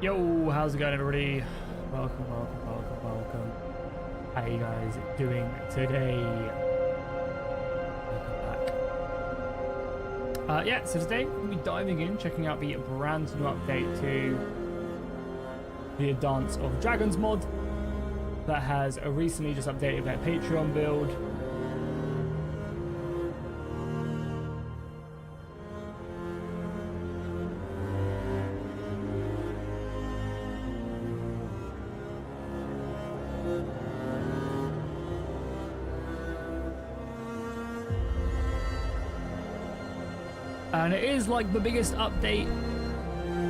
Yo, how's it going, everybody? Welcome. How you guys doing today? Welcome back. Yeah, so today we'll be diving in, checking out the brand new update to the Dance of Dragons mod that has recently just updated their Patreon build. And it is like the biggest update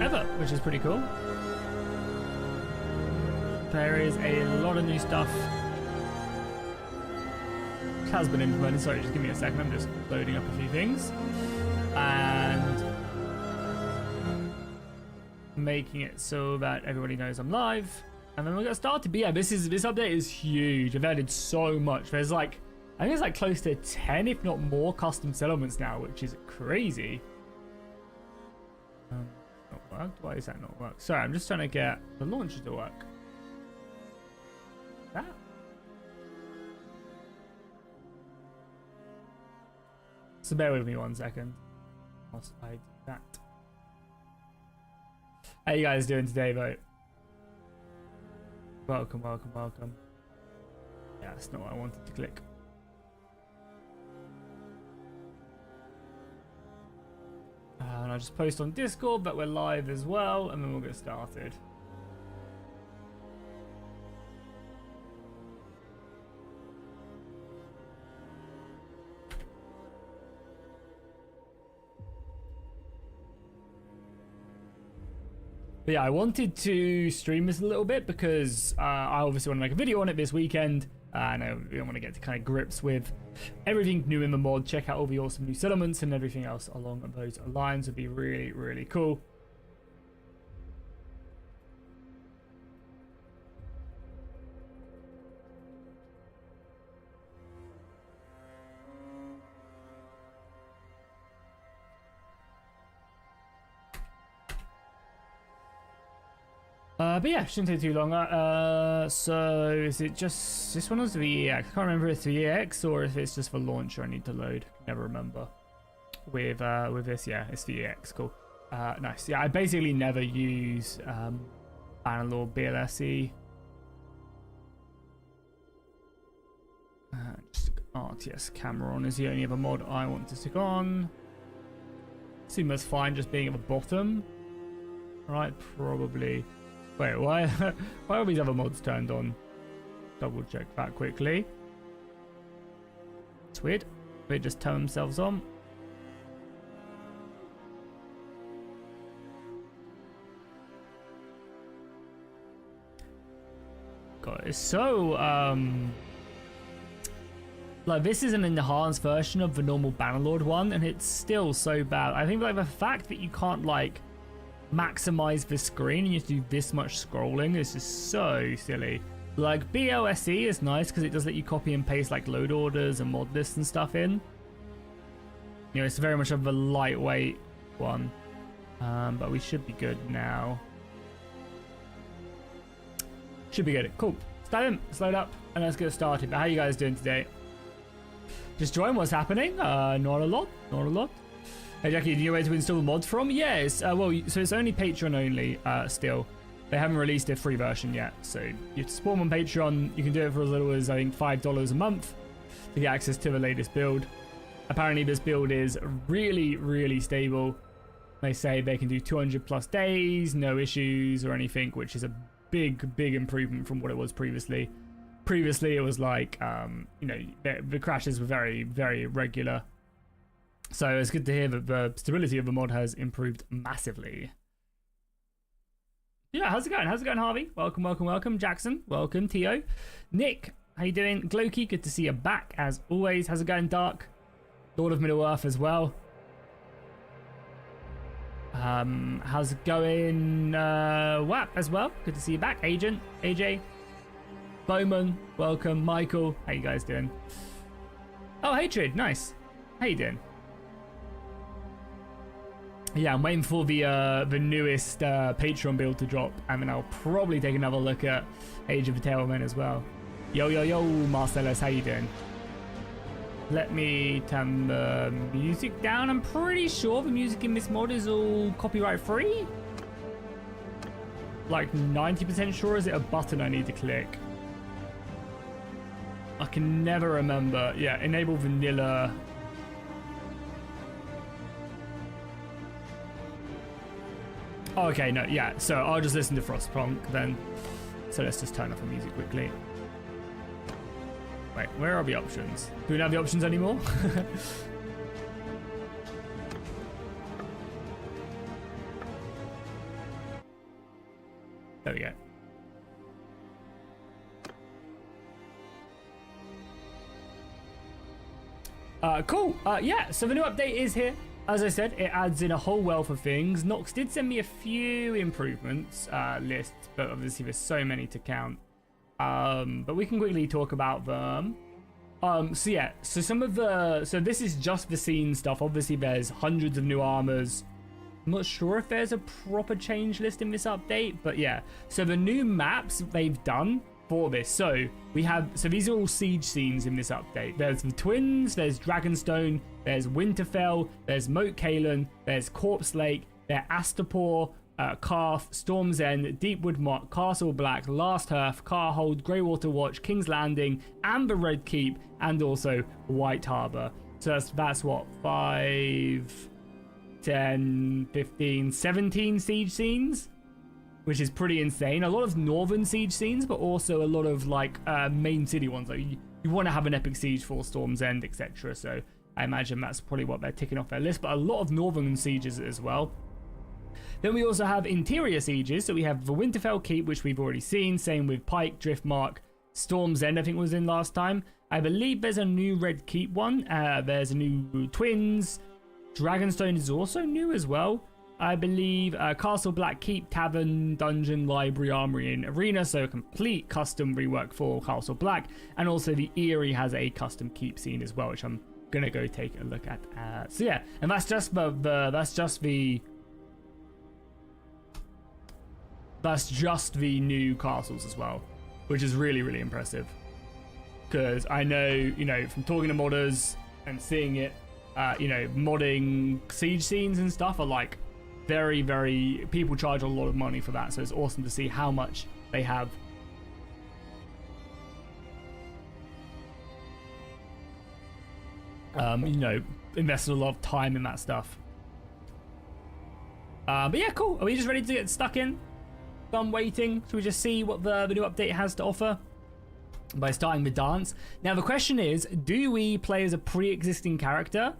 ever, which is pretty cool. There is a lot of new stuff which has been implemented. Sorry, just give me a second. I'm just loading up a few things and making it so that everybody knows I'm live. And then we'll get started. But yeah, this update is huge. I've added so much. There's like, I think it's like close to 10, if not more, custom settlements now, which is crazy. Not worked? Why is that not work? Sorry, I'm just trying to get the launcher to work. That? So bear with me 1 second whilst I do that. How you guys doing today, though? Welcome. Yeah, that's not what I wanted to click. And I'll just post on Discord that we're live as well, and then we'll get started. But yeah, I wanted to stream this a little bit because I obviously want to make a video on it this weekend. And I want to get to kind of grips with everything new in the mod, check out all the awesome new settlements and everything else along those lines. Would be really, really cool. But yeah, shouldn't take too long. So is it just this one? Or is it the EX? I can't remember if it's the EX or if it's just the launcher I need to load. Never remember. With this, yeah, it's the EX. Cool. Nice. Yeah, I basically never use Bannerlord BLSE. Just RTS camera on is the only other mod I want to stick on. Assume that's fine, just being at the bottom. Right, probably. Wait, why are these other mods turned on? Double check that quickly. It's weird. They just turn themselves on. God, it's so like this is an enhanced version of the normal Bannerlord one, and it's still so bad. I think like the fact that you can't like maximize the screen and you have to do this much scrolling is just so silly. Like BLSE is nice because it does let you copy and paste like load orders and mod lists and stuff in. You know, it's very much of a lightweight one, but we should be good now. Should be good. Cool. Let's dive in. Let's load up and let's get started. But how are you guys doing today? Just join what's happening. Not a lot. Hey Jackie, do you know where to install the mods from? Yes, well, so it's only Patreon only still. They haven't released a free version yet. So you have to support them on Patreon. You can do it for as little as, I think, $5 a month to get access to the latest build. Apparently this build is really, really stable. They say they can do 200 plus days, no issues or anything, which is a big improvement from what it was previously. Previously, it was like, you know, the crashes were very, very regular. So it's good to hear that the stability of the mod has improved massively. Yeah, how's it going? Harvey? Welcome. Jackson, welcome. Tio. Nick, how you doing? Glowkey, good to see you back as always. How's it going, Dark? Lord of Middle-earth as well. How's it going, WAP as well? Good to see you back. Agent, AJ, Bowman, welcome. Michael, how you guys doing? Oh, Hatred, nice. How you doing? Yeah, I'm waiting for the newest Patreon build to drop, and then I'll probably take another look at Age of the Tailmen as well. Yo, yo, yo, Marcellus, how you doing? Let me turn the music down. I'm pretty sure the music in this mod is all copyright free. Like 90% sure. Is it a button I need to click? I can never remember. Yeah, enable vanilla. Oh, okay, no, yeah. So I'll just listen to Frostpunk then. So let's just turn off the music quickly. Wait, where are the options? Do we not have the options anymore? There we go. Cool. Yeah, so the new update is here. As I said, it adds in a whole wealth of things. Nox did send me a few improvements lists, but obviously there's so many to count. But we can quickly talk about them. So yeah, so so this is just the scene stuff. Obviously there's hundreds of new armors. I'm not sure if there's a proper change list in this update, but yeah. So the new maps they've done for this. So these are all siege scenes in this update. There's the Twins, there's Dragonstone, there's Winterfell, there's Moat Cailin, there's Corpse Lake, there's Astapor, Carth, Storm's End, Deepwood Motte, Castle Black, Last Hearth, Carhold, Greywater Watch, King's Landing, and the Red Keep, and also White Harbour. So that's what, 5, 10, 15, 17 siege scenes, which is pretty insane. A lot of northern siege scenes, but also a lot of like main city ones. Like you want to have an epic siege for Storm's End, etc. So I imagine that's probably what they're ticking off their list, but a lot of northern sieges as well. Then we also have interior sieges. So we have the Winterfell Keep, which we've already seen. Same with Pike, Driftmark, Storm's End, I think was in last time. I believe there's a new Red Keep one. There's a new Twins. Dragonstone is also new as well. I believe Castle Black, Keep, Tavern, Dungeon, Library, Armory, and Arena. So a complete custom rework for Castle Black. And also the Eyrie has a custom keep scene as well, which I'm going to go take a look at. So yeah, and that's just the new castles as well, which is really, really impressive. Because I know, you know, from talking to modders and seeing it, you know, modding siege scenes and stuff are like very, very, people charge a lot of money for that. So it's awesome to see how much they have. You know, invested a lot of time in that stuff. But yeah, cool. Are we just ready to get stuck in? Done waiting. So we just see what the new update has to offer by starting the dance. Now the question is, do we play as a pre-existing character?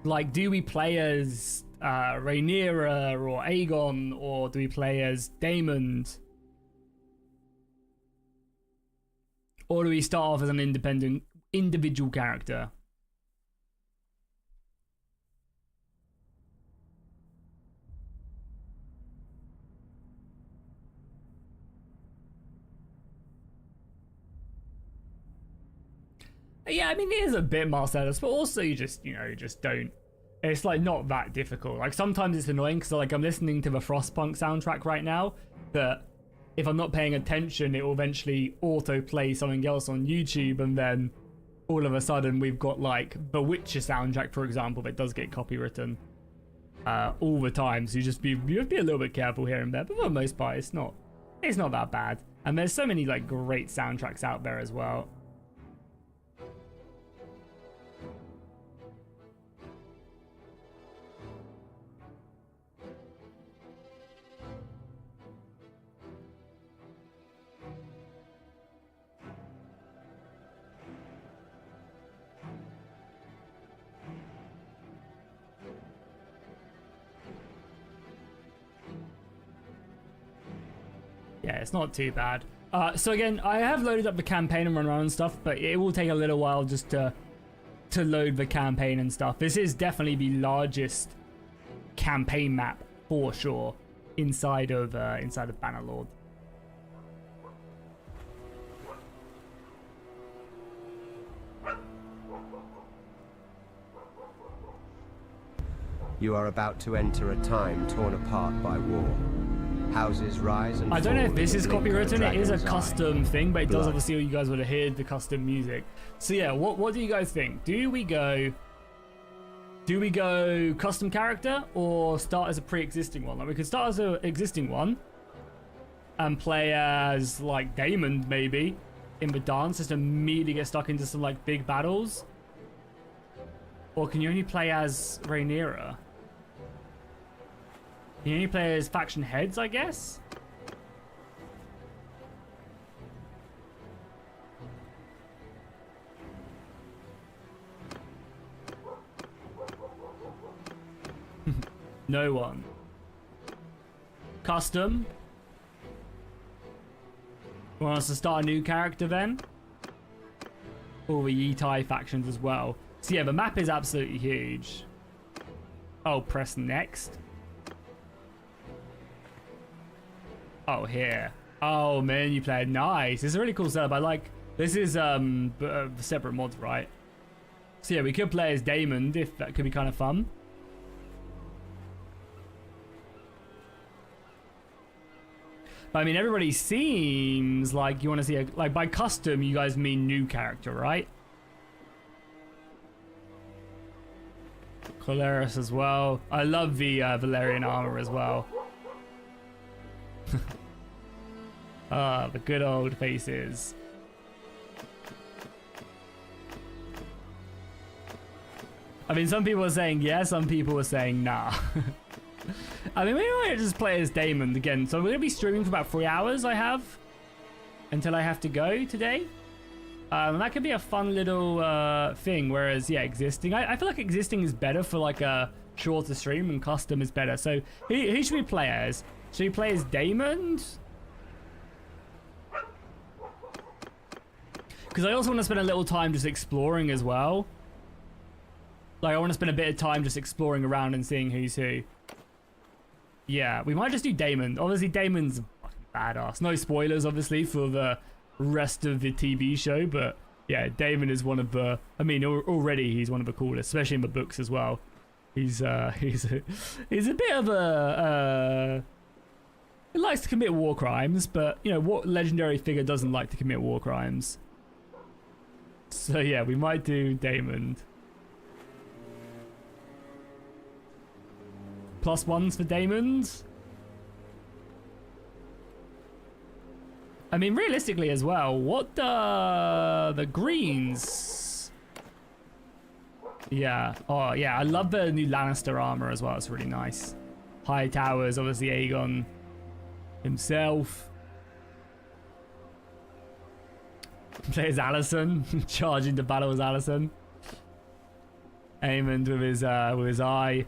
Like, do we play as Rhaenyra or Aegon, or do we play as Daemon? Or do we start off as an independent individual character? Yeah, I mean, it is a bit Marcellus, but also you just don't. It's like not that difficult. Like sometimes it's annoying because like I'm listening to the Frostpunk soundtrack right now, but if I'm not paying attention, it will eventually auto play something else on YouTube, and then all of a sudden we've got like the Witcher soundtrack, for example, that does get copywritten all the time. So you have to be a little bit careful here and there, but for the most part, it's not that bad. And there's so many like great soundtracks out there as well. Yeah, it's not too bad. So again, I have loaded up the campaign and run around and stuff, but it will take a little while just to load the campaign and stuff. This is definitely the largest campaign map for sure inside of Bannerlord. You are about to enter a time torn apart by war. Houses rise and I don't know if this is copywritten. It is a dragon's custom thing, but it does Blood. obviously you guys would have heard the custom music. So yeah, what do you guys think? Do we go custom character or start as a pre-existing one? Like we could start as an existing one and play as like Daemon maybe in the dance, just immediately get stuck into some like big battles. Or can you only play as Rhaenyra? Can you only play as faction heads, I guess? No one. Custom. Want us to start a new character then? Or the Yitai factions as well. So yeah, the map is absolutely huge. Oh, press next. Oh, here. Oh, menu player. Nice. It's a really cool setup. I like... This is separate mods, right? So yeah, we could play as Daemon if that could be kind of fun. I mean, everybody seems like you want to see a... Like, by custom, you guys mean new character, right? Colaris as well. I love the Valyrian armor as well. Ah, the good old faces. I mean, some people are saying yes, some people are saying nah. I mean, maybe I just play as Daemon again. So we're going to be streaming for about 3 hours, I have. Until I have to go today. That could be a fun little thing. Whereas, yeah, existing. I feel like existing is better for like a shorter stream and custom is better. So who should we play as? Should we play as Daemon? Because I also want to spend a little time just exploring as well. Like, I want to spend a bit of time just exploring around and seeing who's who. Yeah, we might just do Daemon. Obviously, Daemon's fucking badass. No spoilers, obviously, for the rest of the TV show, but yeah, Daemon is one of the... I mean, already he's one of the coolest, especially in the books as well. He's a bit of a... he likes to commit war crimes, but, you know, what legendary figure doesn't like to commit war crimes? So yeah, we might do Daemon. +1s for Daemons. I mean, realistically as well, what the greens? Yeah. Oh, yeah. I love the new Lannister armor as well. It's really nice. High towers, obviously Aegon himself. Plays Allison, charging to battle as Allison. Aemond with his eye.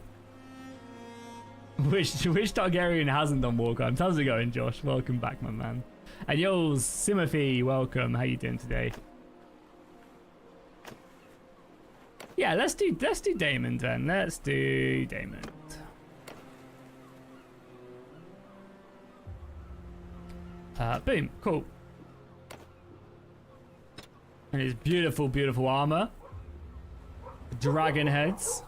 Which Targaryen hasn't done war crimes? How's it going, Josh? Welcome back, my man. And yo, Simothy, welcome. How you doing today? Yeah, let's do Daemon then. Let's do Daemon. Boom, cool. And his beautiful, beautiful armor. Dragon heads.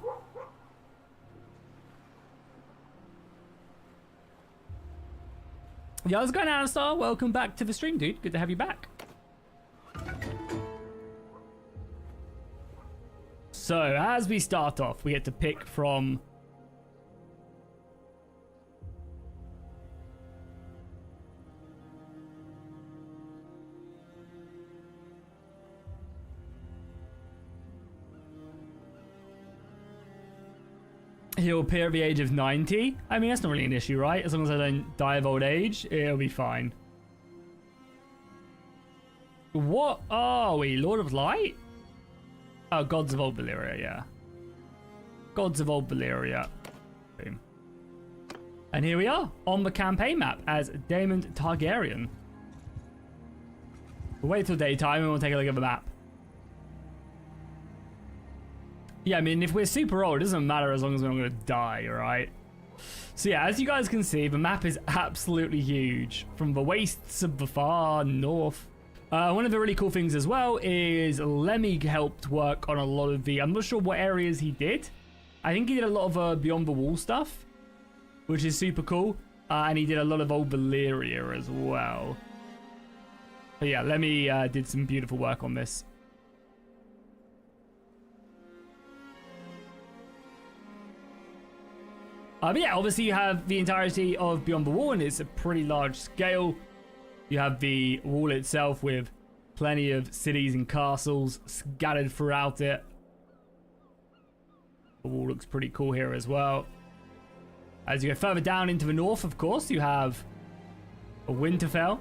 Yeah, how's it going, Anastasia? Welcome back to the stream, dude. Good to have you back. So, as we start off, we get to pick from... He'll appear at the age of 90. I mean, that's not really an issue, right? As long as I don't die of old age, it'll be fine. What are we? Lord of Light? Oh, Gods of Old Valyria, yeah. Gods of Old Valyria. Boom. And here we are on the campaign map as Daemon Targaryen. We'll wait till daytime and we'll take a look at the map. Yeah, I mean, if we're super old, it doesn't matter as long as we're not going to die, right? So yeah, as you guys can see, the map is absolutely huge. From the wastes of the far north. One of the really cool things as well is Lemmy helped work on a lot of the... I'm not sure what areas he did. I think he did a lot of Beyond the Wall stuff, which is super cool. And he did a lot of Old Valyria as well. But yeah, Lemmy did some beautiful work on this. But yeah, obviously you have the entirety of Beyond the Wall, and it's a pretty large scale. You have the wall itself with plenty of cities and castles scattered throughout it. The wall looks pretty cool here as well. As you go further down into the north, of course, you have a Winterfell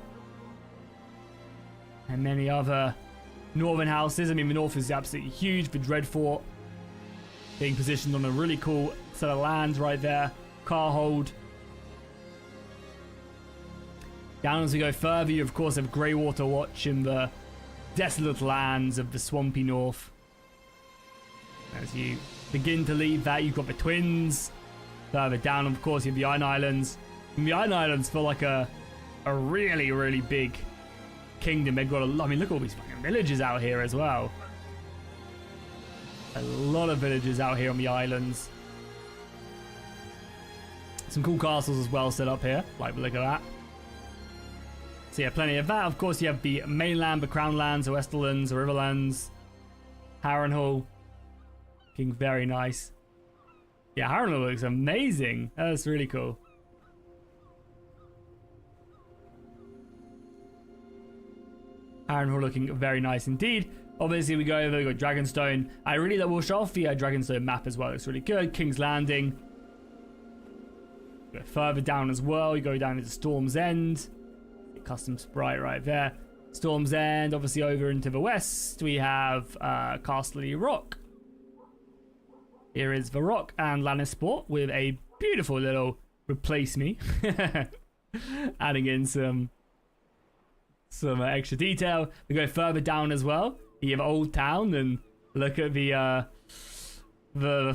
and many other northern houses. I mean, the north is absolutely huge. The Dreadfort being positioned on a really cool set of lands right there. Carhold. Down as we go further, you of course have Greywater Watch in the desolate lands of the swampy north. As you begin to leave that, you've got the Twins. Further down, of course, you have the Iron Islands. And the Iron Islands feel like a really, really big kingdom. They've got I mean, look at all these fucking villages out here as well. A lot of villages out here on the islands. Some cool castles as well set up here. Like, look at that. So yeah, plenty of that. Of course, you have the mainland, the Crown Lands, the Westerlands, the Riverlands, Harrenhal. Looking very nice. Yeah, Harrenhal looks amazing. That's really cool. Harrenhal looking very nice indeed. Obviously, we go over, we got Dragonstone. I really like, we'll show off the Dragonstone map as well. It looks really good. King's Landing. Go further down as well. You go down into Storm's End. Custom sprite right there. Storm's End, obviously over into the west. We have Castle Rock. Here is the Rock and Lannisport with a beautiful little replace me. Adding in some extra detail. We go further down as well. You have Old Town, and look at the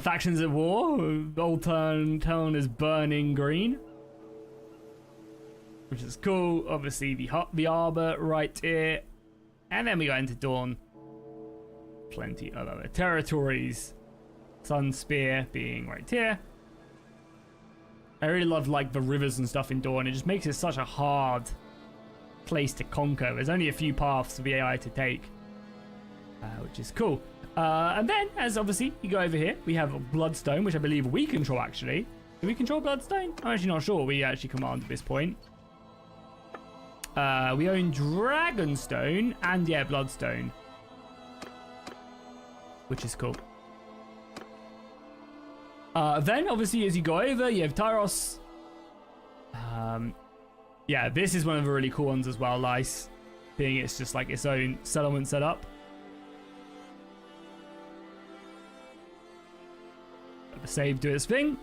factions at war. Old Town is burning green, which is cool. Obviously, the Arbor right here. And then we go into Dawn. Plenty of other territories. Sunspear being right here. I really love like the rivers and stuff in Dawn. It just makes it such a hard place to conquer. There's only a few paths for the AI to take, which is cool. And then, as obviously you go over here, we have Bloodstone, which I believe we control actually. Do we control Bloodstone? I'm actually not sure. We actually command at this point. We own Dragonstone and yeah, Bloodstone, which is cool. Then obviously as you go over, you have Tyros. Yeah, this is one of the really cool ones as well. Nice, being it's just like its own settlement setup. Let the save do its thing.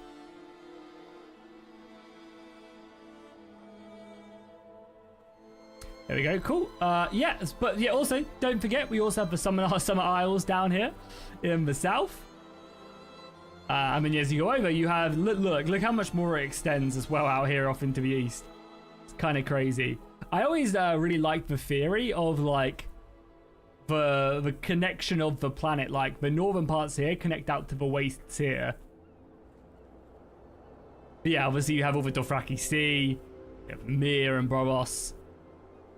There we go, cool. Yeah, but yeah, also don't forget we also have the Summer Isles down here in the south. I mean, as you go over, you have look how much more it extends as well out here off into the east. It's kind of crazy. I always really like the theory of like the connection of the planet. Like the northern parts here connect out to the wastes here. But yeah, obviously you have all the Dothraki Sea, you have Myr and Braavos,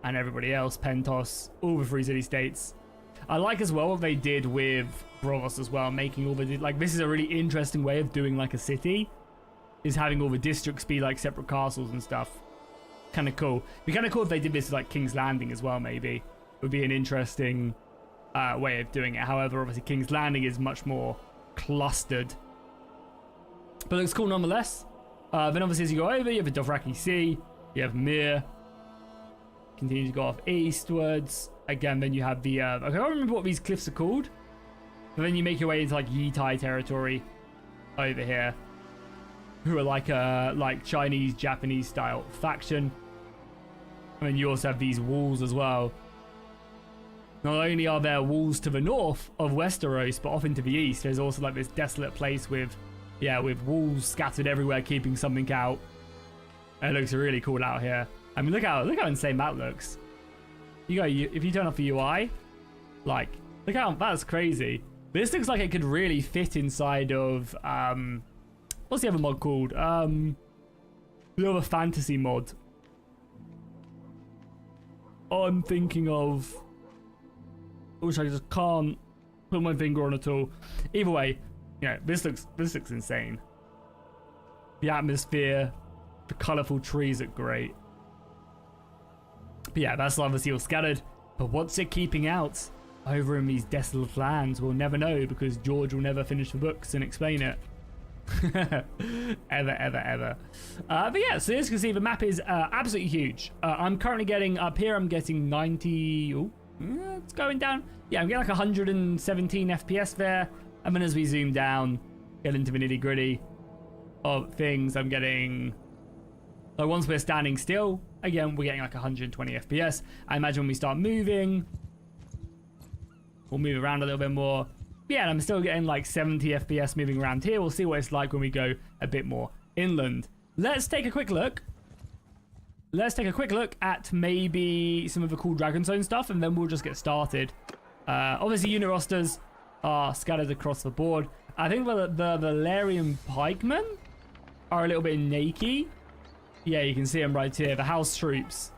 and everybody else, Pentos, all the three city-states. I like as well what they did with Braavos as well, making all the, like, this is a really interesting way of doing like a city, is having all the districts be like separate castles and stuff. Kind of cool. It'd be kind of cool if they did this like King's Landing as well, maybe. It would be an interesting way of doing it. However, obviously King's Landing is much more clustered. But it looks cool nonetheless. Then obviously as you go over, you have the Dothraki Sea, you have Myr. Continue to go off eastwards. Again, then you have the... I can't remember what these cliffs are called. But then you make your way into like Yitai territory over here. Who are like Chinese, Japanese style faction. And then you also have these walls as well. Not only are there walls to the north of Westeros, but off into the east, there's also like this desolate place with walls scattered everywhere, keeping something out. And it looks really cool out here. I mean, look how insane that looks. If you turn off the UI, like, look how, that's crazy. This looks like it could really fit inside of what's the other mod called? The other fantasy mod. I'm thinking of, which I just can't put my finger on at all. Either way, you know, this looks insane. The atmosphere, the colourful trees look great. But yeah, that's obviously all scattered. But what's it keeping out over in these desolate lands? We'll never know, because George will never finish the books and explain it. ever. But yeah, so as you can see, the map is absolutely huge. I'm currently getting, up here I'm getting 90, it's going down. Yeah, I'm getting like 117 FPS there. And then as we zoom down, get into the nitty gritty of things, I'm getting, like once we're standing still, again, we're getting like 120 FPS. I imagine when we start moving, we'll move around a little bit more. Yeah, and I'm still getting like 70 FPS moving around here. We'll see what it's like when we go a bit more inland. Let's take a quick look. Let's take a quick look at maybe some of the cool Dragonstone stuff, and then we'll just get started. Obviously, unit rosters are scattered across the board. I think the Valyrian pikemen are a little bit naked. Yeah, you can see them right here. The house troops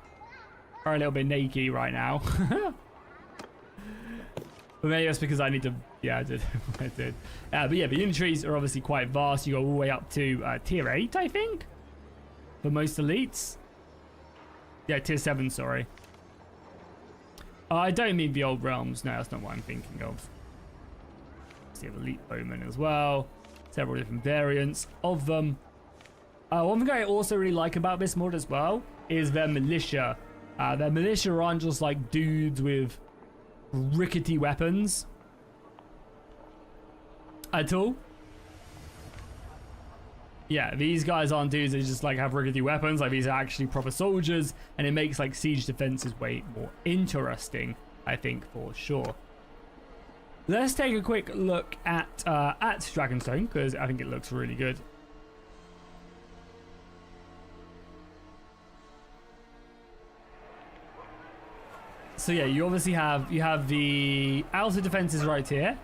are a little bit naked right now. But maybe that's because I need to... Yeah, I did. I did. But yeah, the unit trees are obviously quite vast. You go all the way up to tier 8, I think, for most elites. Yeah, tier 7, sorry. I don't mean the old realms. No, that's not what I'm thinking of. So you have elite bowmen as well. Several different variants of them. One thing I also really like about this mod as well is their militia. Their militia aren't just like dudes with rickety weapons at all. Yeah, these guys aren't dudes that just like have rickety weapons. Like, these are actually proper soldiers, and it makes like siege defenses way more interesting, I think, for sure. Let's take a quick look at Dragonstone, because I think it looks really good. So yeah, you obviously have the outer defenses right here,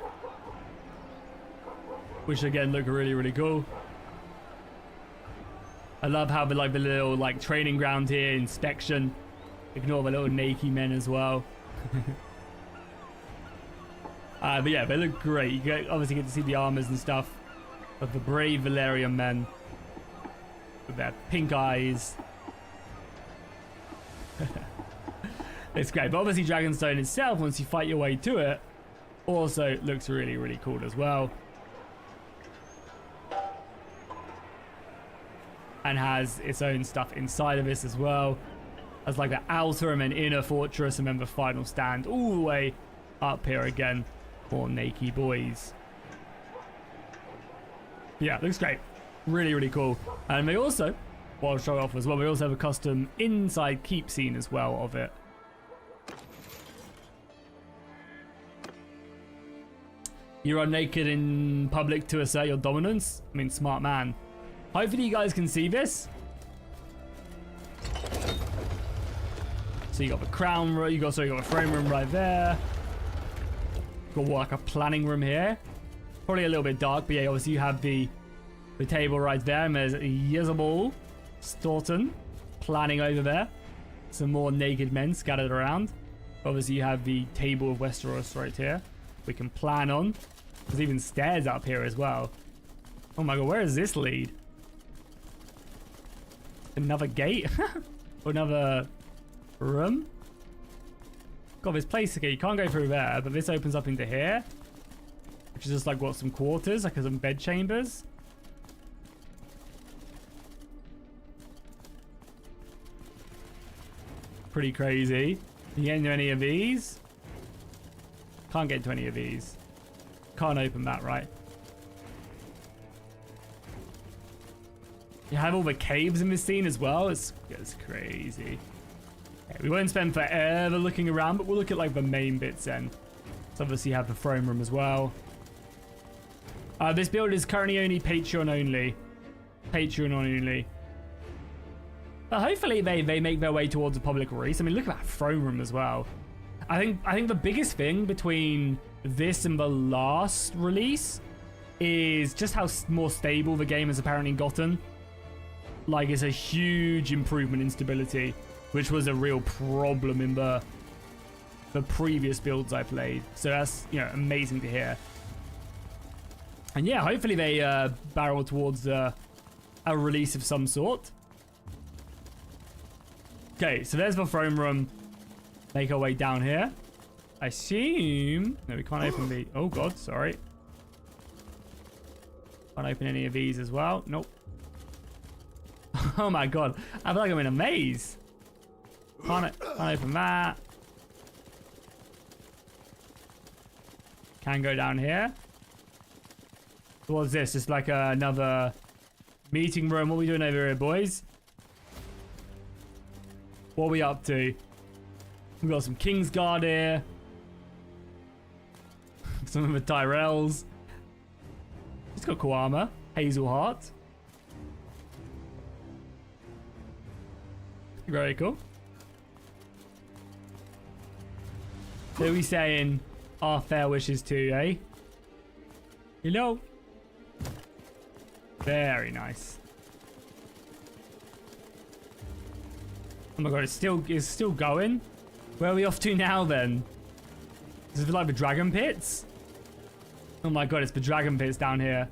which again look really, really cool. I love how the little like training ground here, inspection. Ignore the little naked men as well. But yeah, they look great. You obviously get to see the armors and stuff of the brave Valyrian men with their pink eyes. It's great. But obviously Dragonstone itself, once you fight your way to it, also looks really, really cool as well. And has its own stuff inside of this as well. Has like the outer and then inner fortress, and then the final stand all the way up here again for naked boys. Yeah, looks great. Really, really cool. And they also, well, I'll show it off as well, we also have a custom inside keep scene as well of it. You run naked in public to assert your dominance? I mean, smart man. Hopefully you guys can see this. So you got the crown room, you got the frame room right there. Got what, like a planning room here. Probably a little bit dark, but yeah, obviously you have the table right there, and there's Jezebel Staunton planning over there. Some more naked men scattered around. Obviously you have the table of Westeros right here. We can plan on. There's even stairs up here as well. Oh my god, where does this lead? Another gate? Or another room? God, this place, okay, you can't go through there, but this opens up into here. Which is just like, what, some quarters? Like some bed chambers? Pretty crazy. Can you get into any of these? Can't get into any of these. Can't open that, right? You have all the caves in this scene as well. It's crazy. Okay, we won't spend forever looking around, but we'll look at like the main bits then. So obviously you have the throne room as well. This build is currently only Patreon only. Patreon only. But hopefully they make their way towards a public release. I mean, look at that throne room as well. I think the biggest thing between this and the last release is just how more stable the game has apparently gotten. Like, it's a huge improvement in stability, which was a real problem in the previous builds I played. So that's, you know, amazing to hear. And yeah, hopefully they barrel towards a release of some sort. Okay, so there's the throne room. Make our way down here. I assume... No, we can't open the... Oh, God, sorry. Can't open any of these as well. Nope. Oh, my God. I feel like I'm in a maze. Can't open that. Can go down here. What's this? Just like another meeting room. What are we doing over here, boys? What are we up to? We've got some Kingsguard here. Some of the Tyrells. It's got cool armor. Hazelheart. Very cool. Who are we saying our fair wishes to, eh? Hello. Very nice. Oh my god, it's still going. Where are we off to now then? Is it like the dragon pits? Oh my god, it's the dragon pits down here.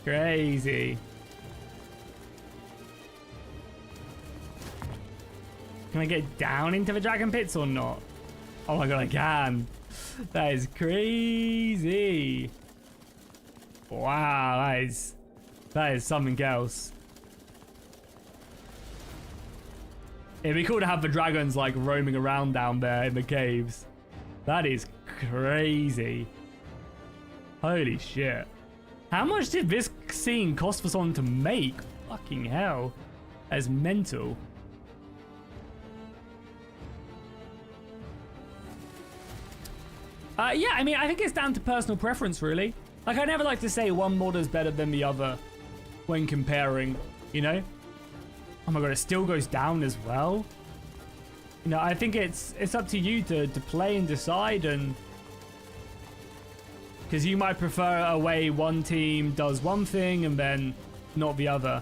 Crazy. Can I get down into the dragon pits or not? Oh my god, I can. That is crazy. Wow, that is something else. It'd be cool to have the dragons like roaming around down there in the caves. That is crazy. Holy shit. How much did this scene cost for someone to make? Fucking hell. That is mental. Yeah, I mean, I think it's down to personal preference, really. Like, I never like to say one mod is better than the other when comparing, you know? Oh my god, it still goes down as well. You know, I think it's up to you to play and decide, and because you might prefer a way one team does one thing and then not the other.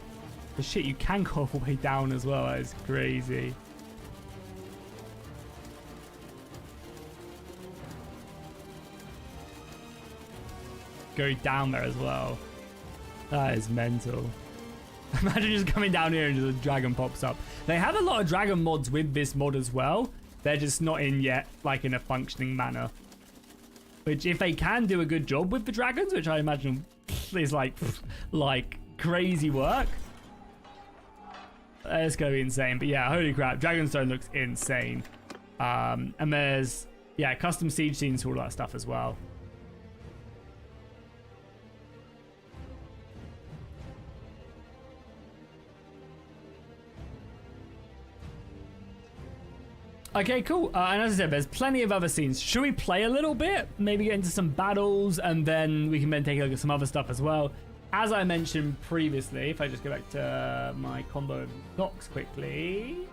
But shit, you can go all the way down as well. That is crazy. Go down there as well. That is mental. Imagine just coming down here and just a dragon pops up. They have a lot of dragon mods with this mod as well. They're just not in yet, like in a functioning manner. Which, if they can do a good job with the dragons, which I imagine is like crazy work, it's gonna be insane. But yeah, holy crap, Dragonstone looks insane. And there's, yeah, custom siege scenes for all that stuff as well. Okay, cool. And as I said, there's plenty of other scenes. Should we play a little bit? Maybe get into some battles, and then we can then take a look at some other stuff as well. As I mentioned previously, if I just go back to my combo docs quickly.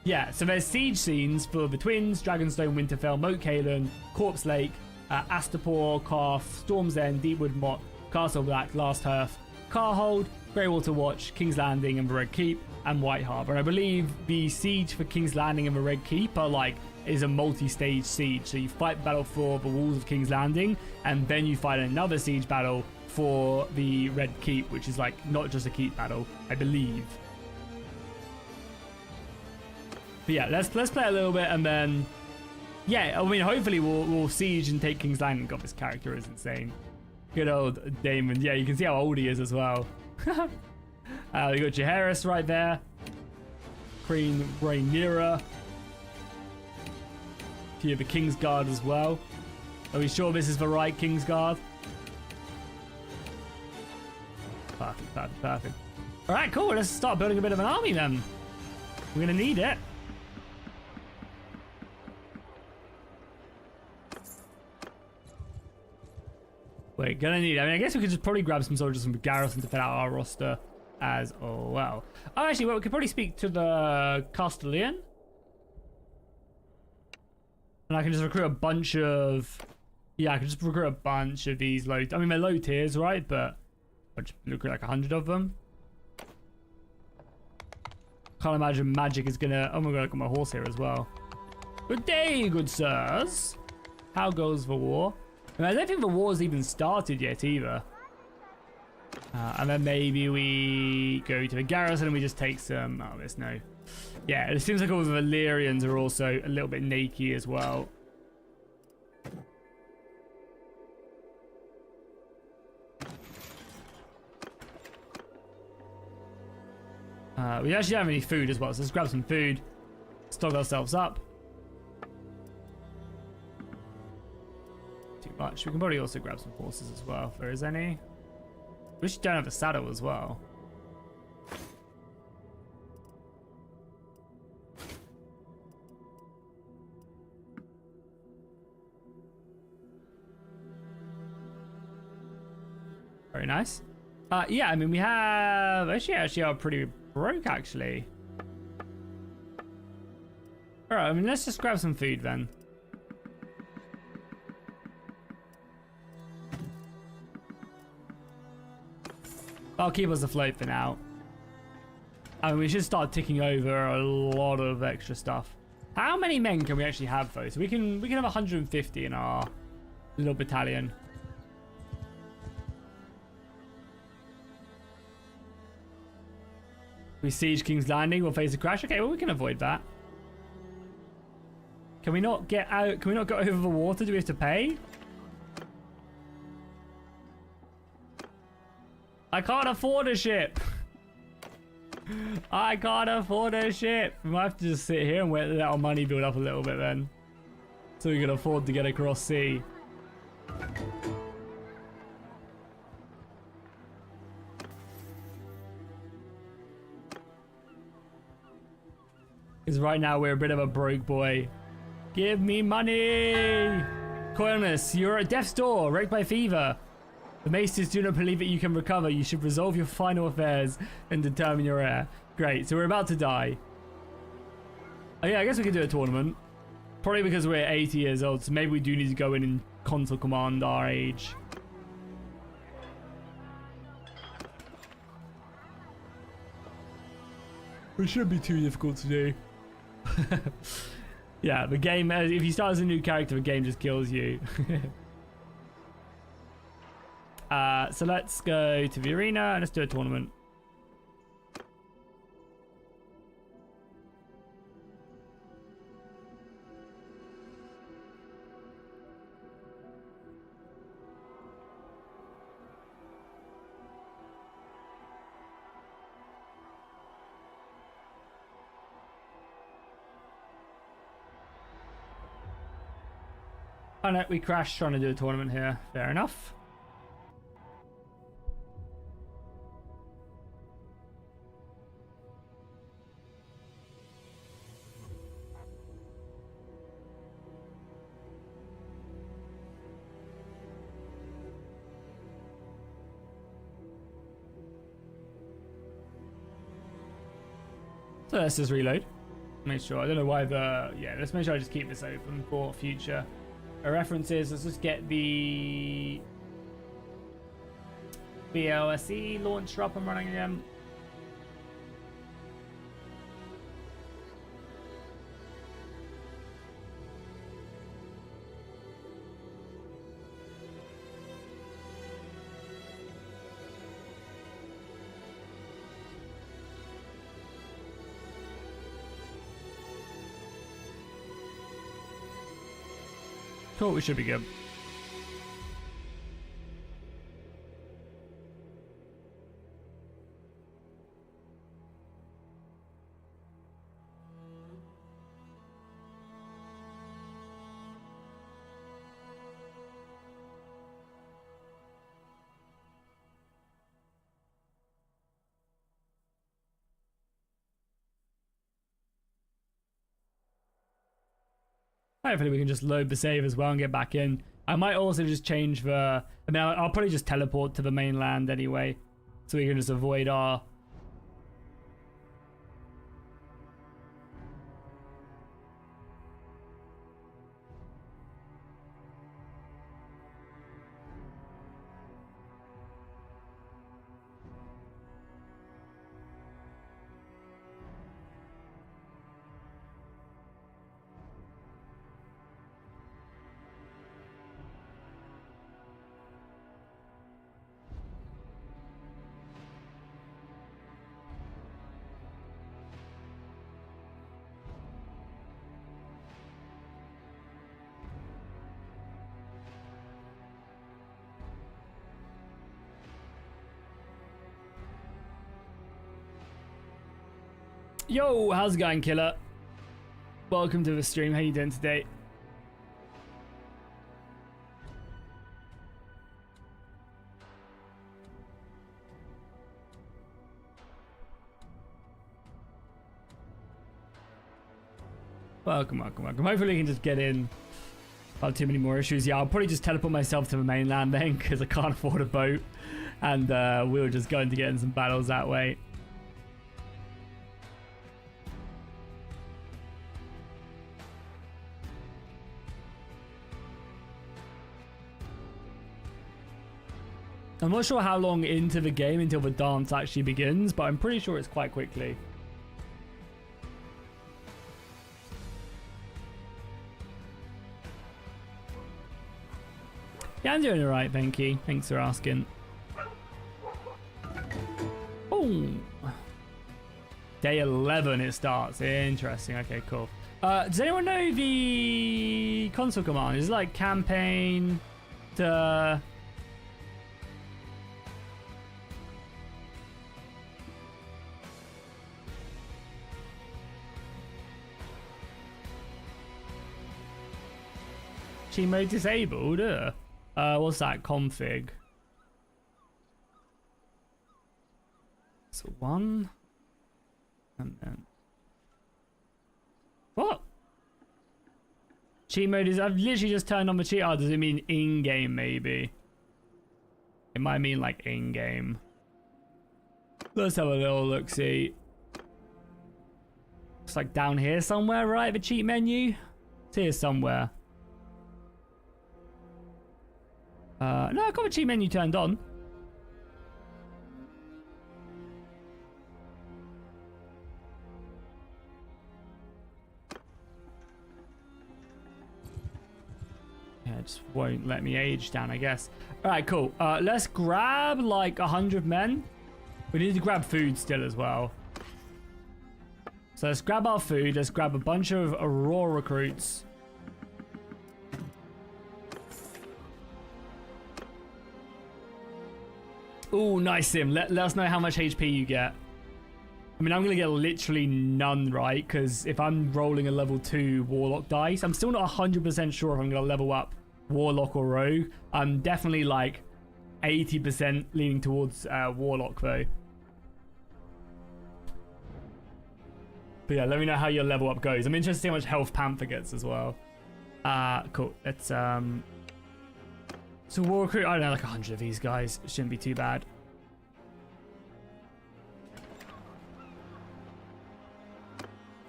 Yeah, so there's siege scenes for the Twins, Dragonstone, Winterfell, Moat Cailin, Corpse Lake, Astapor, Calf, Storm's End, Deepwood Motte, Castle Black, Last Hearth, Carhold, Greywater Watch, King's Landing, and the Red Keep, and White Harbour. And I believe the siege for King's Landing and the Red Keep are is a multi-stage siege. So you fight the battle for the walls of King's Landing, and then you fight another siege battle for the Red Keep, which is not just a keep battle, I believe. But yeah, let's play a little bit, and then yeah, I mean, hopefully we'll siege and take King's Landing. God, this character is insane. Good old Daemon. Yeah, you can see how old he is as well. We got Jaehaerys right there. Queen Rhaenyra. Here, the Kingsguard as well. Are we sure this is the right Kingsguard? Perfect, perfect, perfect. Alright, cool. Let's start building a bit of an army then. We're going to need it. We're going to need it. I mean, I guess we could just probably grab some soldiers from Garrison to fill out our roster as well. Oh, actually, well, we could probably speak to the Castellan. And I can just recruit a bunch of... Yeah, I can just recruit a bunch of these low... I mean, they're low tiers, right? But I'll just recruit like 100 of them. Can't imagine magic is gonna... Oh my god, I got my horse here as well. Good day, good sirs. How goes the war? I mean, I don't think the war's even started yet either. And then maybe we go to the garrison and we just take some... Oh, there's no... Yeah, it seems like all the Valyrians are also a little bit naked as well. We actually don't have any food as well, so let's grab some food. Stock ourselves up. Too much. We can probably also grab some horses as well, if there is any. We should don't have a saddle as well. Very nice. Yeah, I mean, we have... Actually are pretty broke, actually. Alright, I mean, let's just grab some food, then. I'll keep us afloat for now. I mean, we should start ticking over a lot of extra stuff. How many men can we actually have, though? So we can have 150 in our little battalion. We siege King's Landing, we'll face a crash. Okay, well, we can avoid that. Can we not get out? Can we not go over the water? Do we have to pay? I can't afford a ship. I can't afford a ship. We might have to just sit here and let our money build up a little bit then. So we can afford to get across sea. Because right now we're a bit of a broke boy. Give me money! Coilness, you're at death's door, wrecked by fever. The maesters do not believe that you can recover. You should resolve your final affairs and determine your heir. Great, so we're about to die. Oh yeah, I guess we could do a tournament. Probably because we're 80 years old, so maybe we do need to go in and console command our age. It shouldn't be too difficult to do. Yeah, the game, if you start as a new character, the game just kills you. So let's go to the arena and let's do a tournament. Oh no, we crashed trying to do a tournament here. Fair enough. So let's just reload. Make sure. I don't know why the... Yeah, let's make sure I just keep this open for future references. Let's just get the BLSE launcher up and running again. Cool, we should be good. Hopefully we can just load the save as well and get back in. I might also just change the... I mean, I'll probably just teleport to the mainland anyway. So we can just avoid our... Yo, how's it going, killer? Welcome to the stream. How you doing today? Welcome. Hopefully we can just get in without too many more issues. Yeah, I'll probably just teleport myself to the mainland then, because I can't afford a boat. And we'll just go into getting some battles that way. I'm not sure how long into the game until the dance actually begins, but I'm pretty sure it's quite quickly. Yeah, I'm doing alright, thank you. Thanks for asking. Oh, day 11 it starts. Interesting. Okay, cool. Does anyone know the console command? Is it like campaign to... Team mode disabled? What's that? Config. So 1. And then... What? Cheat mode is... I've literally just turned on the cheat. Oh, does it mean in-game maybe? It might mean like in-game. Let's have a little look-see. It's like down here somewhere, right? The cheat menu? It's here somewhere. No, I've got the cheat menu turned on. Yeah, it just won't let me age down, I guess. Alright, cool. Let's grab like 100 men. We need to grab food still as well. So let's grab our food. Let's grab a bunch of raw recruits. Ooh, nice, Sim. Let us know how much HP you get. I mean, I'm going to get literally none, right? Because if I'm rolling a level 2 Warlock dice, I'm still not 100% sure if I'm going to level up Warlock or Rogue. I'm definitely like 80% leaning towards Warlock, though. But yeah, let me know how your level up goes. I'm interested to see how much health Panther gets as well. Cool. Let's... So we'll recruit, I don't know, like 100 of these guys. It shouldn't be too bad.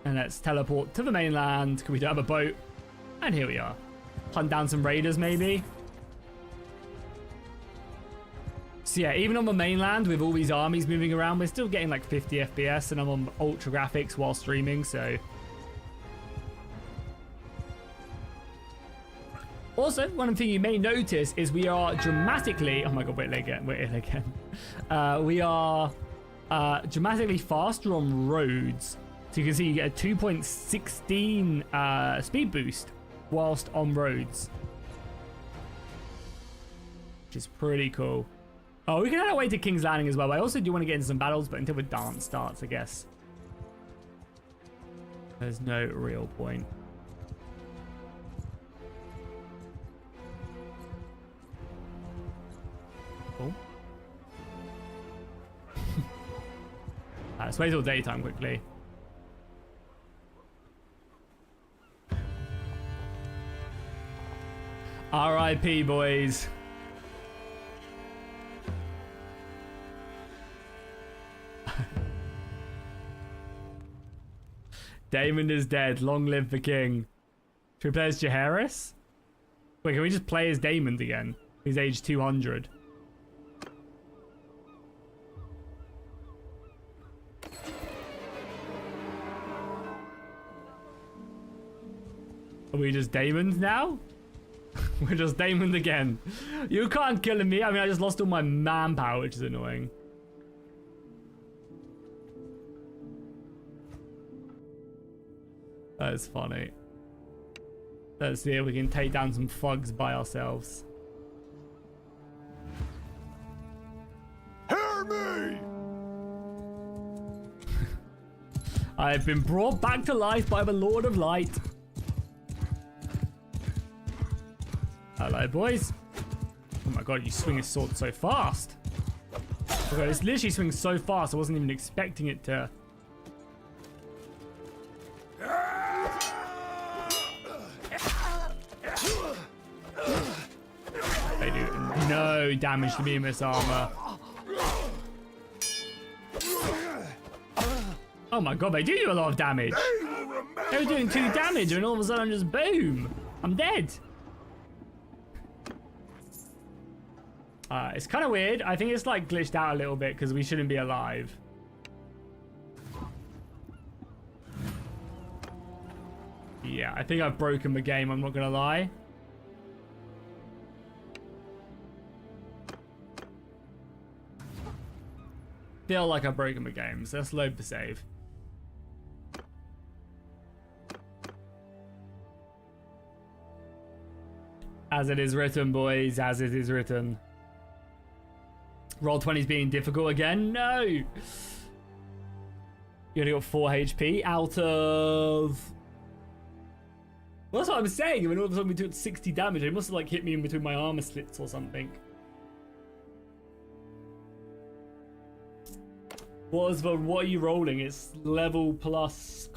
And let's teleport to the mainland, because we don't have a boat. And here we are. Hunt down some raiders, maybe. So yeah, even on the mainland, with all these armies moving around, we're still getting like 50 FPS, and I'm on ultra graphics while streaming, so... Also, one thing you may notice is we are dramatically... Oh my god, we're in again. We are dramatically faster on roads. So you can see you get a 2.16 speed boost whilst on roads. Which is pretty cool. Oh, we can head our way to King's Landing as well. But I also do want to get into some battles, but until the dance starts, I guess. There's no real point. Cool. Let's wait till daytime quickly. R.I.P. boys. Daemon is dead. Long live the king. Should we play as Jaehaerys? Wait, can we just play as Daemon again? He's age 200. Are we just Daemons now? We're just Daemon again. You can't kill me. I mean, I just lost all my manpower, which is annoying. That's funny. Let's see if we can take down some thugs by ourselves. Hear me! I've been brought back to life by the Lord of Light. Hello, boys. Oh my god, you swing his sword so fast. Oh god, it's literally swinging so fast, I wasn't even expecting it to. They do no damage to me in this armor. Oh my god, they do a lot of damage. They were doing 2 damage and all of a sudden just boom. I'm dead. It's kind of weird. I think it's like glitched out a little bit because we shouldn't be alive. Yeah, I think I've broken the game, I'm not gonna lie. Feel like I've broken the game, so let's load the save. As it is written, boys, as it is written. Roll20's being difficult again? No! You only got 4 HP out of... Well, that's what I'm saying. I mean, all of a sudden we took 60 damage. It must have like hit me in between my armor slits or something. What are you rolling? It's level plus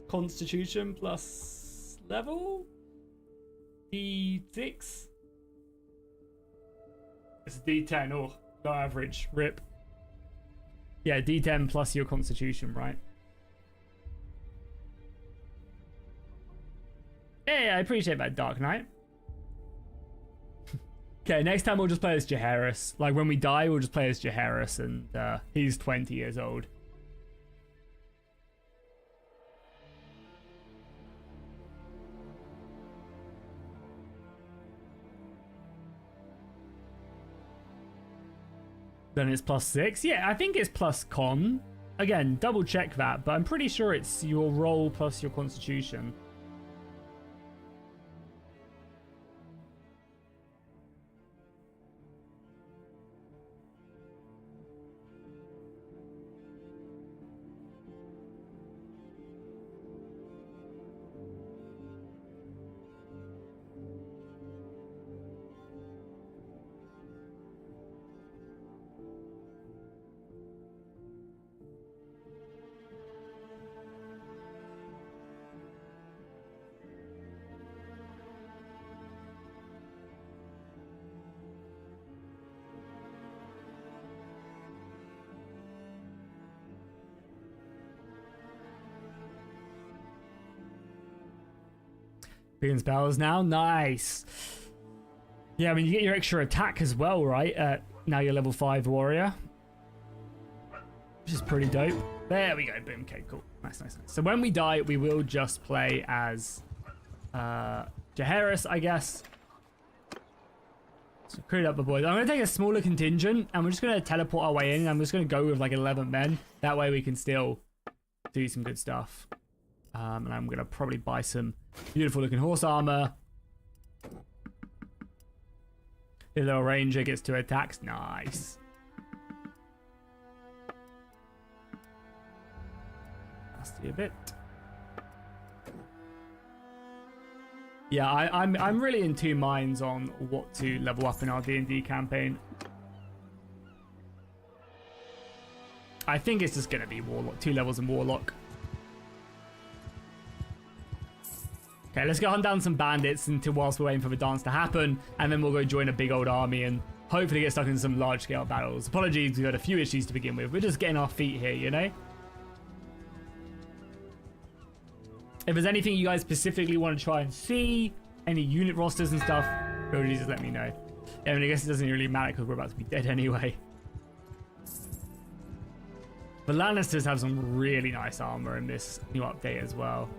constitution plus level? D6? It's a D10. Oh, no average. Rip. Yeah, D10 plus your constitution, right? Yeah, I appreciate that, Dark Knight. Okay, next time we'll just play as Jaehaerys. Like, when we die, we'll just play as Jaehaerys, and he's 20 years old. Then it's +6. Yeah, I think it's plus con. Again, double check that, but I'm pretty sure it's your roll plus your constitution. Being spells now, nice. Yeah, I mean you get your extra attack as well, right? Now you're level 5 warrior, which is pretty dope. There we go, boom. Okay, cool, nice. So when we die, we will just play as Jaehaerys, I guess. So create up the boys. I'm gonna take a smaller contingent, and we're just gonna teleport our way in. And I'm just gonna go with like 11 men. That way we can still do some good stuff. And I'm gonna probably buy some beautiful looking horse armor. The little ranger gets 2 attacks. Nice. That's a bit. Yeah, I'm really in 2 minds on what to level up in our D&D campaign. I think it's just gonna be warlock, 2 levels in warlock. Okay, let's go hunt down some bandits until whilst we're waiting for the dance to happen, and then we'll go join a big old army and hopefully get stuck in some large-scale battles. Apologies, we've had a few issues to begin with. We're just getting our feet here, you know? If there's anything you guys specifically want to try and see, any unit rosters and stuff, really just let me know. Yeah, I mean, I guess it doesn't really matter because we're about to be dead anyway. The Lannisters have some really nice armor in this new update as well.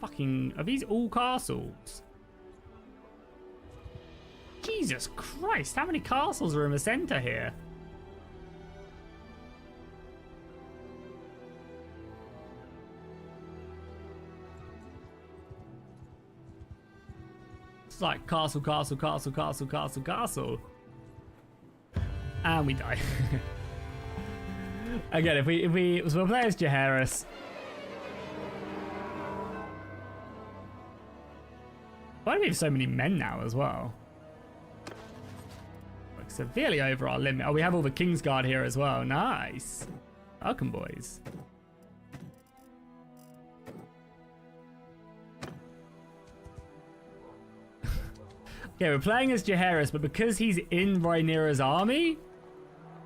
Fucking, are these all castles? Jesus Christ, how many castles are in the center here? It's like castle, castle, castle, castle, castle, castle. And we die. Again, if we so we'll play as Jaehaerys. Why do we have so many men now as well? Like severely over our limit. Oh, we have all the Kingsguard here as well. Nice. Welcome, boys. Okay, we're playing as Jaehaerys, but because he's in Rhaenyra's army,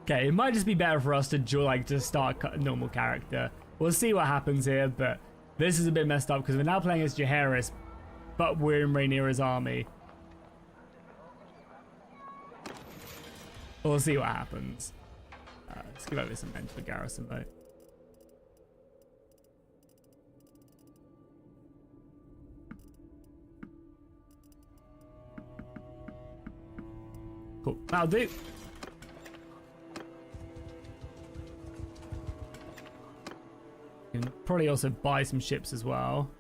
okay, it might just be better for us to just start a normal character. We'll see what happens here, but this is a bit messed up because we're now playing as Jaehaerys, but we're in Rhaenyra's army. We'll see what happens. Let's give over some men to the garrison, though. Cool, that'll do. You can probably also buy some ships as well.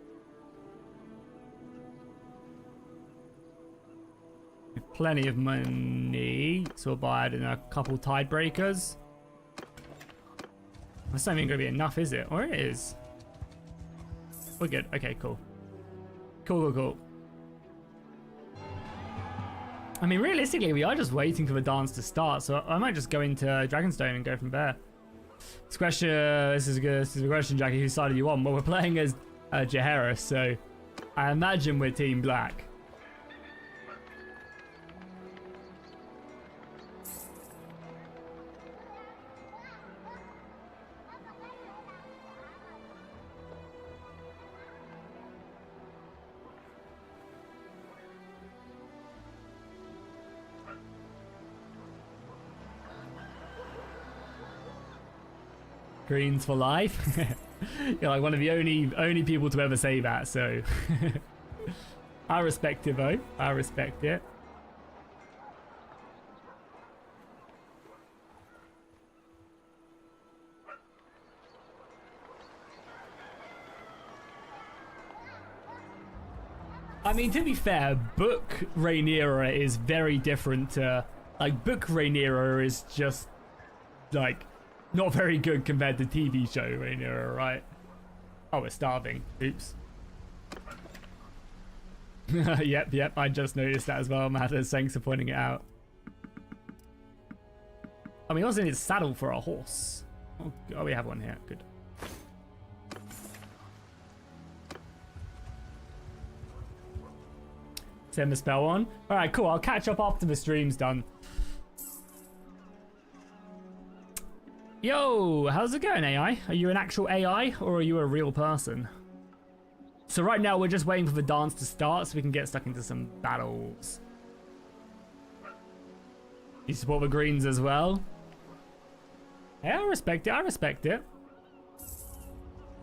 Plenty of money, so we'll buy it in a couple tidebreakers. That's not even going to be enough, is it? Or it is. We're good. Okay, cool. Cool. I mean, realistically, we are just waiting for the dance to start, so I might just go into Dragonstone and go from there. This is a question, Jackie. Whose side are you on? Well, we're playing as Jaehaerys, so I imagine we're Team Black. Greens for life. You're like one of the only people to ever say that, so I respect it, though. I respect it. I mean, to be fair, book Rhaenyra is very different to, like, book Rhaenyra is just like not very good compared to TV show Rhaenyra, right? Oh, we're starving. Oops. Yep, I just noticed that as well, Matters. Thanks for pointing it out. I mean, also need a saddle for a horse. Oh, we have one here. Good. Send the spell on. All right, cool. I'll catch up after the stream's done. Yo, how's it going, AI? Are you an actual AI or are you a real person? So right now we're just waiting for the dance to start so we can get stuck into some battles. You support the Greens as well? Yeah, I respect it. I respect it.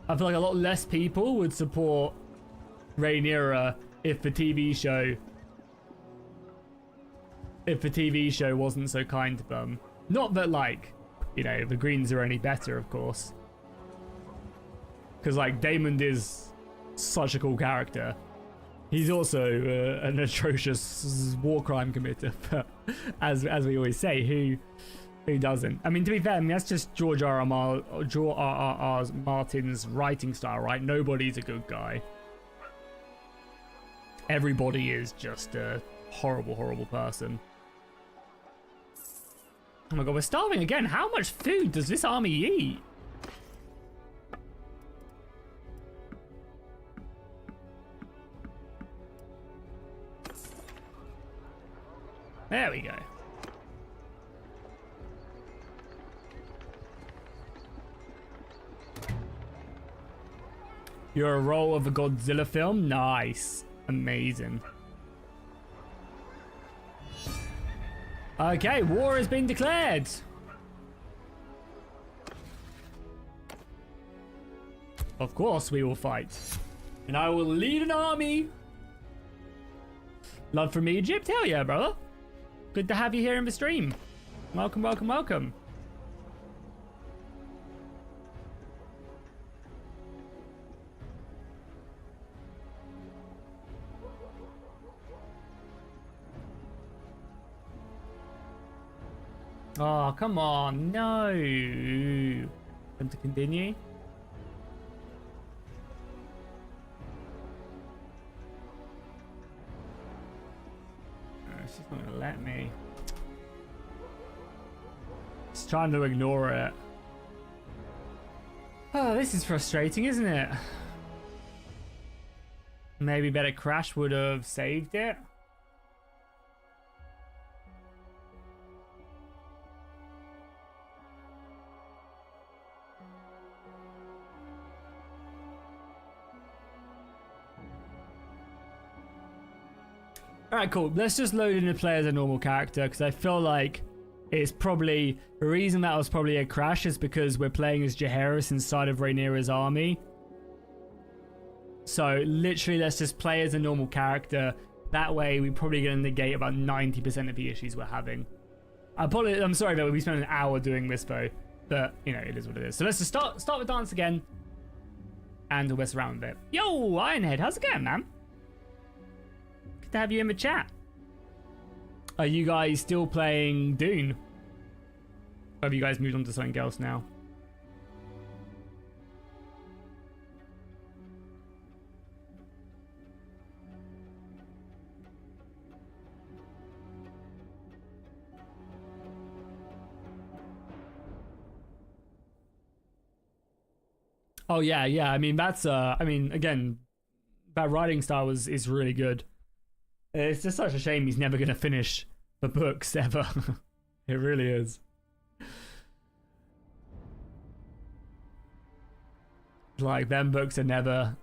I feel like a lot less people would support Rhaenyra if the TV show wasn't so kind to them. Not that, like, you know, the Greens are any better, of course. Because, like, Daemon is such a cool character. He's also an atrocious war crime committer, but as we always say, who doesn't? I mean, to be fair, I mean, that's just George R. R. Martin's writing style, right? Nobody's a good guy. Everybody is just a horrible, horrible person. Oh my god, we're starving again. How much food does this army eat? There we go. You're a role of a Godzilla film? Nice. Amazing. Okay, war has been declared. Of course we will fight. And I will lead an army. Love from Egypt? Hell yeah, brother. Good to have you here in the stream. Welcome, welcome, welcome. Oh, come on. No. them to continue. She's not gonna let me. Just trying to ignore it. Oh, this is frustrating, isn't it? Maybe better crash would have saved it. Alright, cool. Let's just load in the player as a normal character, because I feel like it's probably... The reason that was probably a crash is because we're playing as Jaehaerys inside of Rhaenyra's army. So, literally, let's just play as a normal character. That way, we're probably going to negate about 90% of the issues we're having. I'm sorry that we spent an hour doing this, though. But, you know, it is what it is. So, let's just start the dance again. And we'll mess around with it. Yo, Ironhead, how's it going, man? To have you in the chat. Are you guys still playing Dune? Or have you guys moved on to something else now? Oh yeah, I mean that's I mean again, that writing style is really good. It's just such a shame he's never going to finish the books ever. It really is. Like, them books are never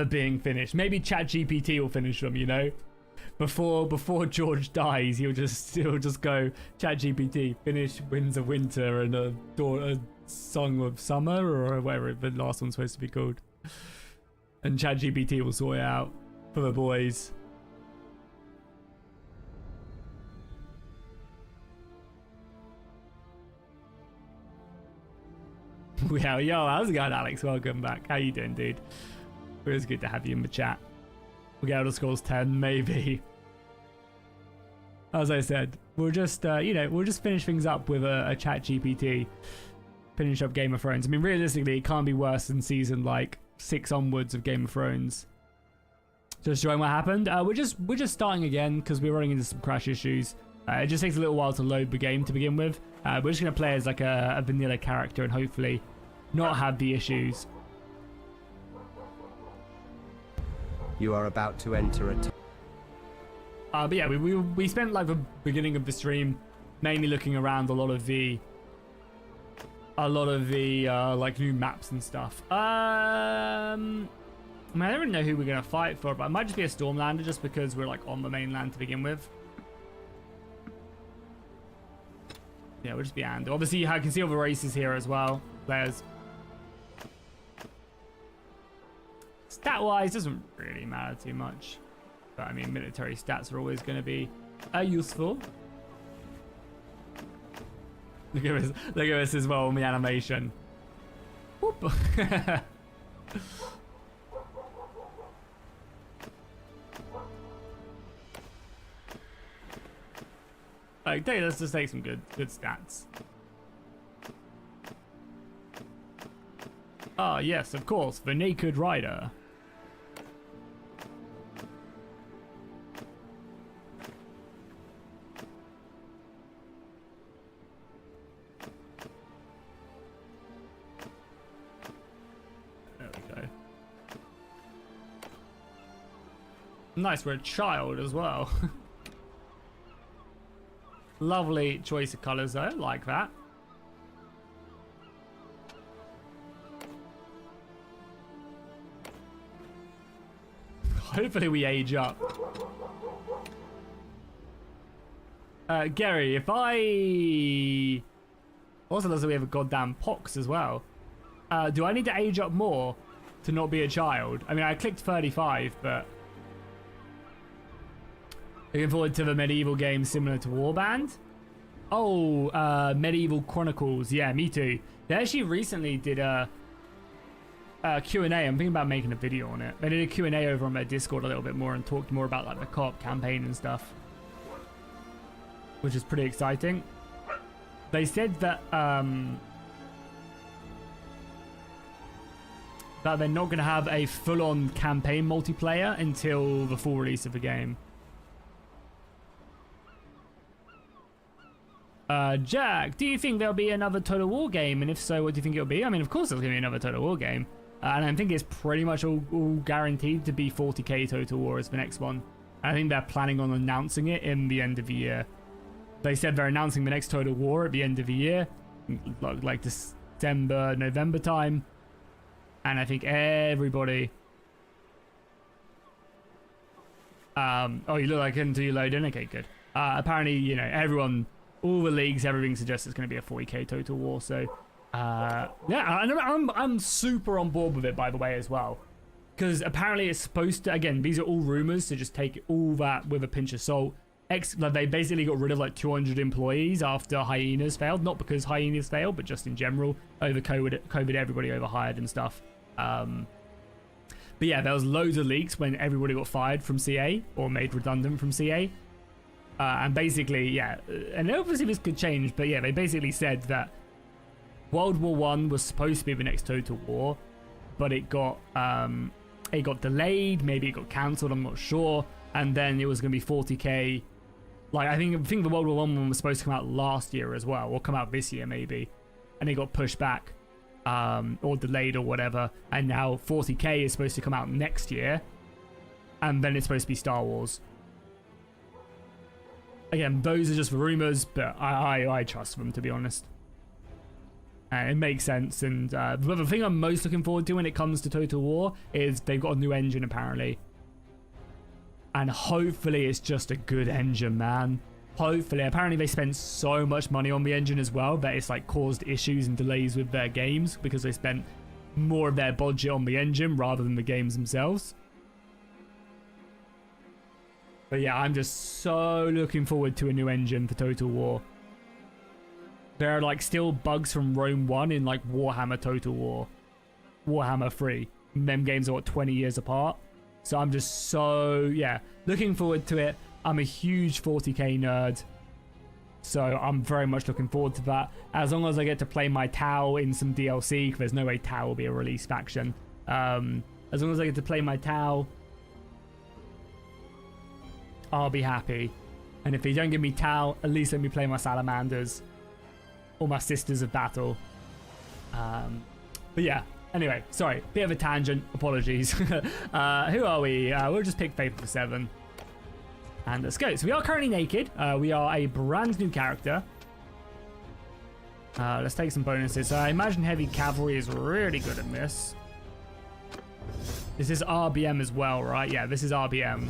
being finished. Maybe ChatGPT will finish them, you know? Before George dies, he'll just go, ChatGPT, finish Winds of Winter and a Song of Summer, or whatever the last one's supposed to be called. And ChatGPT will sort it out for the boys. Yeah, yo, how's it going, Alex? Welcome back. How you doing, dude? It was good to have you in the chat. We'll get Elder Scrolls 10, maybe. As I said, we'll just, you know, we'll just finish things up with a chat GPT. Finish up Game of Thrones. I mean, realistically, it can't be worse than season, like, 6 onwards of Game of Thrones. Just showing what happened. We're just starting again, because we're running into some crash issues. It just takes a little while to load the game to begin with. We're just going to play as, like, a vanilla character and hopefully not have the issues. You are about to enter a... But yeah, we spent like the beginning of the stream mainly looking around a lot of the like new maps and stuff. I mean, I don't really know who we're gonna fight for, but it might just be a Stormlander just because we're like on the mainland to begin with. Yeah, we'll just be Andor. Obviously, I can see all the races here as well. Players. Stat-wise, doesn't really matter too much. But, I mean, military stats are always going to be useful. Look at this as well on the animation. Whoop. Okay, let's just take some good stats. Ah, yes, of course, the Naked Rider. There we go. Nice, we're a child as well. Lovely choice of colours though, like that. Hopefully we age up. Gary, if I... Also does we have a goddamn pox as well. Do I need to age up more to not be a child? I mean, I clicked 35, but... Looking forward to the medieval game similar to Warband. Oh, Medieval Chronicles. Yeah, me too. They actually recently did a Q&A. I'm thinking about making a video on it. They did a Q&A over on their Discord a little bit more and talked more about like the co-op campaign and stuff, which is pretty exciting. They said that that they're not going to have a full-on campaign multiplayer until the full release of the game. Jack, do you think there'll be another Total War game? And if so, what do you think it'll be? I mean, of course there's going to be another Total War game. And I think it's pretty much all guaranteed to be 40k Total War as the next one. I think they're planning on announcing it in the end of the year. They said they're announcing the next Total War at the end of the year. Like December, November time. And I think everybody... oh, you look like until you load in? Okay, good. Apparently, you know, everyone... All the leagues, everything suggests it's going to be a 40k Total War. So, yeah, I'm super on board with it, by the way, as well. Because apparently it's supposed to, again, these are all rumors, so just take all that with a pinch of salt. Like, they basically got rid of like 200 employees after Hyenas failed. Not because Hyenas failed, but just in general. Over COVID everybody overhired and stuff. But yeah, there was loads of leaks when everybody got fired from CA or made redundant from CA. And basically, yeah, and obviously this could change, but yeah, they basically said that World War I was supposed to be the next Total War, but it got delayed, maybe it got cancelled, I'm not sure, and then it was going to be 40k. Like, I think the World War I one was supposed to come out last year as well, or come out this year maybe, and it got pushed back, or delayed or whatever, and now 40k is supposed to come out next year, and then it's supposed to be Star Wars. Again, those are just the rumors, but I trust them, to be honest. And it makes sense. And the thing I'm most looking forward to when it comes to Total War is they've got a new engine, apparently. And hopefully it's just a good engine, man. Hopefully. Apparently they spent so much money on the engine as well that it's like caused issues and delays with their games because they spent more of their budget on the engine rather than the games themselves. But yeah, I'm just so looking forward to a new engine for Total War. There are like still bugs from Rome 1 in like Warhammer Total War. Warhammer 3. Them games are what, 20 years apart. So I'm just so, yeah, looking forward to it. I'm a huge 40k nerd. So I'm very much looking forward to that. As long as I get to play my Tau in some DLC, because there's no way Tau will be a release faction. As long as I get to play my Tau, I'll be happy. And if they don't give me Tau, at least let me play my Salamanders or my Sisters of Battle. But yeah, anyway, sorry, bit of a tangent, apologies. Who are we? We'll just pick Faithful 7. And let's go. So we are currently naked. We are a brand new character. Let's take some bonuses. I imagine heavy cavalry is really good at this. This is RBM as well, right? Yeah, this is RBM.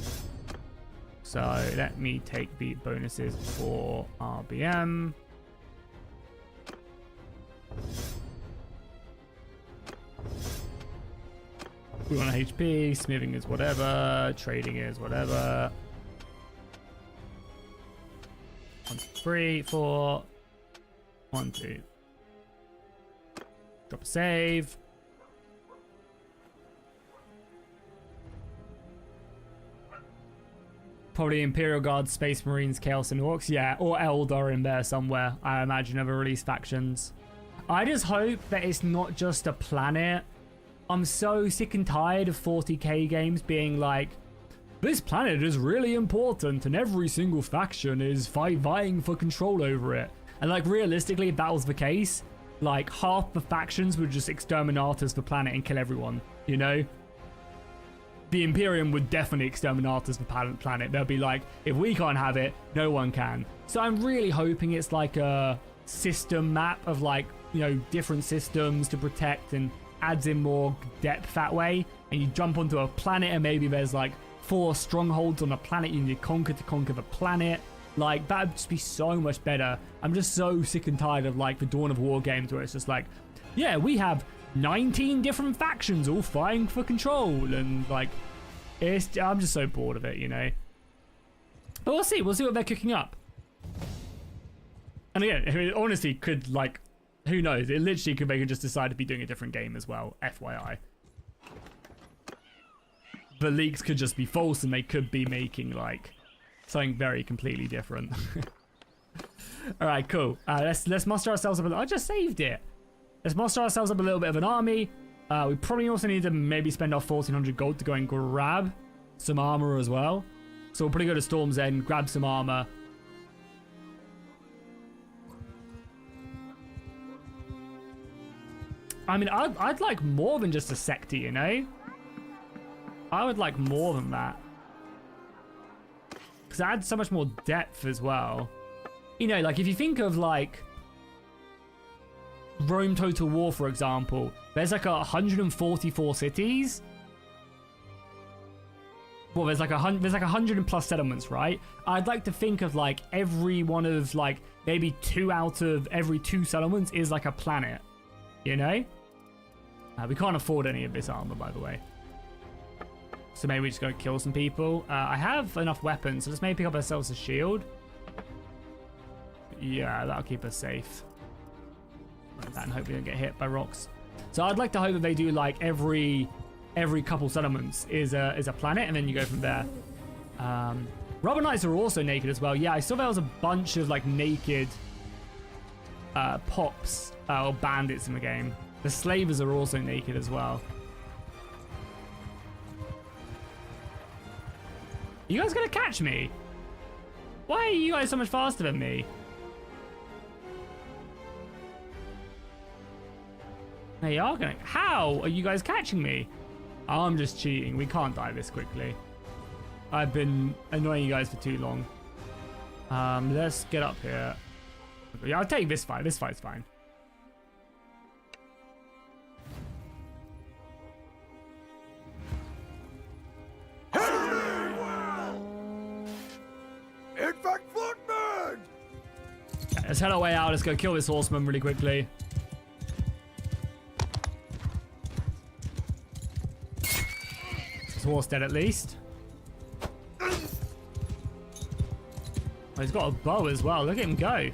So let me take the bonuses for RBM. We want HP, smithing is whatever, trading is whatever. 1, 2, 3, 4. 1, 2. Drop a save. Probably Imperial Guards, Space Marines, Chaos and Orcs. Yeah, or Eldar in there somewhere, I imagine, of the release factions. I just hope that it's not just a planet. I'm so sick and tired of 40k games being like, this planet is really important and every single faction is vying for control over it. And like, realistically, if that was the case, like half the factions would just exterminatus the planet and kill everyone, you know? The Imperium would definitely exterminatus the planet. They'll be like, if we can't have it, no one can. So I'm really hoping it's like a system map of like, you know, different systems to protect and adds in more depth that way. And you jump onto a planet and maybe there's like 4 strongholds on a planet you need to conquer the planet. Like, that would just be so much better. I'm just so sick and tired of like the Dawn of War games where it's just like, yeah, we have 19 different factions all vying for control, and like, I'm just so bored of it, you know. But we'll see what they're cooking up. And again, I mean, honestly, could like, who knows? It literally could, they could just decide to be doing a different game as well. FYI, the leaks could just be false, and they could be making like something very completely different. All right, cool. Let's muster ourselves up. I just saved it. Let's muster ourselves up a little bit of an army. We probably also need to maybe spend our 1,400 gold to go and grab some armor as well. So we'll probably go to Storm's End, grab some armor. I mean, I'd like more than just a sector, you know? I would like more than that. Because it adds so much more depth as well. You know, like if you think of like Rome Total War, for example, there's like 144 cities. Well, there's like 100 plus settlements, right? I'd like to think of like every one of like maybe 2 out of every 2 settlements is like a planet, you know? We can't afford any of this armor, by the way. So maybe we just go kill some people. I have enough weapons, so let's maybe pick up ourselves a shield. Yeah, that'll keep us safe. Like that, and hope we don't get hit by rocks. So I'd like to hope that they do like every couple settlements is a planet, and then you go from there. Rubber Knights are also naked as well. Yeah, I saw there was a bunch of like naked pops or bandits in the game. The slavers are also naked as well. You guys gonna catch me? Why are you guys so much faster than me? They are gonna. How are you guys catching me? I'm just cheating. We can't die this quickly. I've been annoying you guys for too long. Let's get up here. Yeah, I'll take this fight. This fight's fine. Let's head our way out. Let's go kill this horseman really quickly. This horse dead at least. Oh, he's got a bow as well. Look at him go.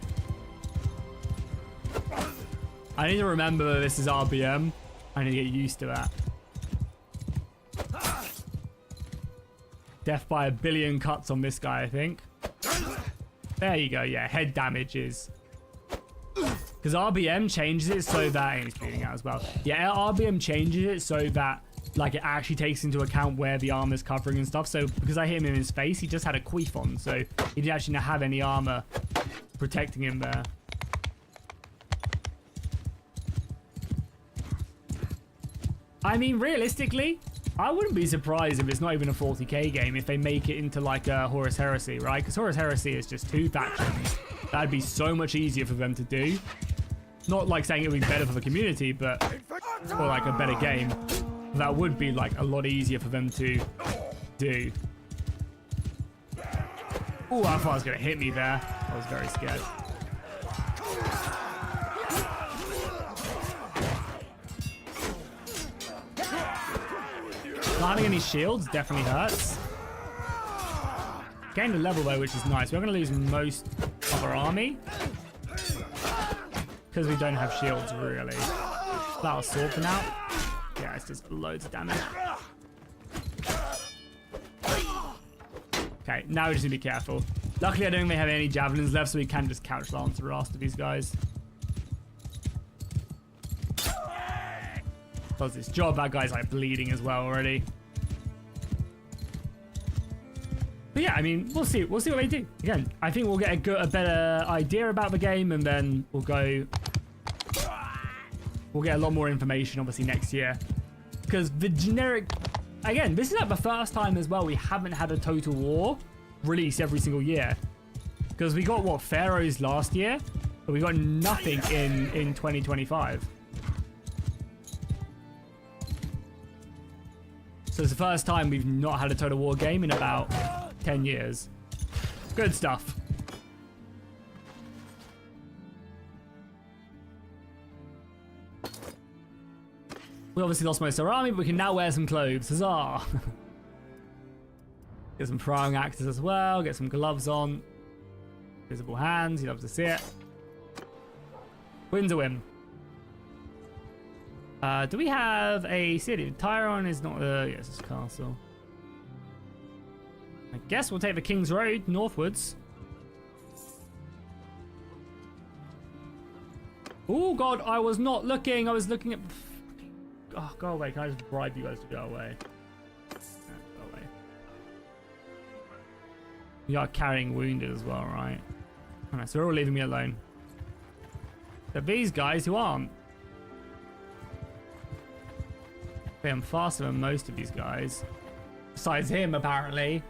I need to remember this is RBM. I need to get used to that. Death by 1 billion cuts on this guy, I think. There you go, yeah, head damage is. Because RBM changes it so that, and he's bleeding out as well. Yeah, RBM changes it so that, like, it actually takes into account where the armor's covering and stuff. So, because I hit him in his face, he just had a queef on, so he didn't actually have any armor protecting him there. I mean, realistically, I wouldn't be surprised if it's not even a 40k game if they make it into like a Horus Heresy, right? Because Horus Heresy is just 2 factions. That'd be so much easier for them to do. Not like saying it would be better for the community, but for like a better game. That would be like a lot easier for them to do. Oh, I thought I was going to hit me there. I was very scared. Not having any shields definitely hurts. Gained a level though, which is nice. We're going to lose most of our army because we don't have shields really. That'll sword for now. Yeah, it's just loads of damage. Okay, now we just need to be careful. Luckily, I don't think they have any javelins left, so we can just couch lance the rest of these guys. Does this job. That guy's like bleeding as well already. But yeah, I mean, we'll see what they do. Again, I think we'll get a better idea about the game, and then we'll get a lot more information obviously next year. Because the generic, again, this is like the first time as well we haven't had a Total War release every single year. Because we got what, Pharaohs last year, but we got nothing in 2025. So it's the first time we've not had a Total War game in about 10 years. Good stuff. We obviously lost most of our army, but we can now wear some clothes. Huzzah! Get some throwing axes as well. Get some gloves on. Visible hands. You love to see it. Win's a win. Do we have a city? Tyron is not yes, it's a castle. I guess we'll take the King's Road northwards. Oh god, I was not looking. I was looking at... Oh, go away. Can I just bribe you guys to go away? Yeah, go away. You are carrying wounded as well, right? Alright, so they're all leaving me alone. So these guys who aren't. Okay, I'm faster than most of these guys. Besides him, apparently.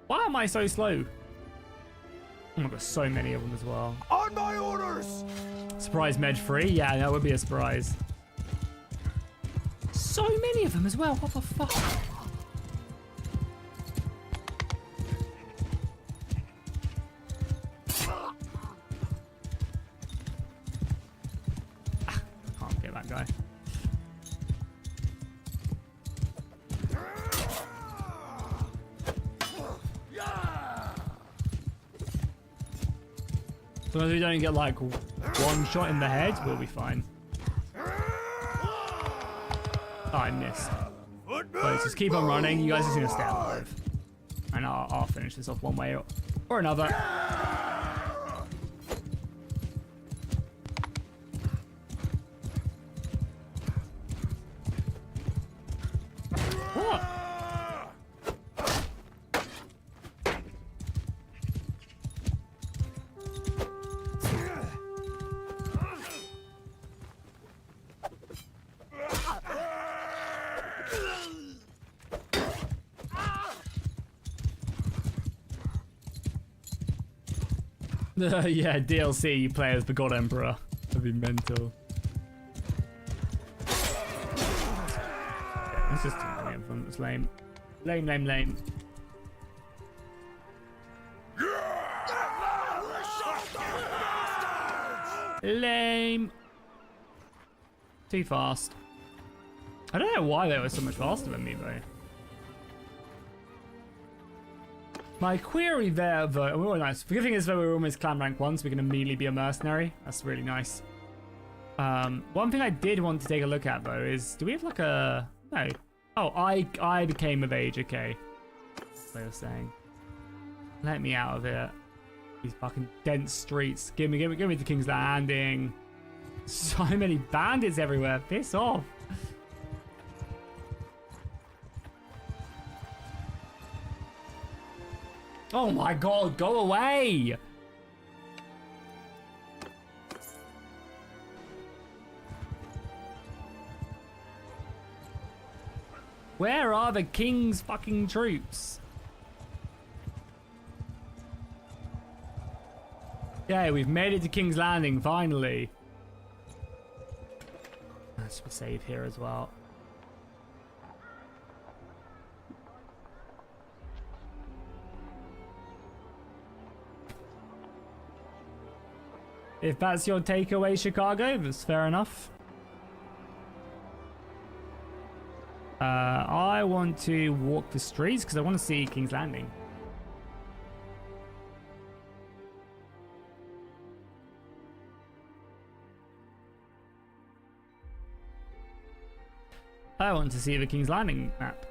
Why am I so slow? Oh my god, so many of them as well. On my orders! Surprise med free? Yeah, that would be a surprise. So many of them as well. What the fuck? Can't get that guy. So as long as we don't get like one shot in the head, we'll be fine. Oh, I missed. Let's just keep on running. You guys are just gonna stay alive, and I'll finish this off one way or another. What? Yeah, DLC, you play as the God Emperor. That'd be mental. Yeah, it's just too many of them. It's lame. Lame, lame, lame. Lame. Too fast. I don't know why they were so much faster than me, though. My query there, though, oh, nice. The good thing is that we're almost clan rank 1, so we can immediately be a mercenary. That's really nice. One thing I did want to take a look at, though, is do we have like a... No. Oh, I became of age, okay. That's what they were saying. Let me out of here. These fucking dense streets. Give me the King's Landing. So many bandits everywhere. Piss off. Oh my god, go away! Where are the king's fucking troops? Yeah, we've made it to King's Landing, finally. Let's save here as well. If that's your takeaway, Chicago, that's fair enough. I want to walk the streets because I want to see King's Landing. I want to see the King's Landing map.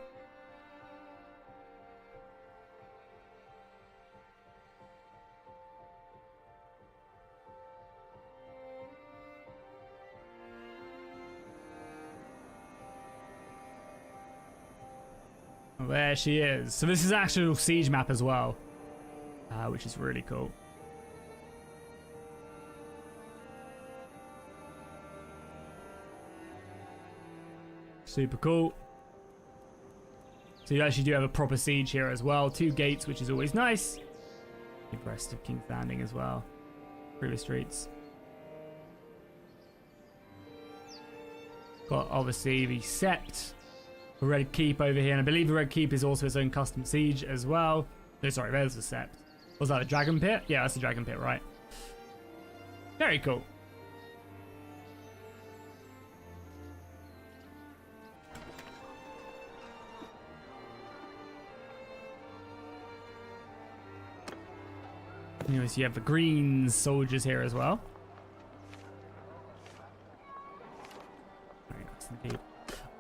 There she is. So this is actual siege map as well, which is really cool. Super cool. So you actually do have a proper siege here as well. 2 gates, which is always nice. The rest of King's Landing as well. Previous streets. Got obviously the Sept. The Red Keep over here, and I believe the Red Keep is also its own custom siege as well. No, sorry, there's the Sept. Was that the Dragon Pit? Yeah, that's the Dragon Pit, right? Very cool. Anyways, you have the green soldiers here as well. Very nice indeed.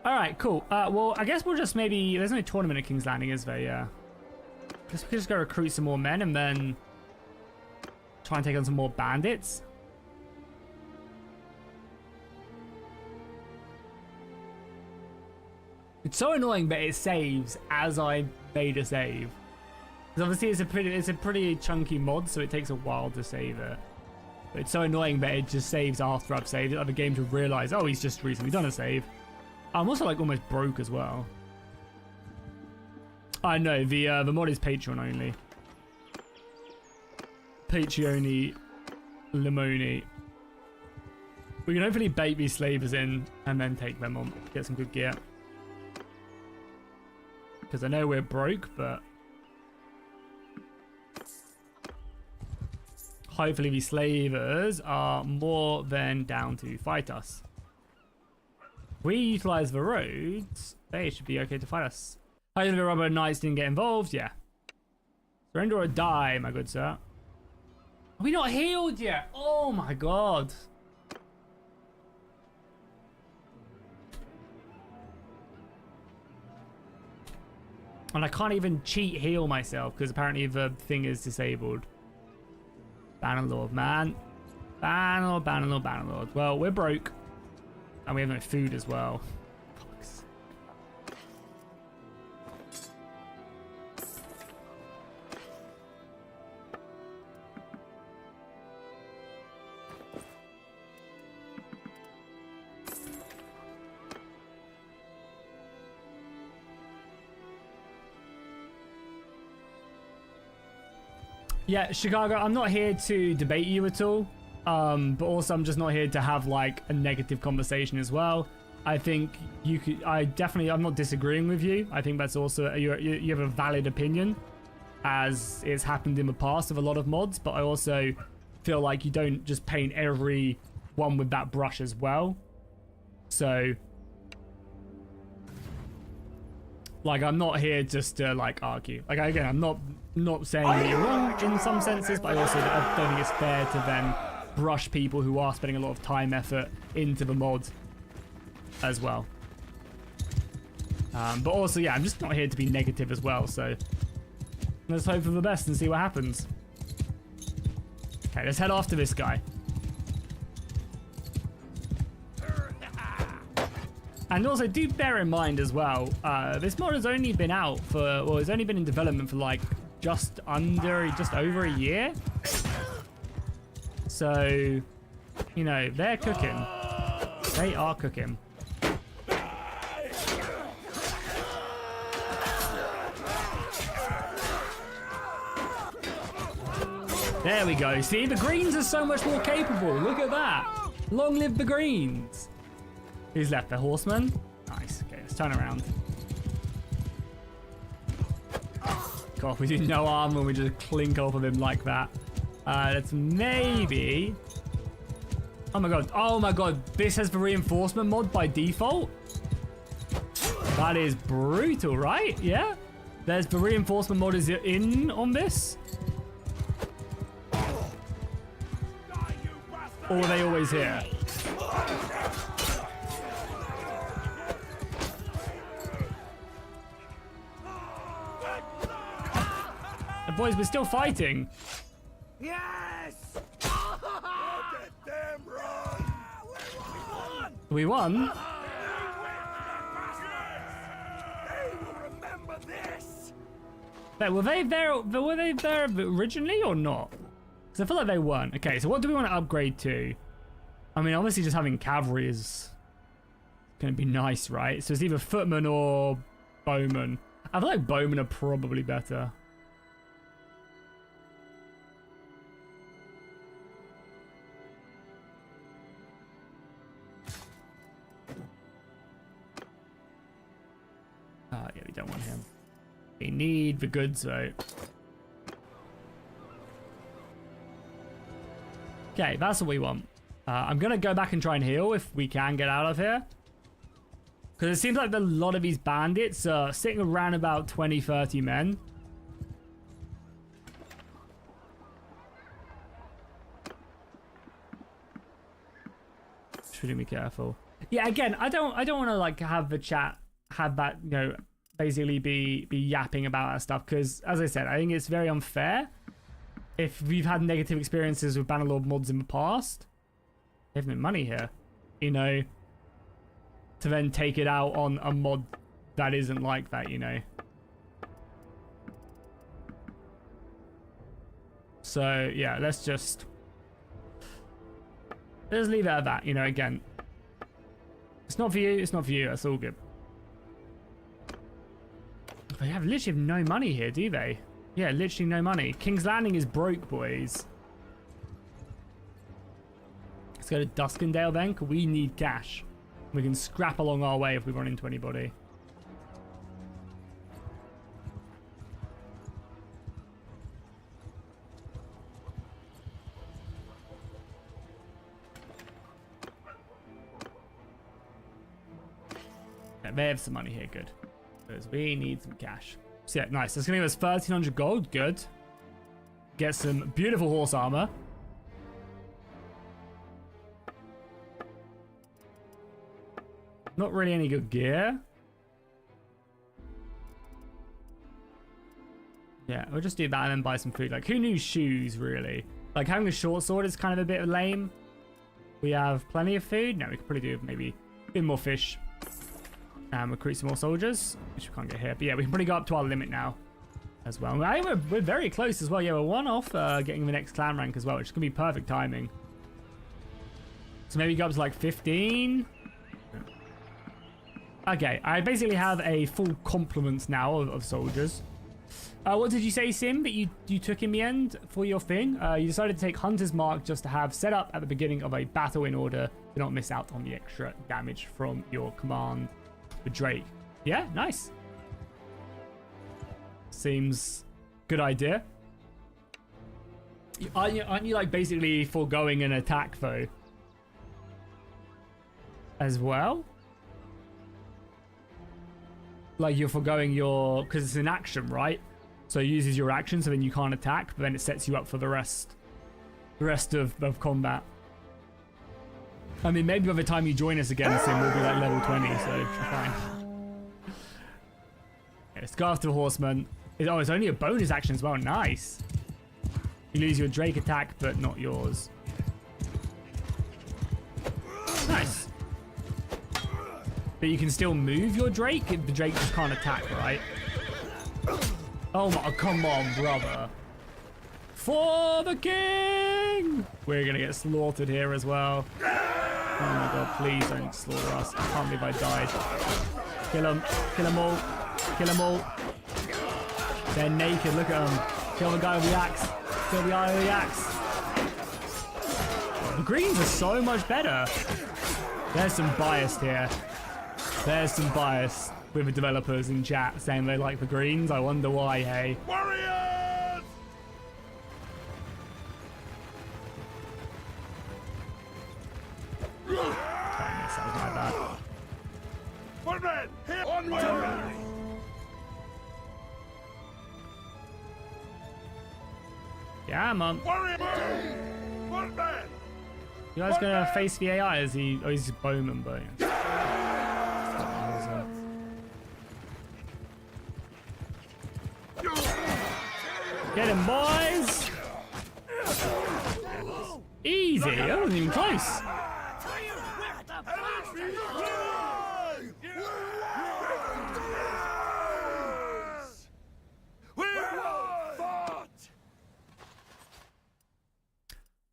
Alright, cool. Well, I guess we'll just maybe... There's no tournament at King's Landing, is there? Yeah. I guess we could just go recruit some more men and then try and take on some more bandits. It's so annoying, but it saves as I made a save. Because obviously it's a pretty chunky mod, so it takes a while to save it. But it's so annoying, but it just saves after I've saved it. Other games will realise, oh, he's just recently done a save. I'm also like almost broke as well. I know the mod is Patreon only. Patreon Limoni. We can hopefully bait these slavers in and then take them on. Get some good gear. Because I know we're broke, but hopefully these slavers are more than down to fight us. If we utilize the roads, they should be okay to fight us. Hopefully the rubber knights didn't get involved. Yeah. Surrender or die, my good sir. Are we not healed yet? Oh my god. And I can't even cheat heal myself because apparently the thing is disabled. Bannerlord, man. Bannerlord, Bannerlord, Bannerlord. Well, we're broke. And we have no food as well. Fucks. Yeah, Chicago, I'm not here to debate you at all. But also I'm just not here to have like a negative conversation as well. I think you could, I'm not disagreeing with you. I think that's also, you have a valid opinion as it's happened in the past with a lot of mods, but I also feel like you don't just paint every one with that brush as well. So like, I'm not here just to like argue. Like, again, I'm not saying that you're wrong in some senses, but I also don't think it's fair to then brush people who are spending a lot of time, effort into the mod as well. But also, yeah, I'm just not here to be negative as well. So let's hope for the best and see what happens. Okay, let's head after this guy. And also, do bear in mind as well, this mod has only been out for, well, it's only been in development for like just over a year. So, you know, they're cooking. They are cooking. There we go. See, the greens are so much more capable. Look at that. Long live the greens. Who's left? The horseman? Nice. Okay, let's turn around. God, we do no armor and we just clink off of him like that. Let's maybe... Oh my god. Oh my god. This has the reinforcement mod by default? That is brutal, right? Yeah? There's the reinforcement mod is in on this? Or are they always here? Boys, we're still fighting. Yes! Look at them run! We won? They will remember this! Wait, were they there originally or not? Because I feel like they weren't. Okay, so what do we want to upgrade to? I mean, obviously just having cavalry is going to be nice, right? So it's either footman or bowman. I feel like bowmen are probably better. Yeah, we don't want him. We need the goods, though. Okay, that's what we want. I'm going to go back and try and heal if we can get out of here. Because it seems like a lot of these bandits are sitting around about 20, 30 men. Should be careful. Yeah, again, I don't want to like have the chat have that, you know, basically be yapping about that stuff, because as I said, I think it's very unfair if we've had negative experiences with Bannerlord mods in the past. They've made money here, you know, to then take it out on a mod that isn't like that, you know. So yeah, let's leave it at that, you know. Again, it's not for you, it's not for you, that's all good. They have literally no money here, do they? Yeah, literally no money. King's Landing is broke, boys. Let's go to Duskendale then, 'cause we need cash. We can scrap along our way if we run into anybody. Yeah, they have some money here, good. Because we need some cash. So yeah, nice. That's going to give us 1,300 gold, good. Get some beautiful horse armor. Not really any good gear. Yeah, we'll just do that and then buy some food. Like, who knew shoes, really? Like, having a short sword is kind of a bit lame. We have plenty of food. No, we could probably do maybe a bit more fish. And recruit some more soldiers, which we can't get here. But yeah, we can probably go up to our limit now as well. We're very close as well. Yeah, we're one off getting the next clan rank as well, which is going to be perfect timing. So maybe go up to like 15. Okay, I basically have a full complement now of soldiers. What did you say, Sim, that you took in the end for your thing? You decided to take Hunter's Mark just to have set up at the beginning of a battle in order to not miss out on the extra damage from your command with Drake. Yeah, nice. Seems good idea. Aren't you like basically foregoing an attack though? As well? Like you're foregoing your, because it's an action, right? So it uses your action, so then you can't attack, but then it sets you up for the rest of combat. I mean, maybe by the time you join us again, Sim, we'll be like level 20, so fine. Okay, let's go after the horseman. Oh, it's only a bonus action as well. Nice. You lose your Drake attack, but not yours. Nice. But you can still move your Drake. The Drake just can't attack, right? Oh my, come on, brother. For the king! We're gonna get slaughtered here as well. Oh my god, please don't slaughter us. I can't believe I died. Kill them. Kill them all. Kill them all. They're naked, look at them. Kill the guy with the axe. Kill the guy with the axe. The greens are so much better. There's some bias here. There's some bias with the developers in chat saying they like the greens. I wonder why, hey. Warriors! That was my bad. One man, here, onward! Yeah, man. Warrior! One man! You guys gonna face the AI as he... Oh, he's bowman, but... Get him, boys! Easy, that wasn't even close.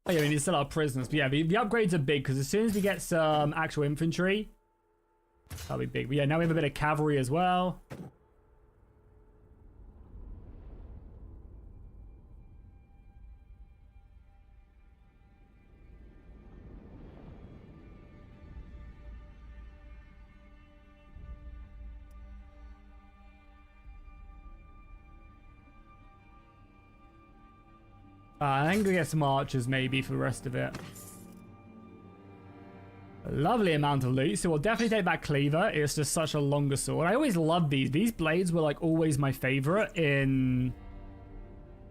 Oh yeah, we need to sell our prisoners. But yeah, the upgrades are big because as soon as we get some actual infantry, that'll be big. But yeah, now we have a bit of cavalry as well. I think we get some archers maybe for the rest of it. A lovely amount of loot. So we'll definitely take that cleaver. It's just such a longer sword. I always loved these. These blades were like always my favorite in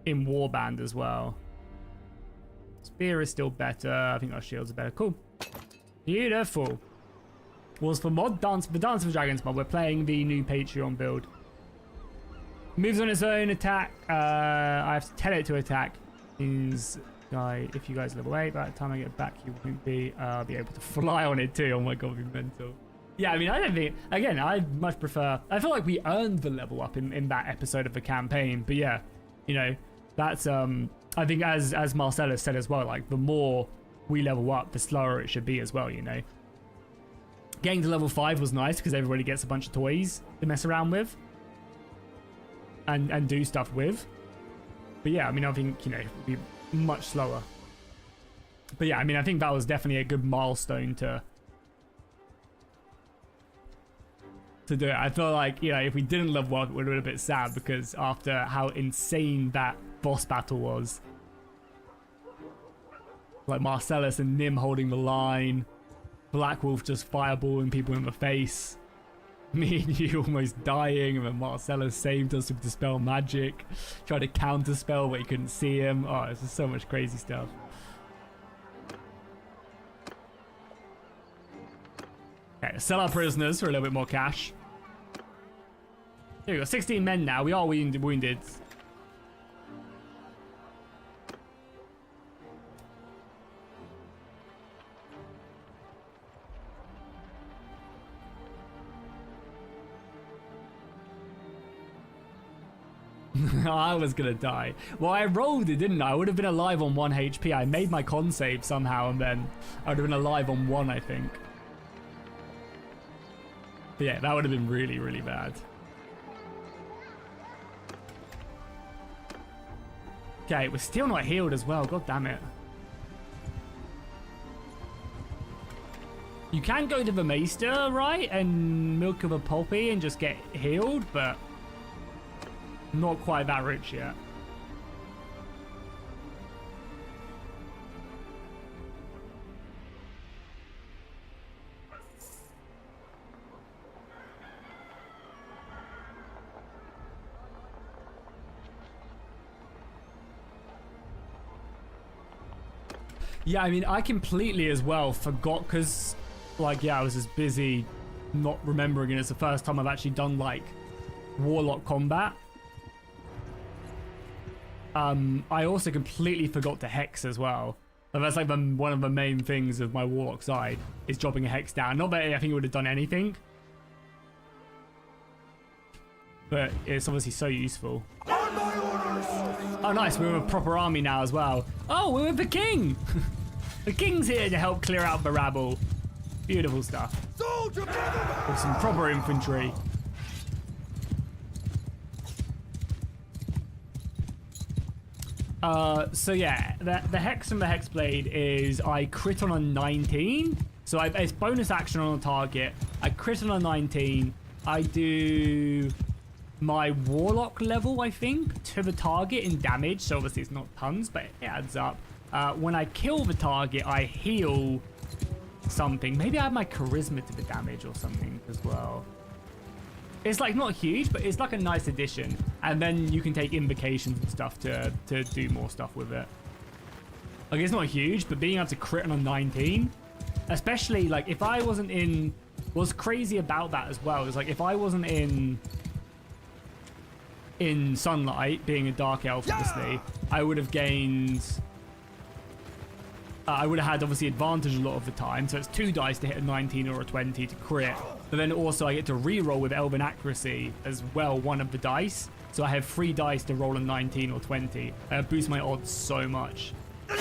Warband as well. Spear is still better. I think our shields are better. Cool. Beautiful. Was for mod Dance the Dance of Dragons mod. We're playing the new Patreon build. Moves on its own attack. I have to tell it to attack. Is guy, if you guys live away, by the time I get back, you won't be able to fly on it too. Oh my god, be mental. Yeah, I mean, I don't think... Again, I much prefer... I feel like we earned the level up in that episode of the campaign. But yeah, you know, that's... I think as Marcellus said as well, like, the more we level up, the slower it should be as well, you know. Getting to level 5 was nice because everybody gets a bunch of toys to mess around with. And do stuff with. But yeah, I mean, I think, you know, it'd be much slower. But yeah, I mean, I think that was definitely a good milestone to do it. I feel like, you know, if we didn't level up, it would have been a bit sad because after how insane that boss battle was. Like Marcellus and Nim holding the line. Black Wolf just fireballing people in the face. Me and you almost dying, and then Marcellus saved us with Dispel Magic. Tried to counterspell, but he couldn't see him. Oh, it's just so much crazy stuff. Okay, sell our prisoners for a little bit more cash. Here we go, 16 men now. We are wounded. I was gonna die. Well, I rolled it, didn't I? I would have been alive on 1 HP. I made my con save somehow, and then I would have been alive on 1, I think. But yeah, that would have been really, really bad. Okay, we're still not healed as well. God damn it. You can go to the Maester, right? And Milk of a Poppy and just get healed, but not quite that rich yet. Yeah, I mean, I completely as well forgot because, like, yeah, I was just busy not remembering, and it's the first time I've actually done, like, Warlock combat. I also completely forgot to Hex as well. And that's like one of the main things of my Warlock side, is dropping a Hex down. Not that I think it would have done anything, but it's obviously so useful. Oh, nice. We're with a proper army now as well. Oh, we're with the king. The king's here to help clear out the rabble. Beautiful stuff. With some proper infantry. So yeah, the Hex from the Hexblade is I crit on a 19. So it's bonus action on a target. I crit on a 19. I do my Warlock level, I think, to the target in damage. So obviously it's not tons, but it adds up. When I kill the target, I heal something. Maybe I have my Charisma to the damage or something as well. It's like not huge, but it's like a nice addition. And then you can take invocations and stuff to do more stuff with it. Like, it's not huge, but being able to crit on a 19, especially like if I wasn't in, what's crazy about that as well is like if I wasn't in Sunlight, being a Dark Elf, obviously, I would have gained, I would have had obviously advantage a lot of the time. So it's 2 dice to hit a 19 or a 20 to crit. But then also I get to reroll with Elven Accuracy as well, one of the dice. So I have 3 dice to roll a 19 or 20. Boost my odds so much. I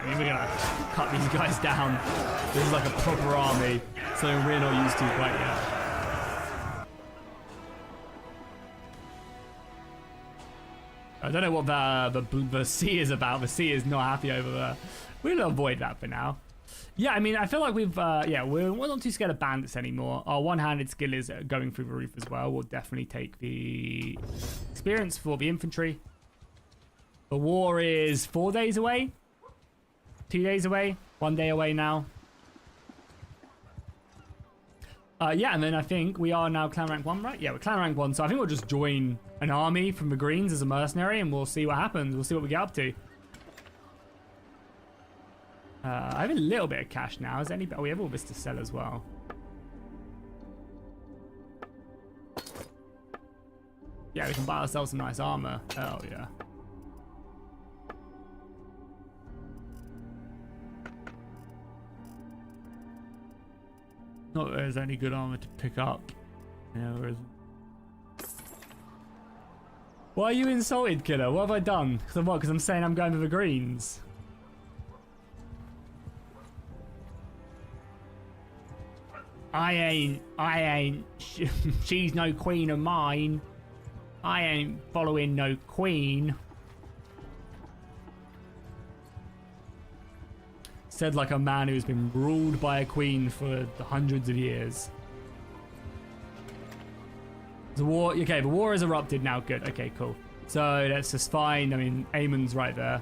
mean, we're gonna cut these guys down. This is like a proper army, something we're not used to quite yet. I don't know what the sea is about. The sea is not happy over there. We'll avoid that for now. Yeah, I mean, I feel like we've, yeah, we're not too scared of bandits anymore. Our one-handed skill is going through the roof as well. We'll definitely take the experience for the infantry. The war is 4 days away. 2 days away. 1 day away now. Yeah, and then I think we are now clan rank 1, right? Yeah, we're clan rank 1, so I think we'll just join an army from the Greens as a mercenary, and we'll see what happens. We'll see what we get up to. I have a little bit of cash now. Is any? Oh, we have all this to sell as well. Yeah, we can buy ourselves some nice armor. Oh, yeah. Not that there's any good armor to pick up. Yeah, there isn't. Why are you insulted, killer? What have I done? Because I'm saying I'm going for the greens. I ain't. She's no queen of mine. I ain't following no queen. Said like a man who's been ruled by a queen for hundreds of years. The war, okay, the war has erupted now. Good, okay, cool. So that's just fine. I mean, Aemon's right there.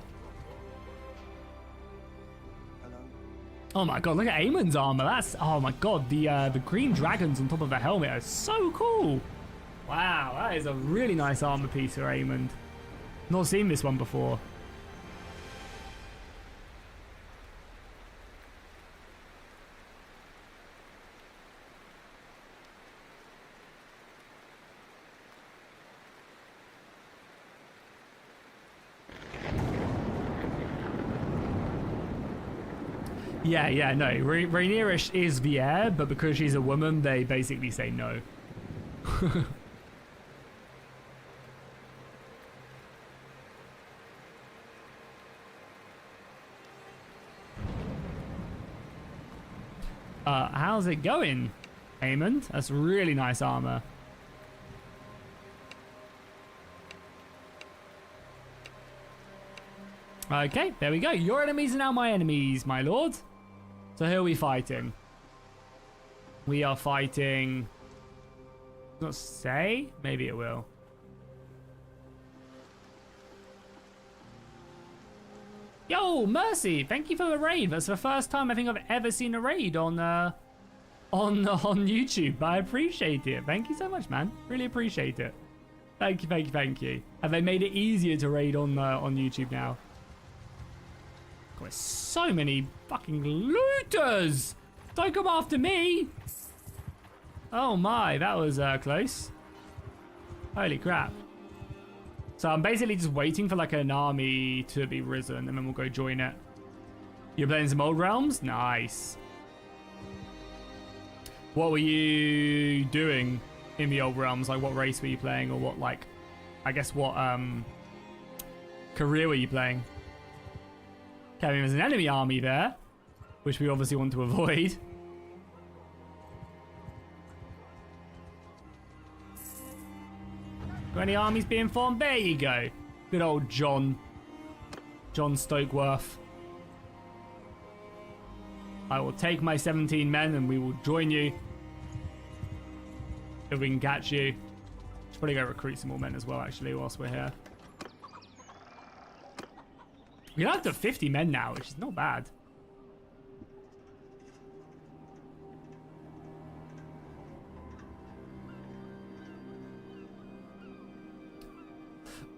Oh my god, look at Aemon's armor. That's, oh my god, the green dragons on top of the helmet are so cool. Wow, that is a really nice armor piece for Aemon. Not seen this one before. Yeah, no. Rhaenyra is the heir, but because she's a woman, they basically say no. How's it going, Aemon? That's really nice armor. Okay, there we go. Your enemies are now my enemies, my lord. So who are we fighting? We are fighting... Not say? Maybe it will. Yo, Mercy! Thank you for the raid. That's the first time I think I've ever seen a raid on YouTube. I appreciate it. Thank you so much, man. Really appreciate it. Thank you, thank you, thank you. Have they made it easier to raid on YouTube now? God, so many fucking looters! Don't come after me! Oh my, that was close. Holy crap. So I'm basically just waiting for like an army to be risen and then we'll go join it. You're playing some old realms? Nice. What were you doing in the old realms? Like what race were you playing, or what, like, I guess what career were you playing? Okay, I mean, there's an enemy army there, which we obviously want to avoid. Got any armies being formed? There you go. Good old John Stokeworth. I will take my 17 men and we will join you. If we can catch you. Should probably go recruit some more men as well, actually, whilst we're here. We're up to 50 men now, which is not bad.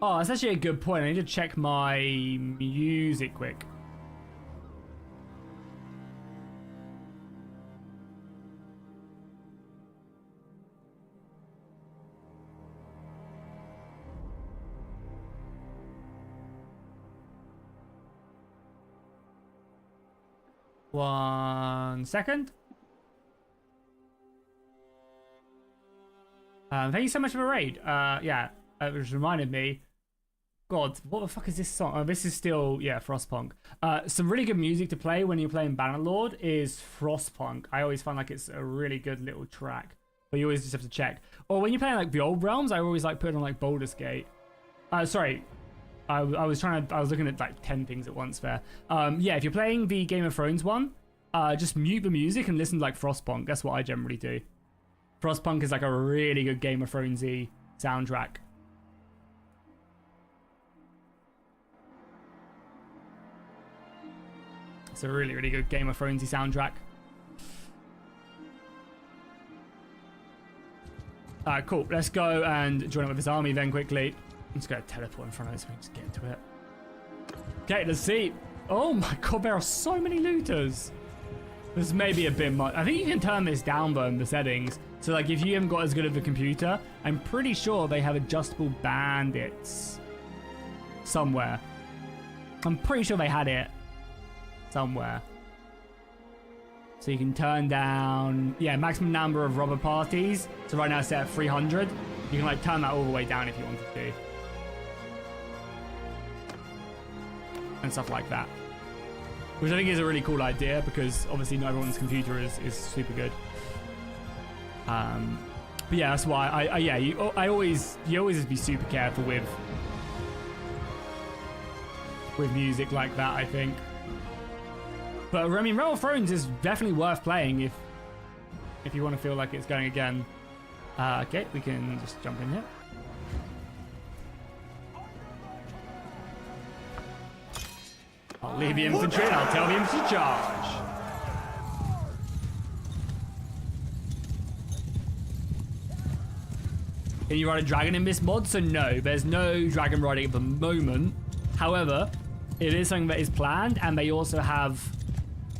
Oh, that's actually a good point. I need to check my music quick. One second. Thank you so much for the raid. Yeah, it just reminded me. God, what the fuck is this song? Oh, this is still, yeah, Frostpunk. Some really good music to play when you're playing Bannerlord is Frostpunk. I always find like it's a really good little track. But you always just have to check. Or when you're playing like the old realms, I always like putting on like Baldur's Gate. Sorry. I was looking at like 10 things at once there. Yeah, if you're playing the Game of Thrones one, just mute the music and listen to like Frostpunk. That's what I generally do. Frostpunk is like a really good Game of Thrones-y soundtrack. It's a really, really good Game of Thrones-y soundtrack. Cool. Let's go and join up with this army then quickly. I'm just going to teleport in front of us so we can just get to it. Okay, let's see. Oh my god, there are so many looters. This may be a bit much. I think you can turn this down though in the settings. So like if you haven't got as good of a computer, I'm pretty sure they have adjustable bandits somewhere. I'm pretty sure they had it somewhere. So you can turn down, yeah, maximum number of robber parties. So right now it's set at 300. You can like turn that all the way down if you wanted to. And stuff like that. Which I think is a really cool idea because obviously not everyone's computer is super good. But yeah, that's why you always have to be super careful with music like that, I think. But I mean, Realm of Thrones is definitely worth playing if you want to feel like it's going again. Okay, we can just jump in here. I'll leave the infantry and I'll tell the infantry to charge. Can you ride a dragon in this mod? So no, there's no dragon riding at the moment. However, it is something that is planned, and they also have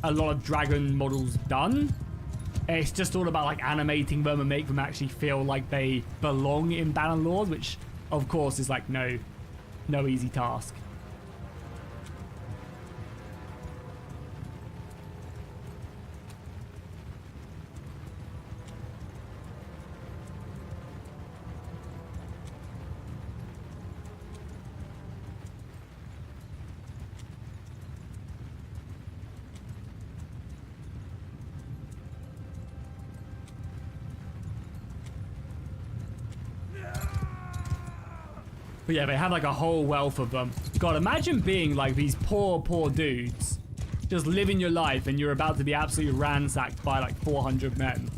a lot of dragon models done. It's just all about like animating them and make them actually feel like they belong in Bannerlord, which of course is like no easy task. But yeah, they have like a whole wealth of them. God, imagine being like these poor dudes. Just living your life and you're about to be absolutely ransacked by like 400 men.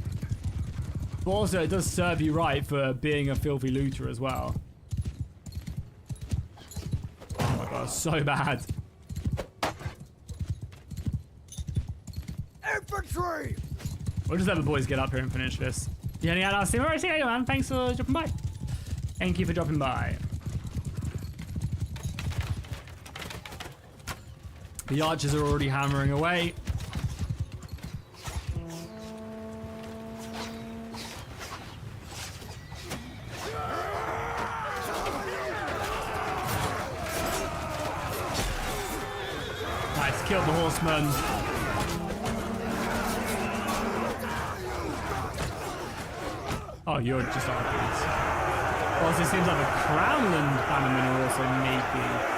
But also, it does serve you right for being a filthy looter as well. Oh my god, so bad. Infantry! We'll just let the boys get up here and finish this. Yeah, I'll see you later, man. Thanks for dropping by. Thank you for dropping by. The archers are already hammering away. Nice, killed the horseman. Oh, you're just archers. Also, it seems like the Crownland bannermen are also naked.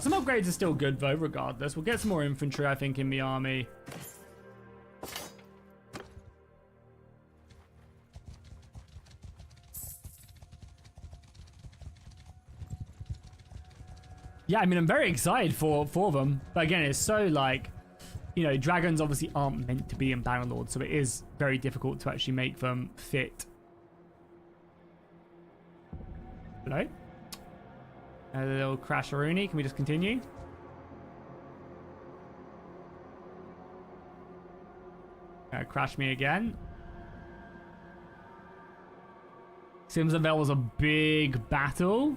Some upgrades are still good though, regardless. We'll get some more infantry, I think, in the army. Yeah, I mean, I'm very excited for them. But again, it's so like, you know, dragons obviously aren't meant to be in Bannerlord, so it is very difficult to actually make them fit. Hello? A little crash-a-rooney. Can we just continue? Crash me again. Seems like there was a big battle.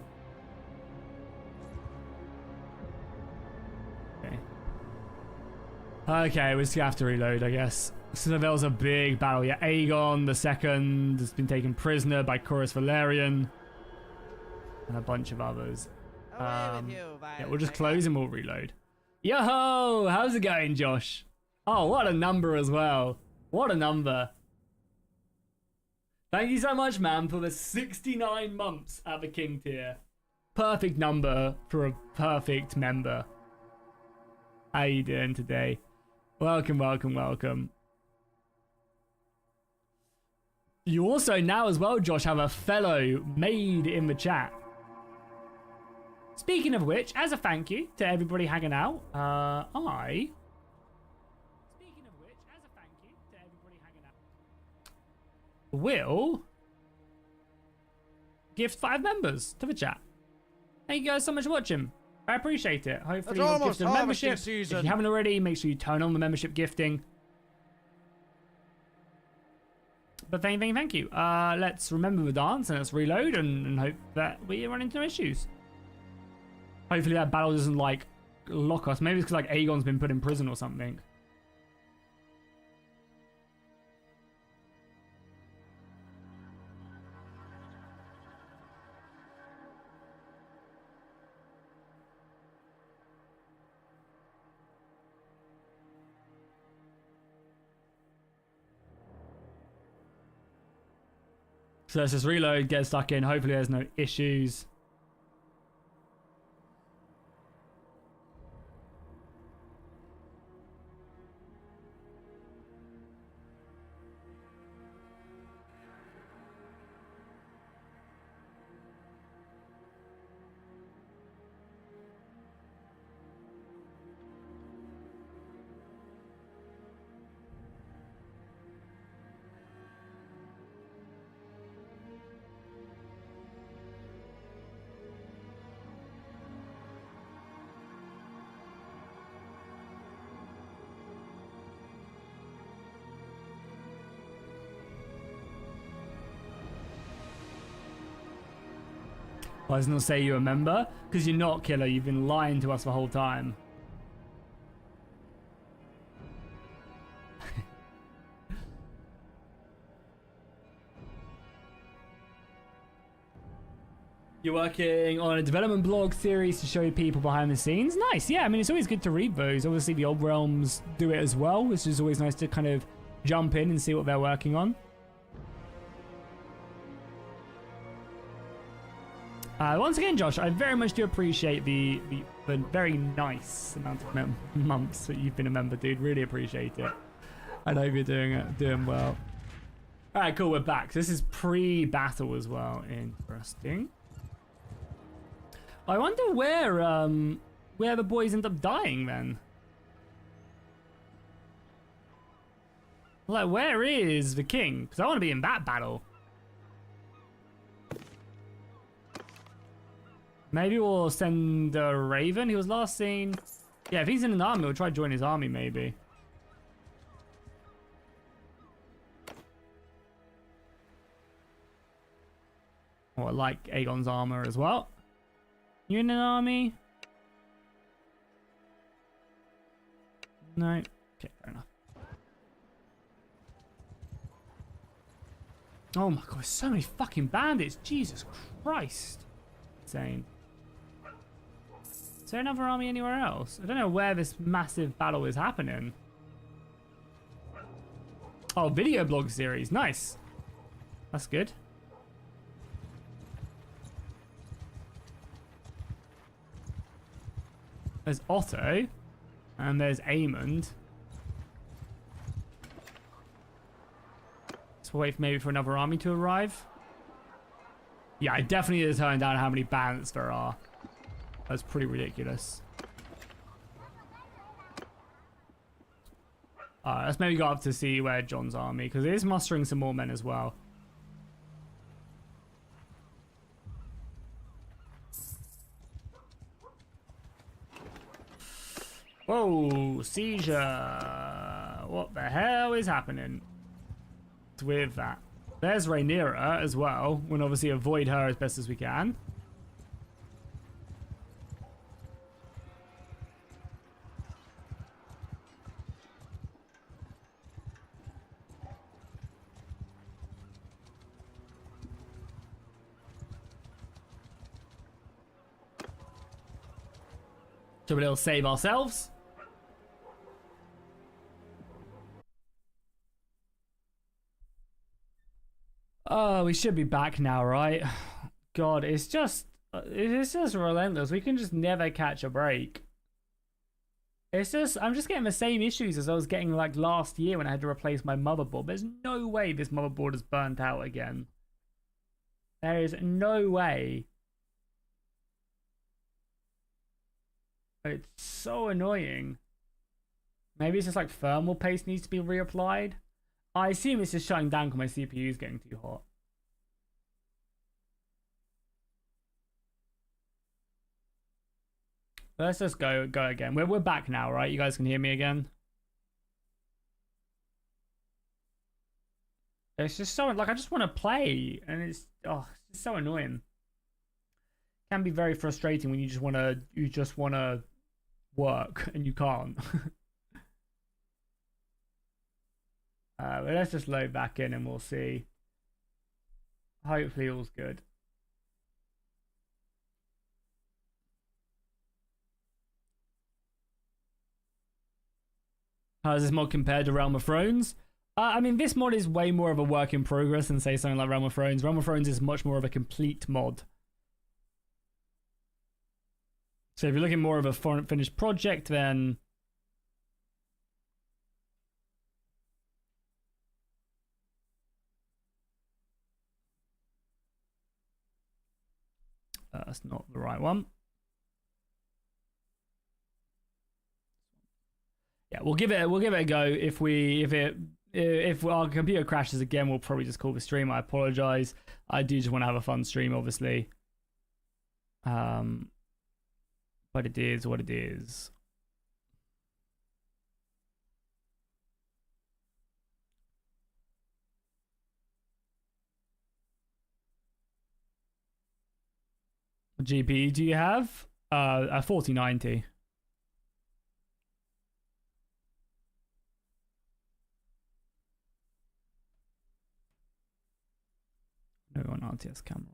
Okay, we just have to reload, I guess. So there was a big battle. Yeah, Aegon the Second has been taken prisoner by Corus Valerian. And a bunch of others. Yeah, we'll just close and we'll reload. Yo-ho! How's it going, Josh? Oh, what a number as well. What a number. Thank you so much, man, for the 69 months at the King tier. Perfect number for a perfect member. How you doing today? Welcome, welcome, welcome. You also now as well, Josh, have a fellow maid in the chat. Speaking of which, as a thank you to everybody hanging out, will gift 5 members to the chat. Thank you guys so much for watching. I appreciate it. Hopefully you'll gift a membership. If you haven't already, make sure you turn on the membership gifting. But thank you. Let's remember the dance and let's reload and hope that we run into no issues. Hopefully that battle doesn't like lock us. Maybe it's because like Aegon's been put in prison or something. So let's just reload, get stuck in. Hopefully there's no issues. I was gonna say you a member, because you're not, Killer. You've been lying to us the whole time. You're working on a development blog series to show people behind the scenes. Nice, yeah. I mean, it's always good to read those. Obviously, the Old Realms do it as well, which is always nice to kind of jump in and see what they're working on. Once again, Josh, I very much do appreciate the very nice amount of months that you've been a member, dude. Really appreciate it. I hope you're doing well. All right, cool. We're back. So this is pre-battle as well. Interesting. I wonder where the boys end up dying then. Like, where is the king? Because I want to be in that battle. Maybe we'll send the Raven. He was last seen. Yeah, if he's in an army, we'll try to join his army, maybe. Oh, I like Aegon's armor as well. You in an army? No. Okay, fair enough. Oh my god, so many fucking bandits. Jesus Christ. Insane. Is there another army anywhere else? I don't know where this massive battle is happening. Oh, video blog series. Nice. That's good. There's Otto. And there's Aemond. Let's wait maybe for another army to arrive. Yeah, I definitely need to turn down how many bandits there are. That's pretty ridiculous. Alright, let's maybe go up to see where John's army, because it is mustering some more men as well. Whoa, seizure. What the hell is happening with that? There's Rhaenyra as well. We'll obviously avoid her as best as we can. So we'll save ourselves. Oh, we should be back now, right? God, it's just relentless. We can just never catch a break. It's just, I'm just getting the same issues as I was getting like last year when I had to replace my motherboard. There's no way this motherboard is burnt out again. There is no way. It's so annoying. Maybe it's just like thermal paste needs to be reapplied. I assume it's just shutting down because my CPU is getting too hot. Let's just go again. We're back now, right? You guys can hear me again. It's just so like I just want to play, and it's just so annoying. Can be very frustrating when you just want to work and you can't. But let's just load back in and we'll see. Hopefully all's good. How does this mod compare to Realm of Thrones? I mean, this mod is way more of a work in progress than, say, something like Realm of Thrones. Realm of Thrones is much more of a complete mod. So if you're looking more of a finished project, then... that's not the right one. Yeah, we'll give it a go. If our computer crashes again, we'll probably just call the stream. I apologize. I do just want to have a fun stream, obviously. But it is what it is. What GPU do you have? A 4090. No one RTS camera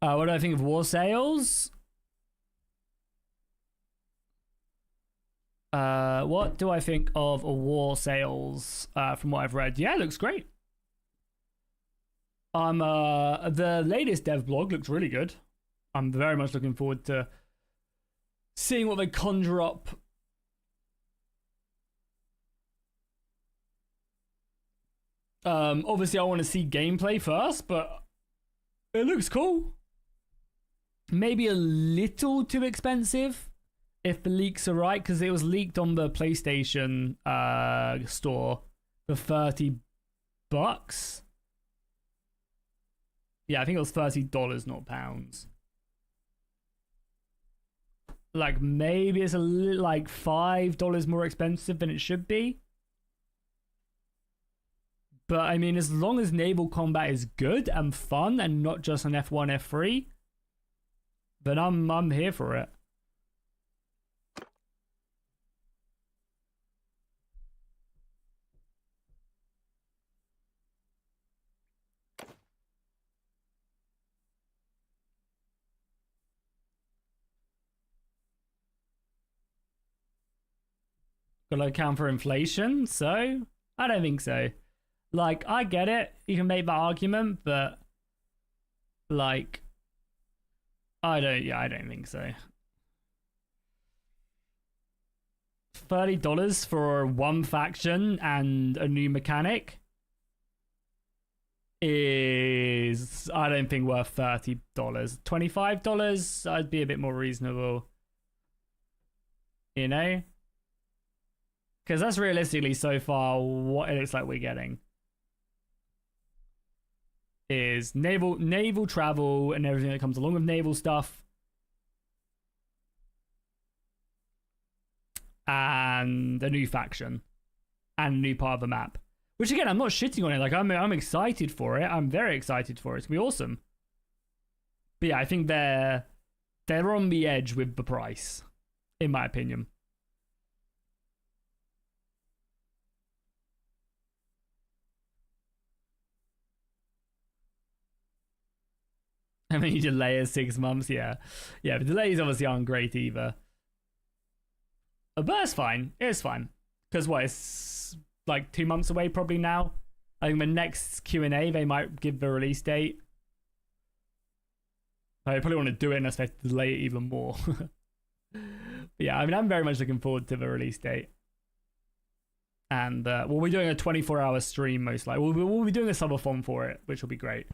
on. What do I think of war sales? What do I think of a war sales? From what I've read, yeah, it looks great. The latest dev blog looks really good. I'm very much looking forward to seeing what they conjure up. Obviously I want to see gameplay first, but it looks cool. Maybe a little too expensive if the leaks are right, because it was leaked on the PlayStation store for $30. Yeah, I think it was $30, not pounds. Like, maybe it's a little, like, $5 more expensive than it should be. But, I mean, as long as naval combat is good and fun and not just an F1, F3, then I'm here for it. Gotta account for inflation, so I don't think so. Like, I get it, you can make that argument, but like, I don't think so. $30 for one faction and a new mechanic is, I don't think, worth $30. $25, I'd be a bit more reasonable. You know? Because that's realistically so far what it looks like we're getting. Is naval travel and everything that comes along with naval stuff. And a new faction. And a new part of the map. Which again, I'm not shitting on it. Like, I'm excited for it. I'm very excited for it. It's gonna be awesome. But yeah, I think they're on the edge with the price. In my opinion. I mean, you delay it 6 months, yeah. Yeah, the delays obviously aren't great either. But it's fine. It's fine. Because what, it's like 2 months away probably now? I think the next Q&A, they might give the release date. I probably want to do it unless they delay it even more. But yeah, I mean, I'm very much looking forward to the release date. And we'll be doing a 24-hour stream most likely. We'll be doing a subathon for it, which will be great.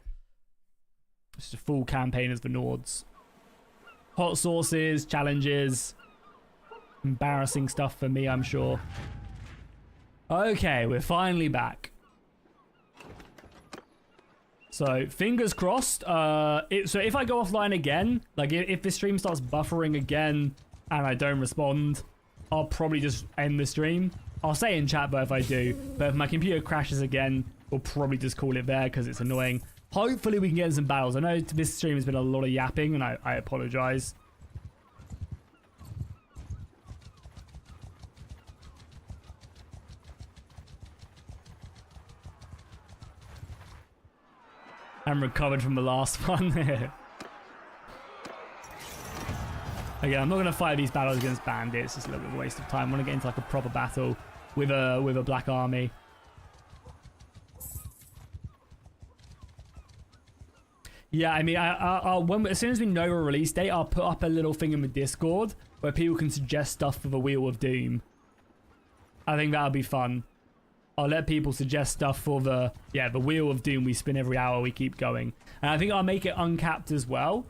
Just a full campaign as the Nords. Hot sauces, challenges, embarrassing stuff for me, I'm sure. Okay, we're finally back. So, fingers crossed. So if I go offline again, like if the stream starts buffering again and I don't respond, I'll probably just end the stream. I'll say in chat though if I do. But if my computer crashes again, we'll probably just call it there because it's annoying. Hopefully we can get in some battles. I know this stream has been a lot of yapping and I apologize. haven't recovered from the last one. Again, I'm not going to fight these battles against bandits. It's a little bit of a waste of time. I want to get into like a proper battle with a black army. Yeah, I mean, as soon as we know a release date, I'll put up a little thing in the Discord where people can suggest stuff for the Wheel of Doom. I think that'll be fun. I'll let people suggest stuff for the Wheel of Doom we spin every hour we keep going. And I think I'll make it uncapped as well.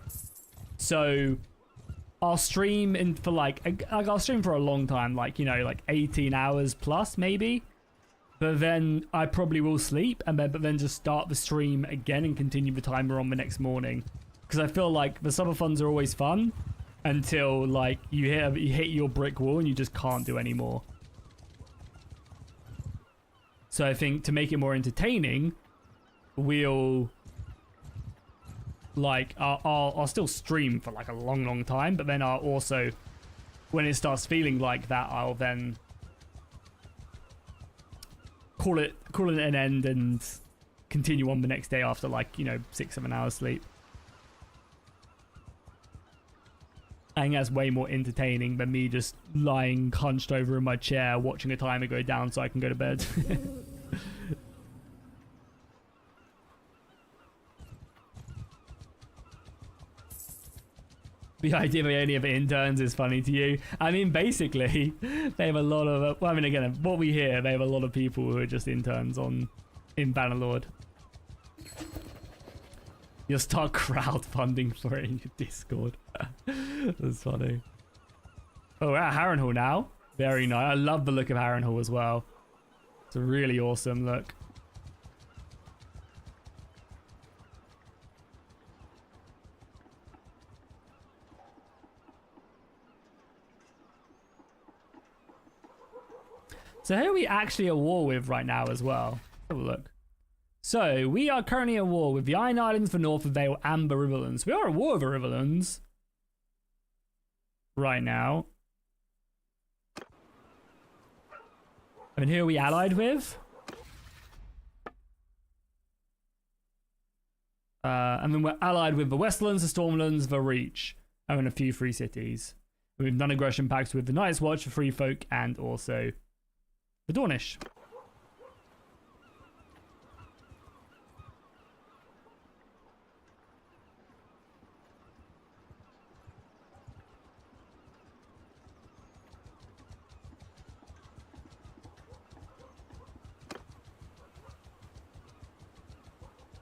So I'll stream for I'll stream for a long time, like, you know, like 18 hours plus maybe. But then I probably will sleep but then just start the stream again and continue the timer on the next morning. Because I feel like the summer funds are always fun until like you hit your brick wall and you just can't do any more. So I think to make it more entertaining, we'll like I'll still stream for like a long time, but then I'll also, when it starts feeling like that, I'll then call it an end and continue on the next day after, like, you know, 6-7 hours sleep. I think that's way more entertaining than me just lying hunched over in my chair watching a timer go down so I can go to bed. The idea of any of the interns is funny to you. I mean, basically, they have a lot of... Well, I mean, again, what we hear, they have a lot of people who are just interns in Bannerlord. You'll start crowdfunding for it in your Discord. That's funny. Oh, we're at Harrenhal now. Very nice. I love the look of Harrenhal as well. It's a really awesome look. So who are we actually at war with right now as well? Have a look. So we are currently at war with the Iron Islands, the North of Vale, and the Riverlands. We are at war with the Riverlands right now. And who are we allied with? And then we're allied with the Westlands, the Stormlands, the Reach, and a few free cities. We've non-aggression pacts with the Night's Watch, the Free Folk, and also the Dornish.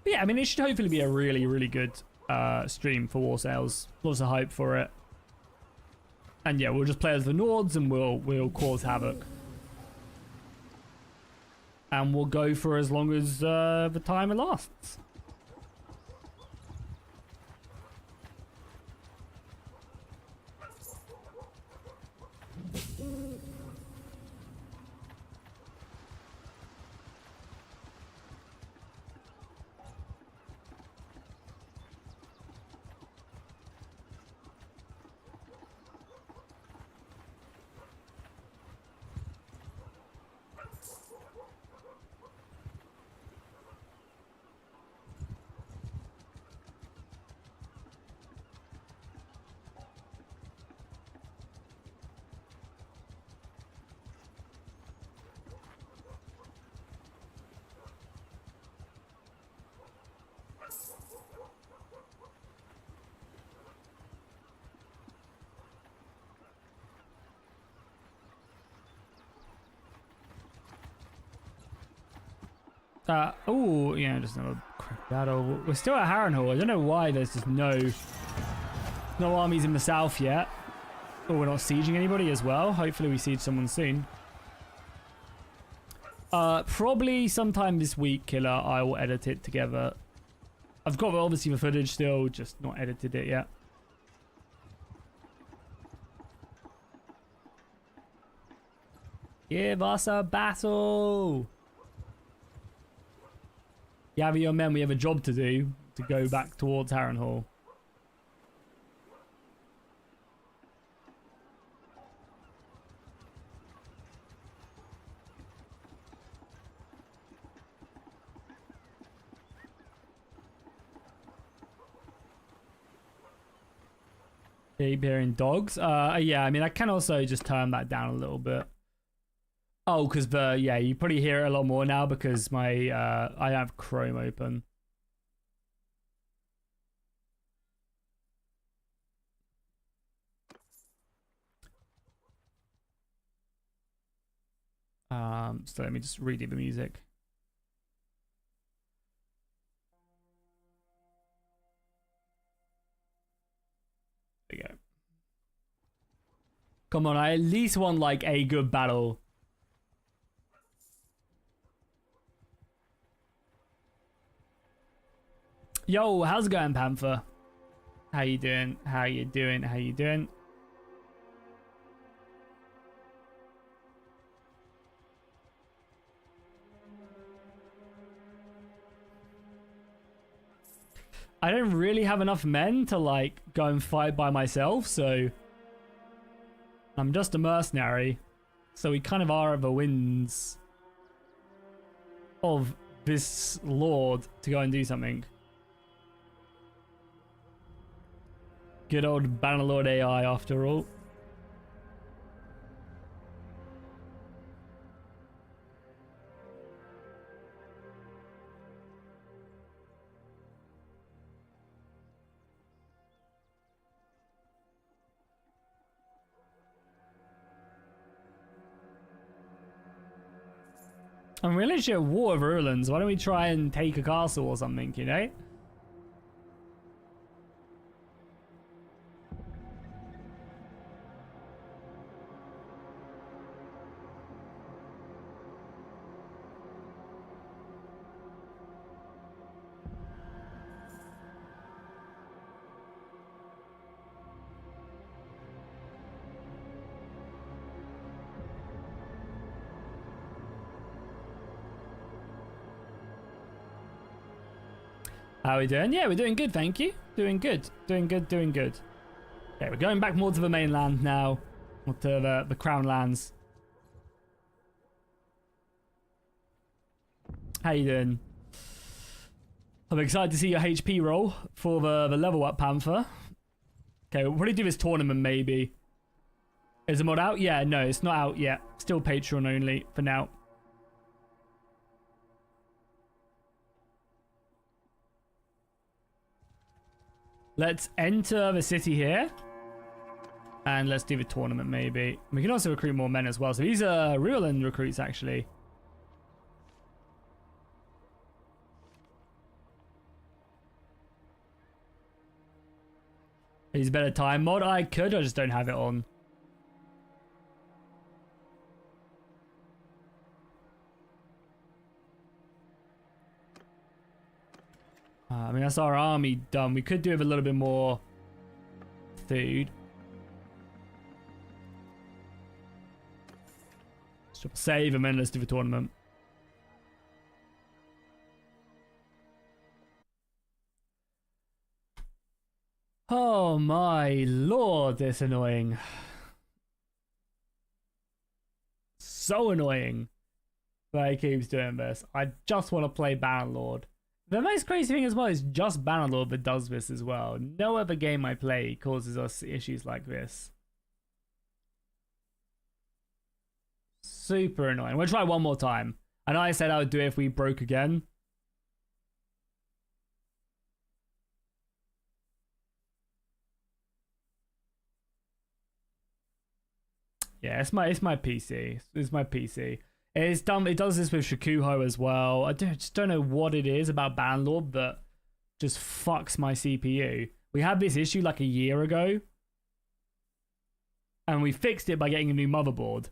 But yeah, I mean, it should hopefully be a really, really good stream for War Sales. Lots of hype for it. And yeah, we'll just play as the Nords and we'll cause havoc. And we'll go for as long as the timer lasts. Oh, yeah, just another crap battle. We're still at Harrenhal. I don't know why there's just no armies in the south yet. Oh, we're not sieging anybody as well. Hopefully we siege someone soon. Probably sometime this week, Killer, I will edit it together. I've got obviously the footage still, just not edited it yet. Give us a battle! Gather your men, we have a job to do to go back towards Harrenhal. Keep hearing dogs. Yeah, I mean, I can also just turn that down a little bit. Oh, because yeah, you probably hear it a lot more now because my, I have Chrome open. So let me just read the music. There you go. Come on, I at least want like a good battle. Yo, how's it going, Panther? How you doing? How you doing? How you doing? I don't really have enough men to like go and fight by myself, so I'm just a mercenary. So we kind of are at the winds of this lord to go and do something. Good old Bannerlord AI after all. I'm really sure War of Ruins. Why don't we try and take a castle or something, you know? How are we doing? Yeah, we're doing good, thank you. Doing good. Doing good, doing good. Okay, we're going back more to the mainland now. Or to the Crown Lands. How you doing? I'm excited to see your HP roll for the level up, Panther. Okay, we'll probably do this tournament maybe. Is the mod out? Yeah, no, it's not out yet. Still Patreon only for now. Let's enter the city here. And let's do the tournament maybe. We can also recruit more men as well. So these are Rhaenyra recruits actually. Is better time mod? I could, I just don't have it on. I mean, that's our army done. We could do with a little bit more food. So save and then let's do the tournament. Oh my lord, it's annoying. So annoying that he keeps doing this. I just want to play Bannerlord. The most crazy thing as well is just Bannerlord that does this as well. No other game I play causes us issues like this. Super annoying. We'll try one more time. I know I said I would do it if we broke again. Yeah, it's my PC. It's my PC. It's done. It does this with Shikuho as well. I just don't know what it is about Bannerlord that just fucks my CPU. We had this issue like a year ago, and we fixed it by getting a new motherboard.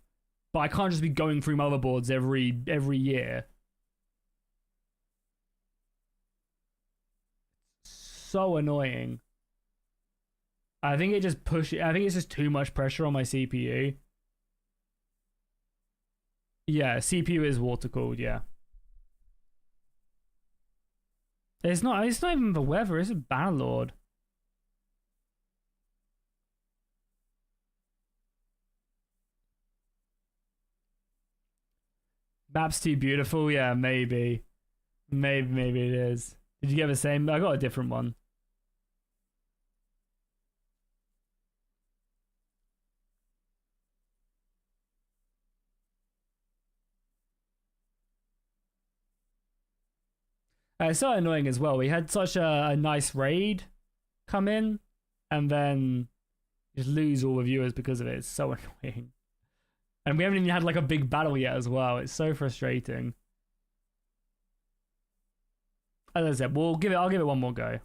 But I can't just be going through motherboards every year. So annoying. I think it just pushes. I think it's just too much pressure on my CPU. Yeah, CPU is water cooled, yeah. It's not even the weather, it's a Bannerlord. Map's too beautiful, yeah, maybe. Maybe it is. Did you get the same? I got a different one. It's so annoying as well. We had such a nice raid come in, and then just lose all the viewers because of it. It's so annoying. And we haven't even had like a big battle yet as well. It's so frustrating. As I said, I'll give it one more go.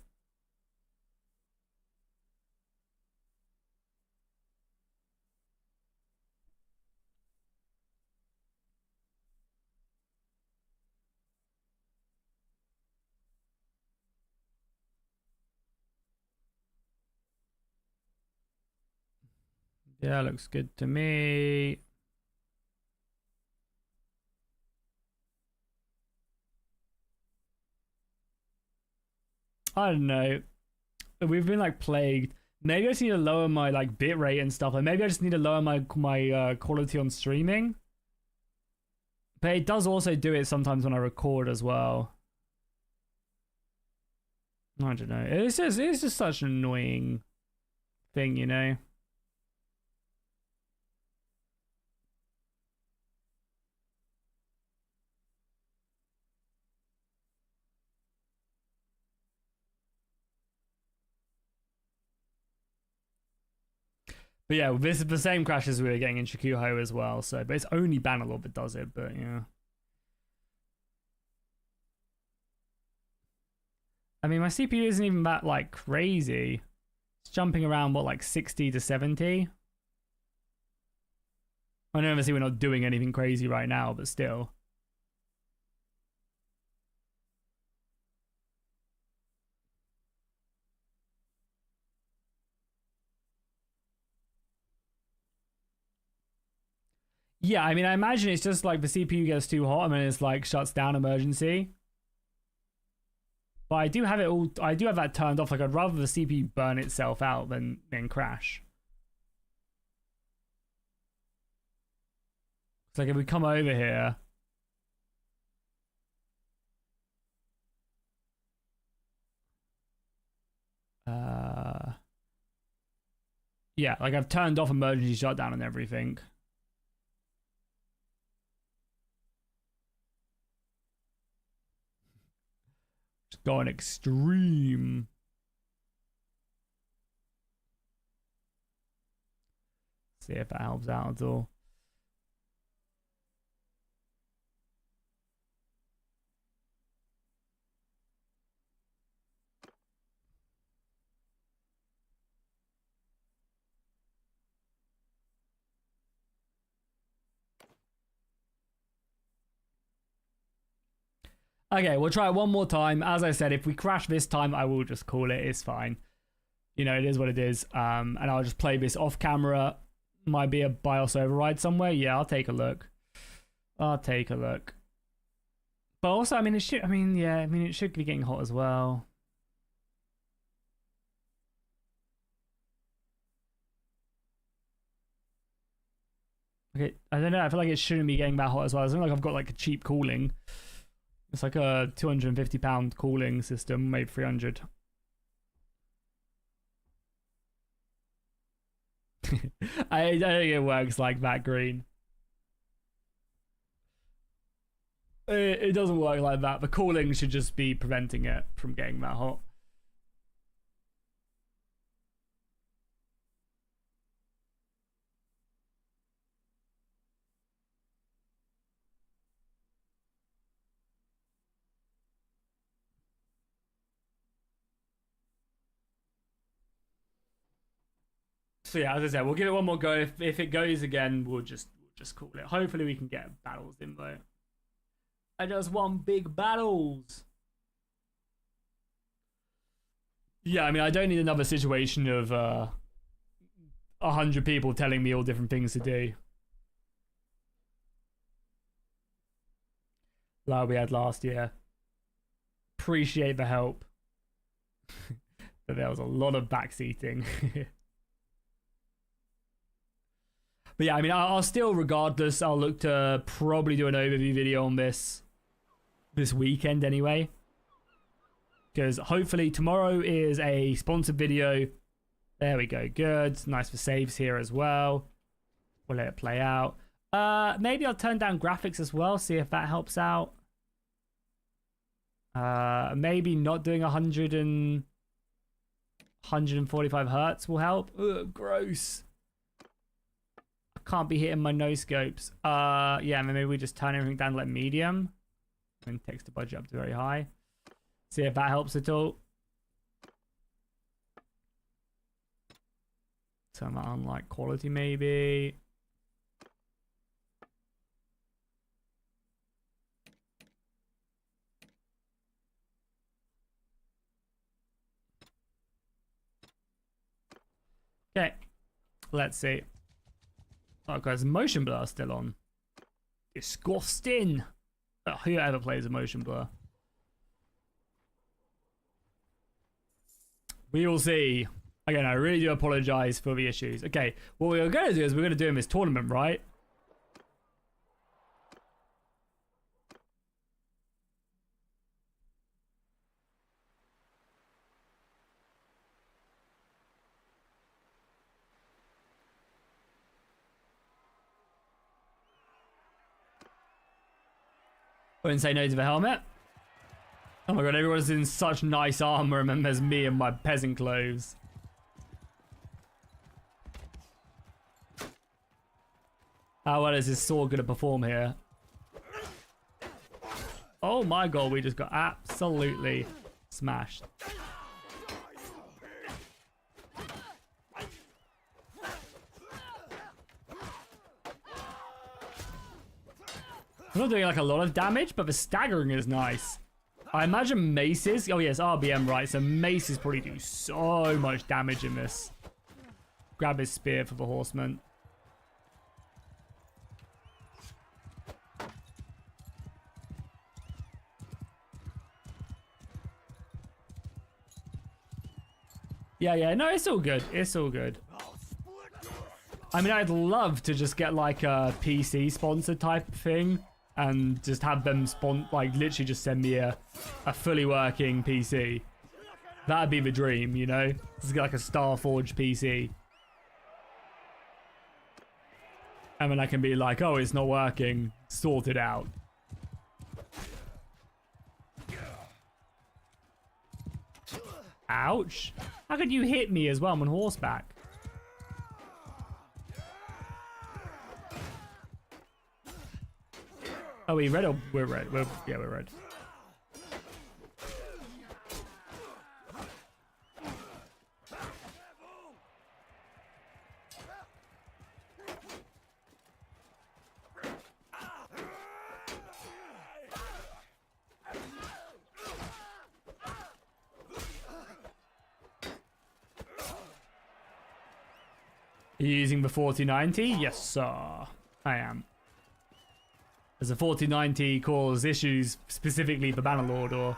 Yeah, looks good to me. I don't know. We've been like plagued. Maybe I just need to lower my like bit rate and stuff. Like maybe I just need to lower my quality on streaming. But it does also do it sometimes when I record as well. I don't know. It's just such an annoying thing, you know. But yeah, this is the same crash as we were getting in Shikuho as well. So, but it's only Bannerlord that does it. But yeah, I mean, my CPU isn't even that like crazy. It's jumping around what, like 60 to 70. I know obviously we're not doing anything crazy right now, but still. Yeah, I mean, I imagine it's just like the CPU gets too hot and then it's like shuts down emergency. But I do have that turned off. Like I'd rather the CPU burn itself out than crash. It's like if we come over here. Yeah, like I've turned off emergency shutdown and everything. Going extreme. See if that helps out at all. Okay, we'll try it one more time. As I said, if we crash this time, I will just call it. It's fine. You know, it is what it is. And I'll just play this off camera. Might be a BIOS override somewhere. Yeah, I'll take a look. But also, I mean, it should be getting hot as well. Okay, I don't know. I feel like it shouldn't be getting that hot as well. It's not like I've got like a cheap cooling. It's like a £250 cooling system, maybe 300. I don't think it works like that, Green. It doesn't work like that. The cooling should just be preventing it from getting that hot. So yeah, as I said, we'll give it one more go. If it goes again, we'll just call it. Hopefully we can get battles in though. I just want big battles. Yeah, I mean, I don't need another situation of 100 people telling me all different things to do. Like we had last year. Appreciate the help. But there was a lot of backseating. But yeah, I mean, I'll still, regardless, I'll look to probably do an overview video on this weekend anyway. Because hopefully tomorrow is a sponsored video. There we go, good. Nice for saves here as well. We'll let it play out. Maybe I'll turn down graphics as well, see if that helps out. Maybe not doing 145 hertz will help. Ugh, gross. I can't be hitting my no scopes. Yeah, maybe we just turn everything down to like medium and takes the budget up to very high. See if that helps at all. Turn that on like quality maybe. Okay, let's see. Oh, guys, motion blur still on. Disgusting. Oh, whoever plays a motion blur. We will see. Again, I really do apologize for the issues. Okay, what we're going to do is we're going to do in this tournament, right? Wouldn't say no to the helmet. Oh my god, everyone's in such nice armor and then there's me in my peasant clothes. How well is this sword going to perform here? Oh my god, we just got absolutely smashed. I'm not doing like a lot of damage, but the staggering is nice. I imagine maces. Oh yes, RBM, right. So maces probably do so much damage in this. Grab his spear for the horseman. Yeah, no, it's all good. It's all good. I mean, I'd love to just get like a PC sponsored type thing and just have them like literally just send me a fully working PC. That'd be the dream, you know? Just get like a Starforge PC. And then I can be like, oh, it's not working. Sort it out. Ouch. How could you hit me as well? I'm on horseback. Are we red or we're red? Yeah, we're red. Are you using the 4090? Yes, sir. I am. Does the 4090 cause issues specifically for Bannerlord or?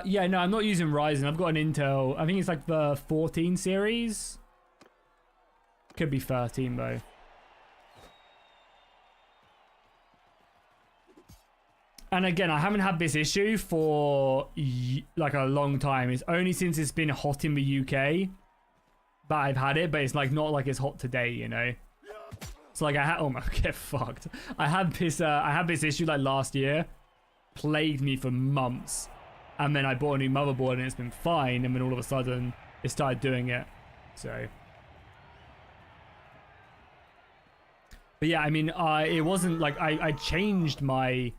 Yeah, no, I'm not using Ryzen. I've got an Intel. I think it's like the 14 series. Could be 13 though. And again, I haven't had this issue for like a long time. It's only since it's been hot in the UK that I've had it, but it's like not like it's hot today, you know. So like I had, oh my, get fucked. I had this issue like last year, plagued me for months. And then I bought a new motherboard and it's been fine. And then all of a sudden, it started doing it. So. But yeah, I mean, it wasn't like I changed my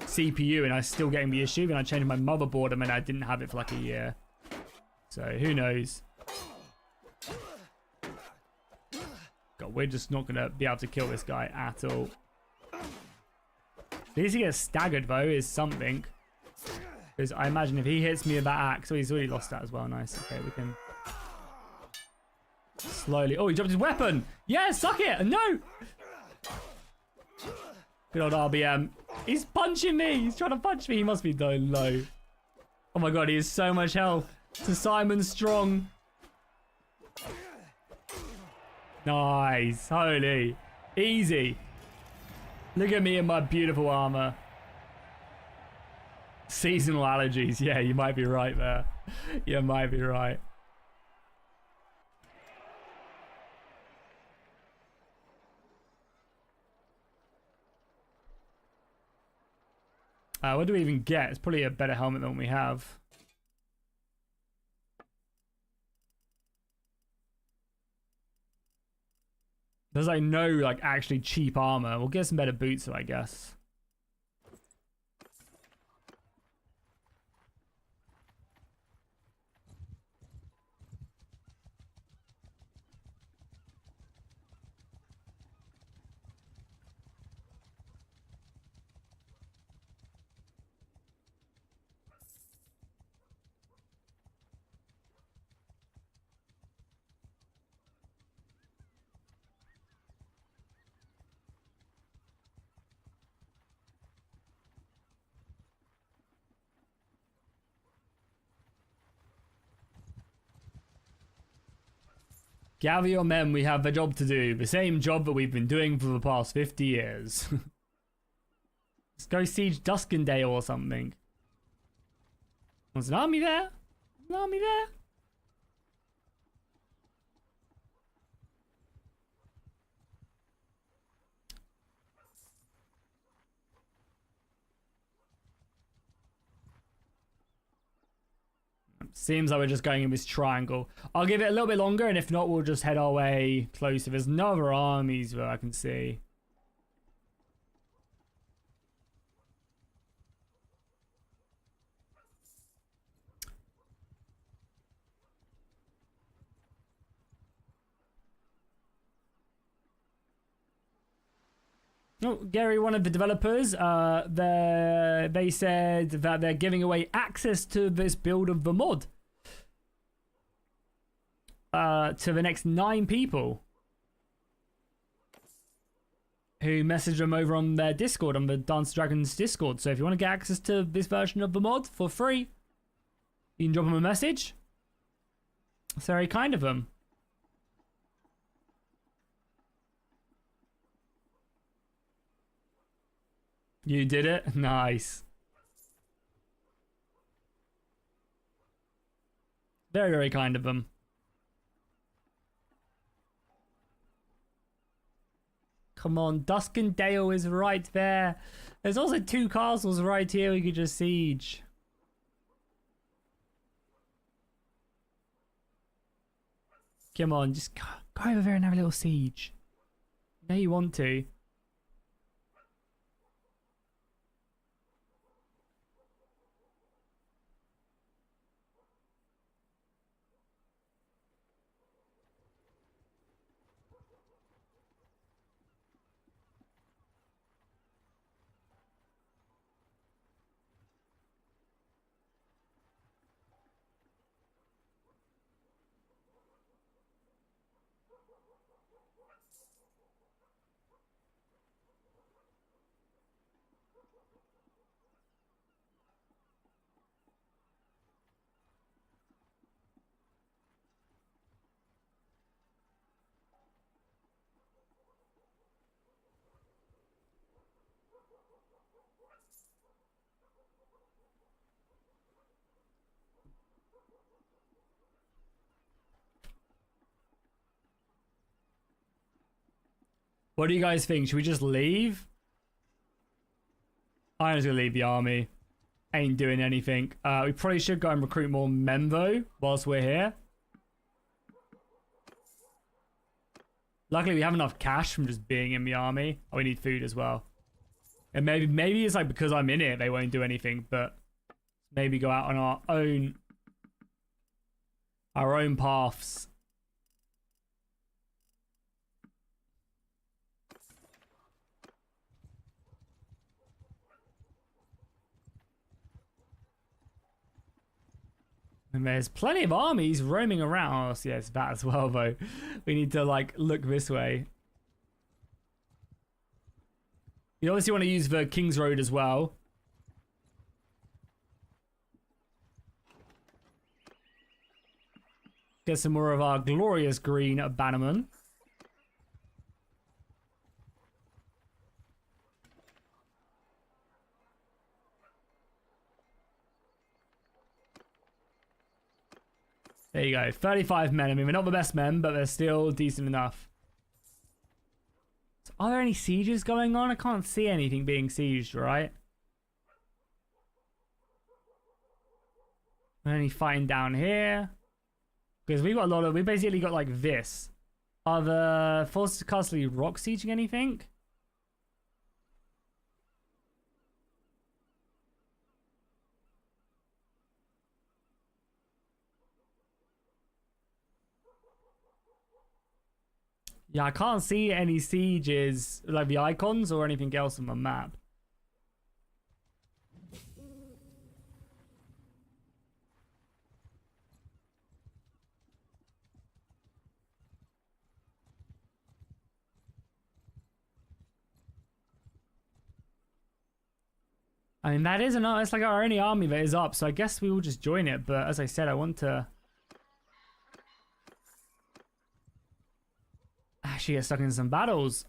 CPU and I was still getting the issue. And I changed my motherboard and then I didn't have it for like a year. So who knows? God, we're just not going to be able to kill this guy at all. At least he gets staggered though, is something. Because I imagine if he hits me with that axe, oh, he's already lost that as well. Nice. Okay, we can slowly. Oh, he dropped his weapon. Yeah, suck it. No. Good old RBM. He's punching me. He's trying to punch me. He must be doing low. Oh my god, he has so much health. To Simon Strong. Nice. Holy. Easy. Look at me in my beautiful armor. Seasonal allergies. Yeah, you might be right there. You might be right. What do we even get? It's probably a better helmet than we have. There's like no like actually cheap armor. We'll get some better boots though, I guess. Gather your men, we have a job to do. The same job that we've been doing for the past 50 years. Let's go siege Duskendale or something. There's an army there? An army there? Seems like we're just going in this triangle. I'll give it a little bit longer, and if not, we'll just head our way closer. There's no other armies that I can see. Oh, Gary, one of the developers, they said that they're giving away access to this build of the mod to the next 9 people who messaged them over on their Discord, on the Dance Dragons Discord. So if you want to get access to this version of the mod for free, you can drop them a message. It's very kind of them. You did it? Nice. Very, very kind of them. Come on, Duskendale is right there. There's also 2 castles right here we could just siege. Come on, just go over there and have a little siege. You know you want to. What do you guys think? Should we just leave? I'm just gonna leave the army. Ain't doing anything. We probably should go and recruit more men though, whilst we're here. Luckily we have enough cash from just being in the army. Oh, we need food as well. And maybe it's like because I'm in it, they won't do anything, but maybe go out on our own paths. And there's plenty of armies roaming around. Oh, yeah, it's that as well, though. We need to, like, look this way. You obviously want to use the King's Road as well. Get some more of our glorious green bannermen. There you go. 35 men. I mean, we're not the best men, but they're still decent enough. So are there any sieges going on? I can't see anything being sieged, right? Any fighting down here? Because we got a lot of... We basically got like this. Are the forces of Castle Rock sieging anything? Yeah, I can't see any sieges, like the icons or anything else on the map. I mean, that is it's like our only army that is up, so I guess we will just join it. But as I said, I want to actually get stuck in some battles.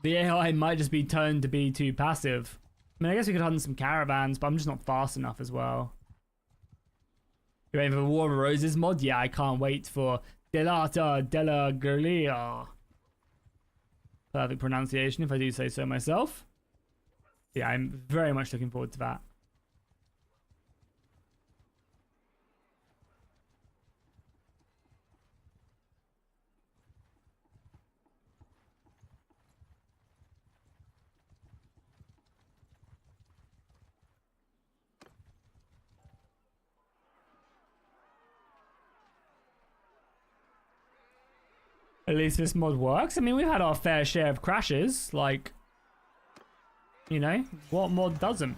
The AI might just be turned to be too passive. I mean, I guess we could hunt some caravans, but I'm just not fast enough as well. You ready for the War of Roses mod? Yeah, I can't wait for Delata della Guerrilla. Perfect pronunciation, if I do say so myself. Yeah, I'm very much looking forward to that. At least this mod works. I mean, we've had our fair share of crashes. Like, you know, what mod doesn't?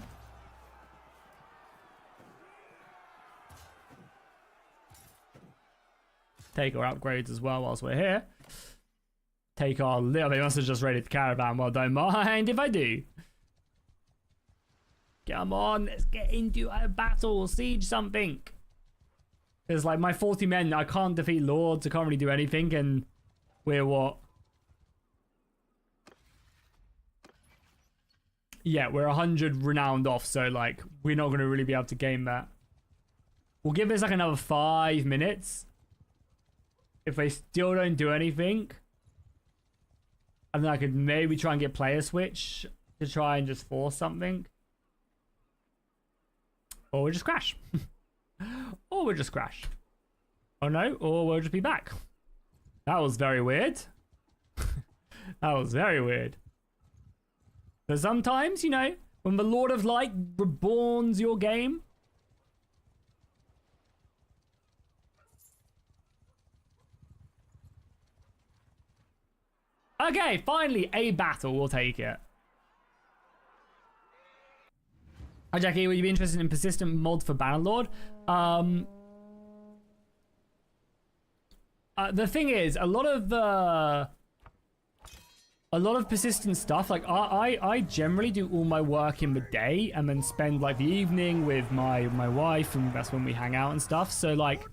Take our upgrades as well whilst we're here. Take our little... They must have just raided the caravan. Well, don't mind if I do. Come on, let's get into a battle. Siege something. There's like my 40 men. I can't defeat lords. I can't really do anything. And... we're what? Yeah, we're 100 renowned off, so like we're not going to really be able to game that. We'll give this like another 5 minutes. If they still don't do anything, and then I could maybe try and get player switch to try and just force something. Or we'll just crash. Or we'll just crash. Oh no, or we'll just be back. That was very weird. That was very weird. But sometimes, you know, when the Lord of Light reborns your game. Okay, finally, a battle. We'll take it. Hi, Jackie. Would you be interested in persistent mod for Bannerlord? The thing is, a lot of persistent stuff, like I generally do all my work in the day and then spend like the evening with my wife, and that's when we hang out and stuff. So like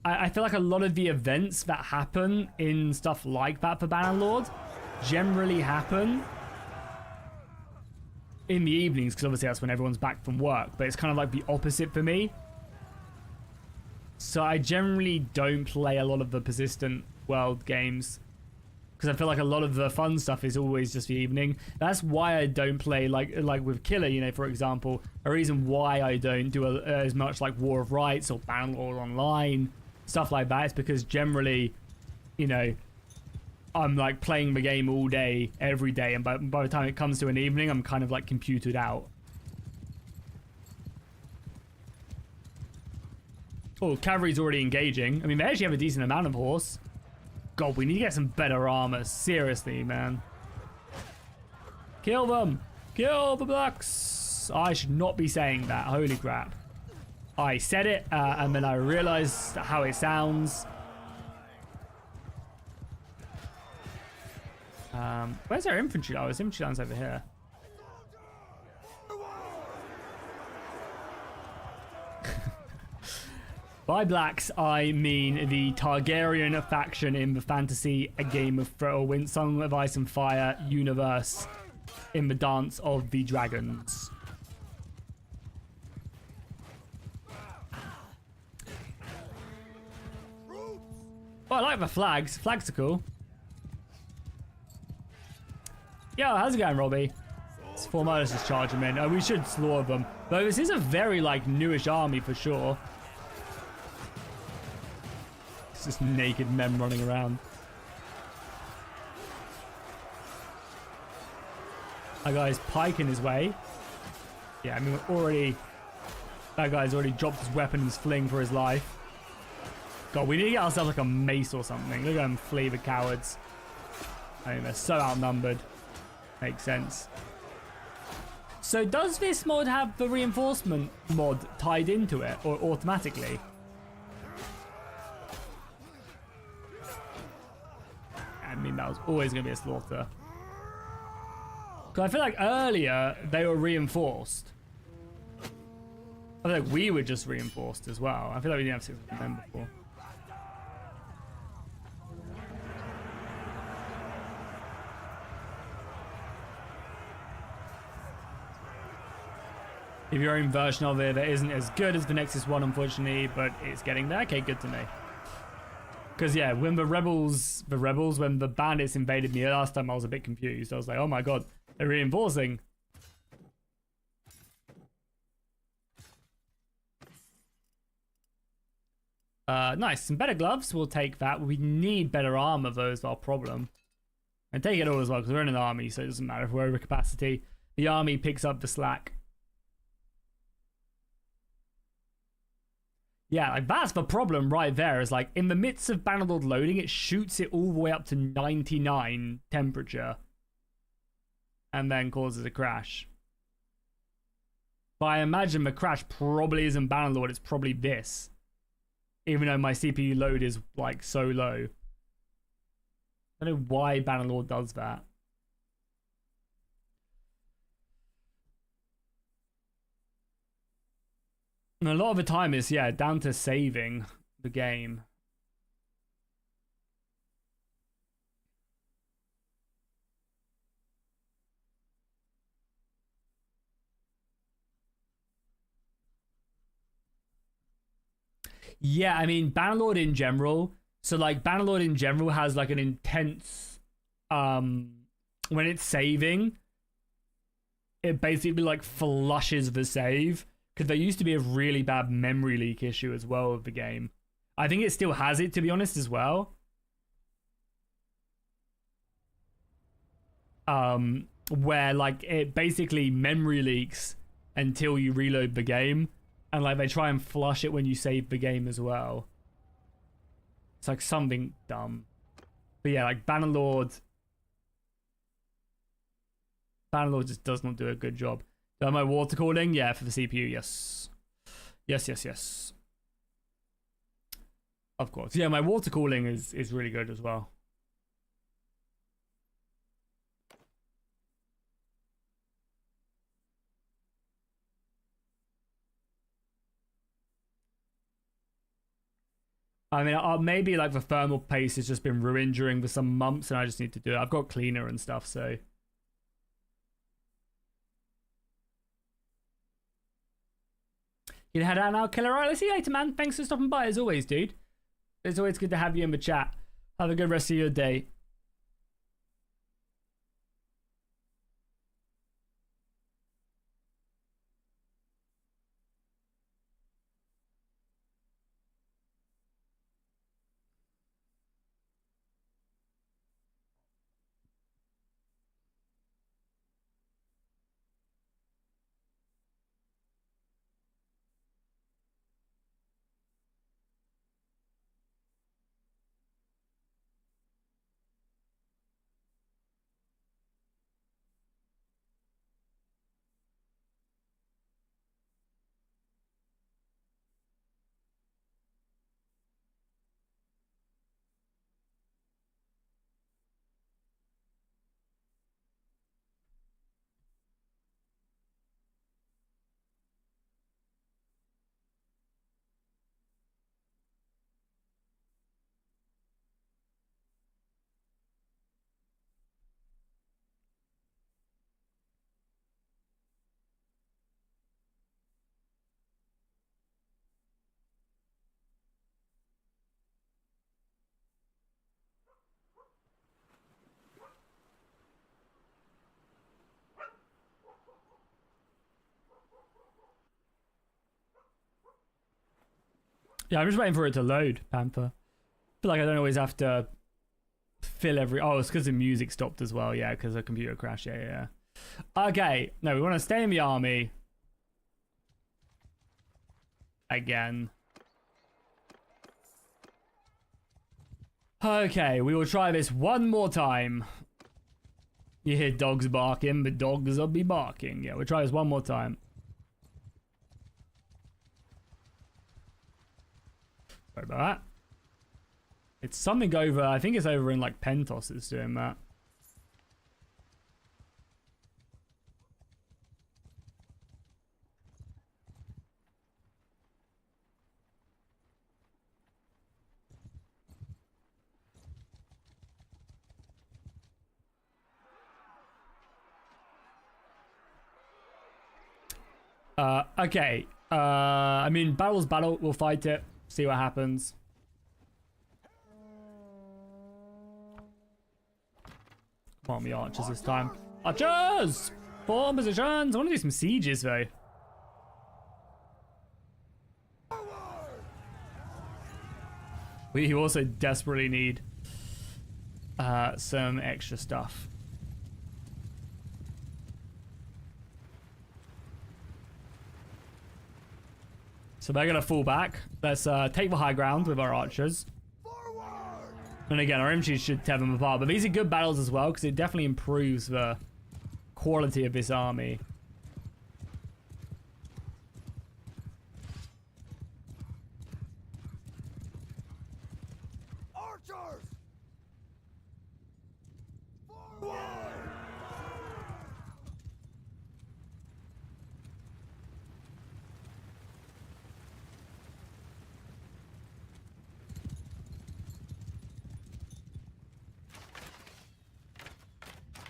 I feel like a lot of the events that happen in stuff like that for Bannerlord generally happen in the evenings, because obviously that's when everyone's back from work, but it's kind of like the opposite for me. So I generally don't play a lot of the persistent world games, because I feel like a lot of the fun stuff is always just the evening. That's why I don't play like with Killer, you know, for example. A reason why I don't do as much like War of Rights or Bannerlord Online, stuff like that, is because generally, you know, I'm like playing the game all day, every day, and by the time it comes to an evening, I'm kind of like computed out. Oh, cavalry's already engaging. I mean, they actually have a decent amount of horse. God, we need to get some better armor. Seriously, man. Kill them. Kill the blacks. I should not be saying that. Holy crap. I said it, and then I realized how it sounds. Where's our infantry? Oh, his infantry line's over here. By blacks, I mean the Targaryen faction in the fantasy A Game of Thrones, Song of Ice and Fire universe. in the dance of the dragons. Oh, I like the flags. Flags are cool. Yo, how's it going, Robbie? It's Formosus just charging in. Oh, we should slaughter them. Though this is a very, like, newish army for sure. It's just naked men running around. That guy's piking his way. Yeah, I mean, we're already... That guy's already dropped his weapon and is fleeing for his life. God, we need to get ourselves like a mace or something. Look at them flee, the cowards. I mean, they're so outnumbered. Makes sense. So does this mod have the reinforcement mod tied into it, or automatically? I mean, that was always going to be a slaughter. Because I feel like earlier they were reinforced. I feel like we were just reinforced as well. I feel like we didn't have 6 of them before. If your own version of it that isn't as good as the Nexus 1, unfortunately, but it's getting there. Okay, good to know. Because, yeah, when when the bandits invaded me last time, I was a bit confused. I was like, oh my god, they're reinforcing. Nice, some better gloves, we'll take that. We need better armor, though, is our problem. And take it all as well, because we're in an army, so it doesn't matter if we're over capacity. The army picks up the slack. Yeah, like that's the problem right there, is like in the midst of Bannerlord loading, it shoots it all the way up to 99 temperature and then causes a crash. But I imagine the crash probably isn't Bannerlord, it's probably this. Even though my CPU load is like so low. I don't know why Bannerlord does that. And a lot of the time is, yeah, down to saving the game. Yeah, I mean, Bannerlord in general. So, like, Bannerlord in general has, like, an intense... when it's saving, it basically, like, flushes the save. Because there used to be a really bad memory leak issue as well with the game. I think it still has it, to be honest, as well. Where, like, it basically memory leaks until you reload the game. And, like, they try and flush it when you save the game as well. It's, like, something dumb. But, yeah, like, Bannerlord just does not do a good job. Am I water cooling? Yeah, for the CPU, yes. Yes. Of course. Yeah, my water cooling is really good as well. I mean, maybe like the thermal paste has just been ruined during the some months and I just need to do it. I've got cleaner and stuff, so... You can head out now, Killer. Alright, let's see you later, man. Thanks for stopping by as always, dude. It's always good to have you in the chat. Have a good rest of your day. Yeah, I'm just waiting for it to load, Panther. I feel like I don't always have to fill every... Oh, it's because the music stopped as well. Yeah, because the computer crashed. Yeah. Okay. No, we want to stay in the army. Again. Okay, we will try this one more time. You hear dogs barking, but dogs will be barking. Yeah, we'll try this one more time. Sorry about that. It's something over, I think it's over in like Pentos that's doing that. Okay. I mean, battle's battle. We'll fight it. See what happens. Come on, the archers this time. Archers! Form positions! I want to do some sieges, though. We also desperately need some extra stuff. So they're going to fall back. Let's take the high ground with our archers. And again, our infantry should tear them apart. But these are good battles as well, because it definitely improves the quality of this army. Archers! Forward!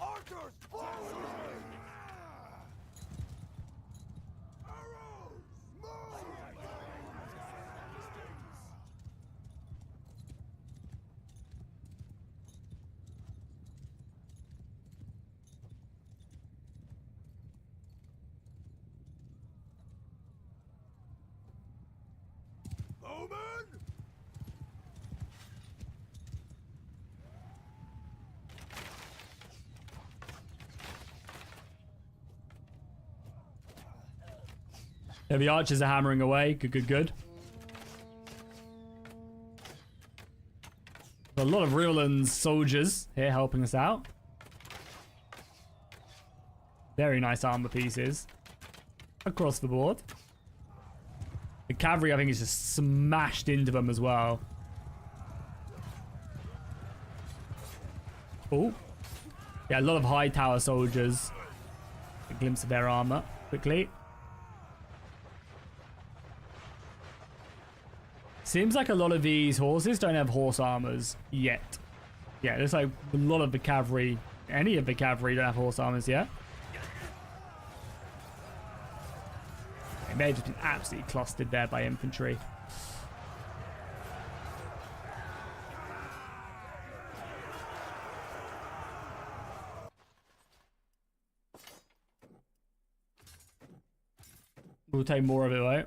Archers! Forward! Arrows! Move! Bowman! Yeah, the archers are hammering away. Good. A lot of Riolan's soldiers here helping us out. Very nice armor pieces across the board. The cavalry, I think, is just smashed into them as well. Oh. Yeah, a lot of high tower soldiers. A glimpse of their armor quickly. Seems like a lot of these horses don't have horse armors yet. Yeah, there's like a lot of the cavalry, any of the cavalry don't have horse armors yet. They may have just been absolutely clustered there by infantry. We'll take more of it, right?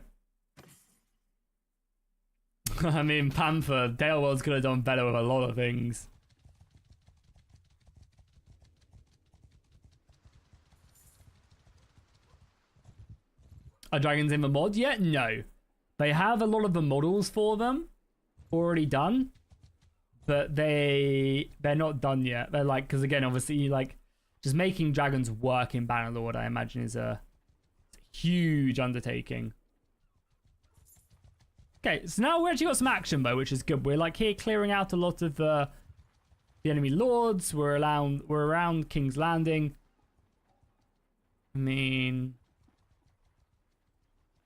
I mean, Panther, Daleworld's could have done better with a lot of things. Are dragons in the mod yet? No. They have a lot of the models for them already done, but they're not done yet. They're like, because again, obviously, like, just making dragons work in Bannerlord, I imagine, is a huge undertaking. Okay, so now we actually got some action though, which is good. We're like here clearing out a lot of the enemy lords. We're around King's Landing. I mean,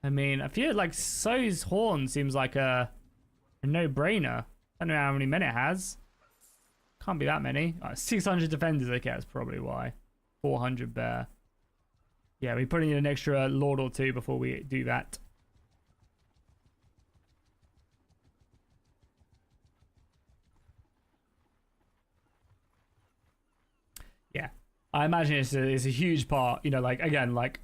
I feel like So's Horn seems like a no-brainer. I don't know how many men it has. Can't be that many. 600 defenders. Okay, that's probably why. 400 bear. Yeah, we put in an extra lord or two before we do that. Yeah, I imagine it's a huge part, you know, like, again, like,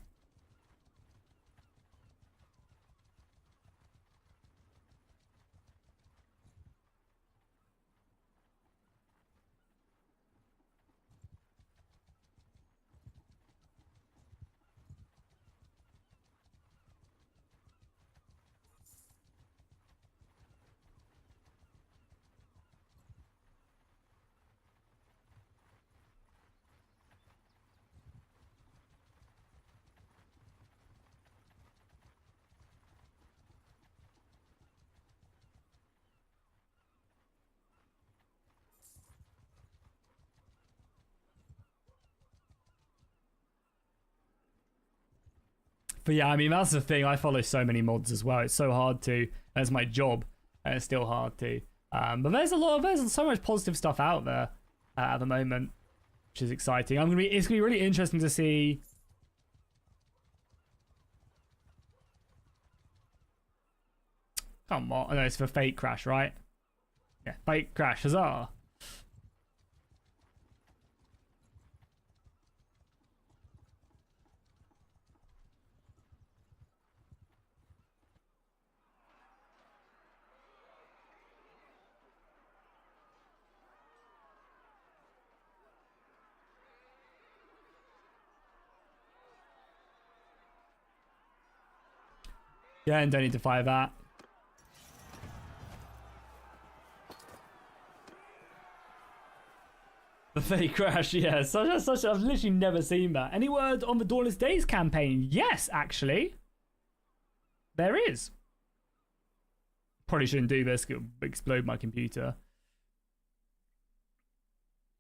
But yeah, I mean, that's the thing. I follow so many mods as well. It's so hard to. That's my job, and it's still hard to. But there's so much positive stuff out there at the moment, which is exciting. It's gonna be really interesting to see. Come on, no, it's for Fate Crash, right? Yeah, Fate Crash, huzzah! Yeah, and don't need to fire that. The Fate Crash, yeah. I've literally never seen that. Any word on the Dawnless Days campaign? Yes, actually. There is. Probably shouldn't do this, it'll explode my computer.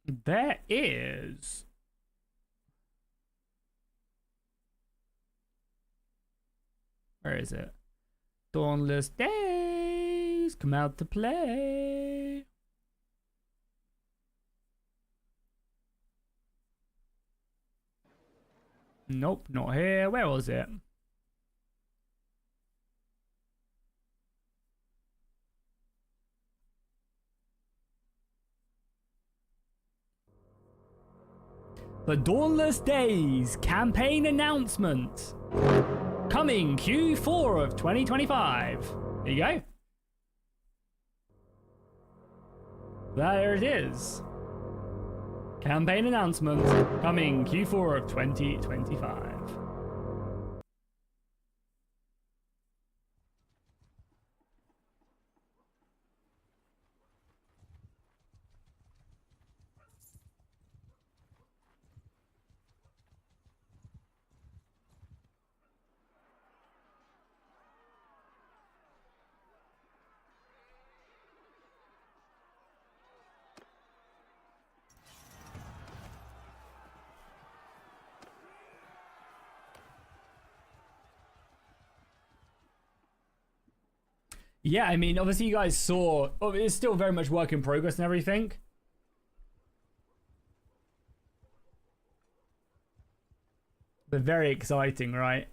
There is. Where is it? Dawnless Days, come out to play. Nope, not here. Where was it? The Dawnless Days campaign announcement. Coming Q4 of 2025. There you go. There it is. Campaign announcement coming Q4 of 2025. Yeah, I mean, obviously you guys saw, it's still very much work in progress and everything. But very exciting, right?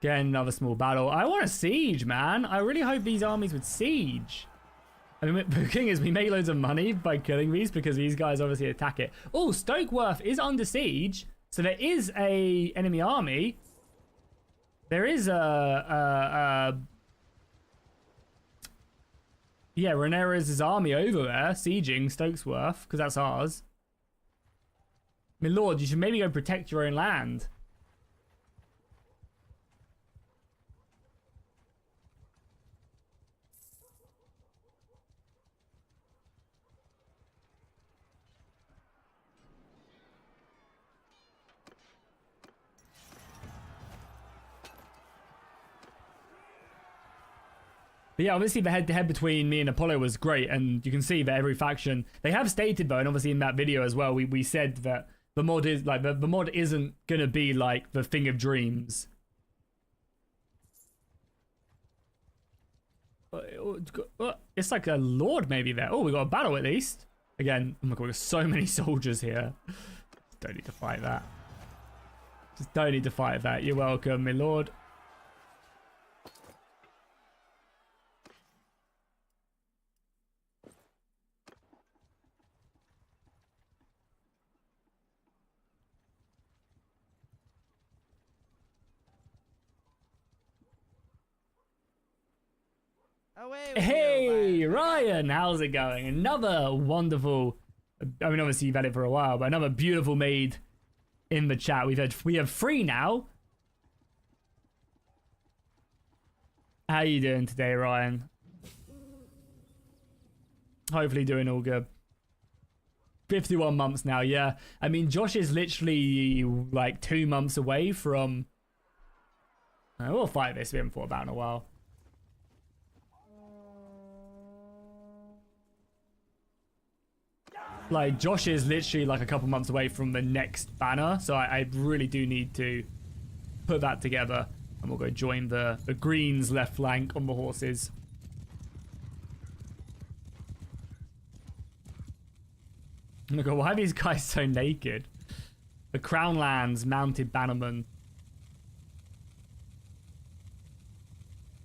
Again, another small battle. I want a siege, man. I really hope these armies would siege. I mean, the thing is, we make loads of money by killing these because these guys obviously attack it. Oh, Stokeworth is under siege. So there is a enemy army. There is yeah, Rhaenyra's army over there, sieging Stokeworth, because that's ours. My lord, you should maybe go protect your own land. But yeah, obviously the head-to-head between me and Apollo was great, and you can see that every faction, they have stated though, and obviously in that video as well, we said that the mod is like the mod isn't gonna be like the thing of dreams. It's like a lord maybe there. Oh, we got a battle at least. Again, oh my god, there's so many soldiers here. Don't need to fight that. Just don't need to fight that. You're welcome, my lord. Hey, Ryan, how's it going? Another wonderful, I mean, obviously you've had it for a while, but another beautiful maid in the chat. We have 3 now. How you doing today, Ryan? Hopefully doing all good. 51 months now, yeah. I mean, Josh is literally like 2 months away from... we'll fight this with him for about a while. Like, Josh is literally like a couple months away from the next banner, so I really do need to put that together. And we'll go join the Greens left flank on the horses. Oh my god, why are these guys so naked? The Crown Lands mounted bannerman.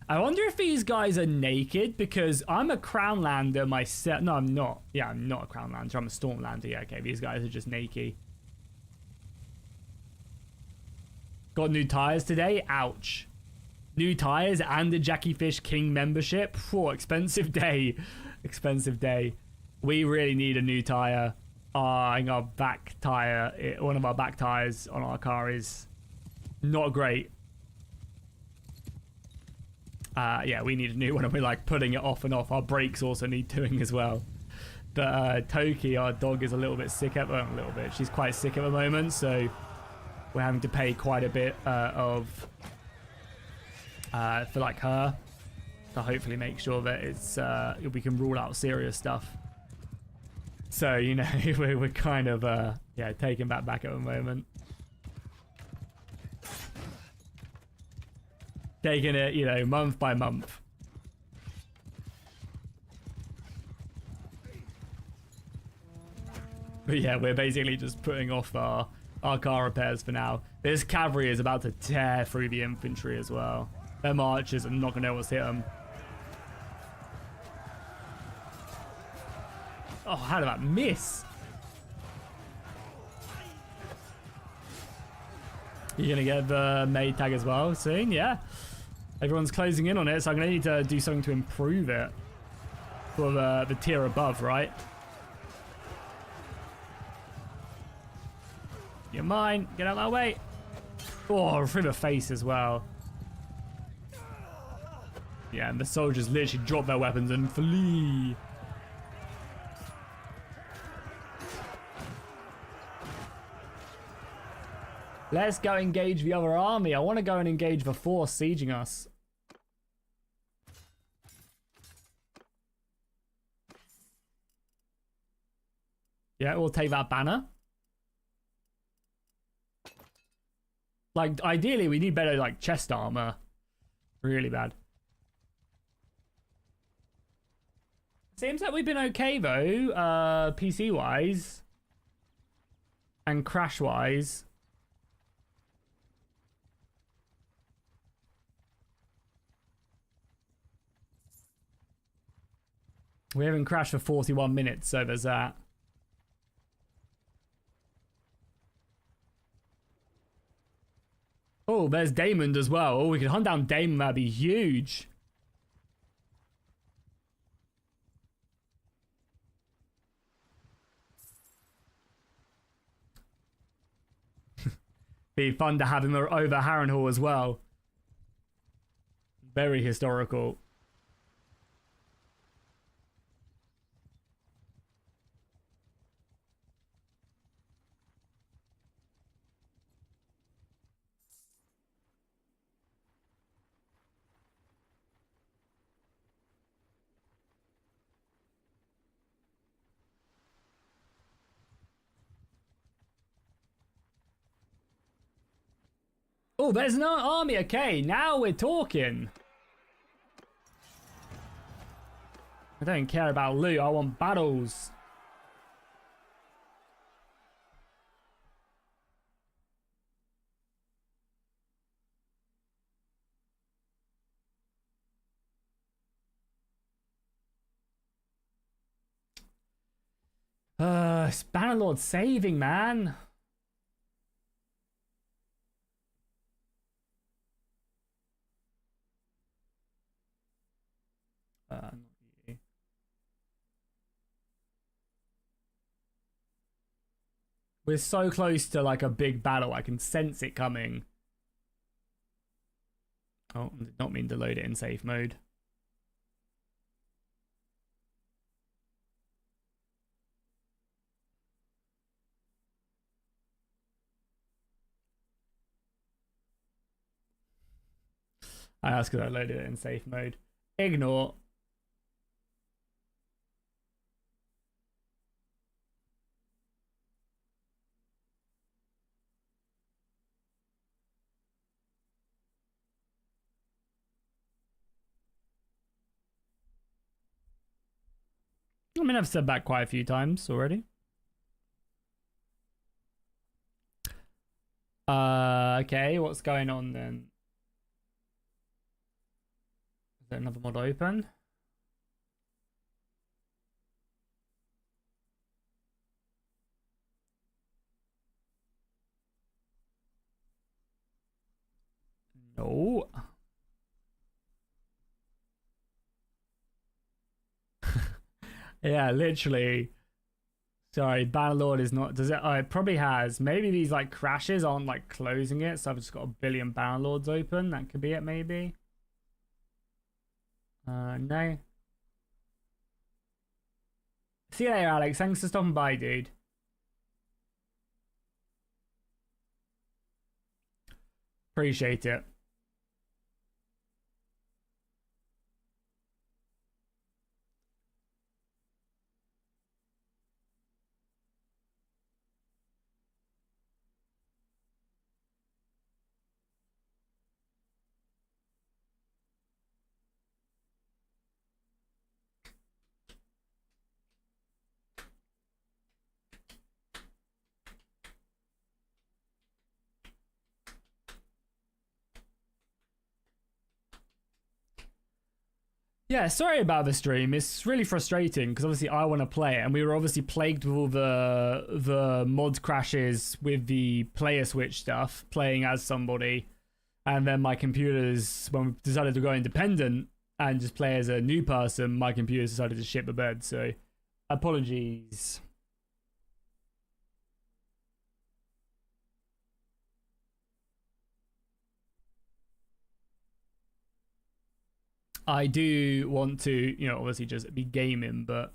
I wonder if these guys are naked because I'm a Crown Lander myself. No, I'm not. Yeah, I'm not a Crown Lander. I'm a Storm Lander. Yeah, okay, these guys are just naked. Got new tires today? Ouch. New tires and a Jackie Fish King membership? Whoa, expensive day. Expensive day. We really need a new tire. I think our back tire, one of our back tires on our car is not great. Yeah, we need a new one and we're like putting it off and off. Our brakes also need doing as well. But Toki, our dog, is a little bit sick at a little bit. She's quite sick at the moment, so we're having to pay quite a bit for like her to hopefully make sure that it's we can rule out serious stuff. So, you know, we're kind of yeah, taking that back at the moment. Taking it, you know, month by month. But yeah, we're basically just putting off our car repairs for now. This cavalry is about to tear through the infantry as well. Them archers are not going to know what's hit them. Oh, how did that miss? You're going to get the maid tag as well soon, yeah. Everyone's closing in on it, so I'm going to need to do something to improve it for the tier above, right? You're mine. Get out of my way. Oh, through the face as well. Yeah, and the soldiers literally drop their weapons and flee. Let's go engage the other army. I want to go and engage the force sieging us. Yeah, we'll take that banner. Like, ideally, we need better, like, chest armor. Really bad. Seems like we've been okay, though, PC-wise. And crash-wise. We haven't crashed for 41 minutes, so there's that. Oh, there's Daemon as well. Oh, we could hunt down Daemon. That'd be huge. Be fun to have him over Harrenhal as well. Very historical. Oh, there's no army. Okay, now we're talking. I don't care about loot. I want battles. It's Bannerlord saving, man. Not you. We're so close to like a big battle. I can sense it coming. Oh, did not mean to load it in safe mode. That's because I loaded it in safe mode. Ignore. I mean, I've said that quite a few times already. Okay, what's going on then? Is there another mod open? No. Yeah, literally. Sorry, Bannerlord is not. Does it? Oh, it probably has. Maybe these like crashes aren't like closing it, so I've just got a billion Bannerlords open. That could be it, maybe. No. See you later, Alex. Thanks for stopping by, dude. Appreciate it. Yeah, sorry about the stream. It's really frustrating because obviously I want to play it, and we were obviously plagued with all the mod crashes with the player switch stuff, playing as somebody, and then my computers, when we decided to go independent and just play as a new person, my computers decided to shit the bed. So, apologies. I do want to, you know, obviously just be gaming, but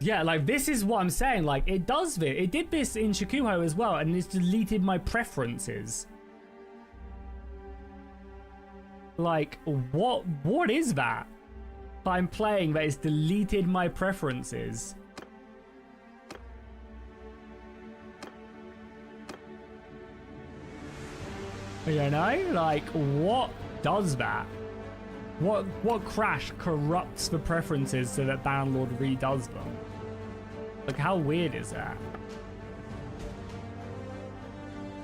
yeah, like this is what I'm saying. Like it does this. It did this in Shikuho as well, and it's deleted my preferences. Like what is that? I'm playing that it's deleted my preferences. You know, like what does that? What crash corrupts the preferences so that Bannerlord redoes them? Like how weird is that?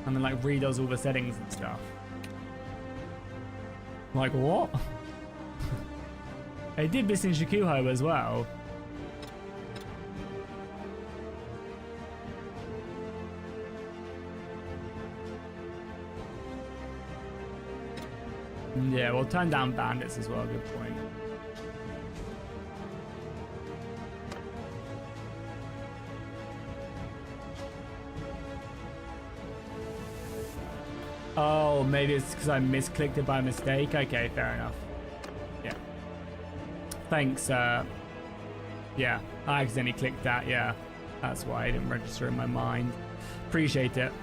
I mean, like redoes all the settings and stuff. Like what? They did this in Shikuho as well. Yeah, we'll turn down bandits as well. Good point. Oh, maybe it's because I misclicked it by mistake. Okay, fair enough. Yeah. Thanks. Yeah, I accidentally clicked that. Yeah, that's why I didn't register in my mind. Appreciate it.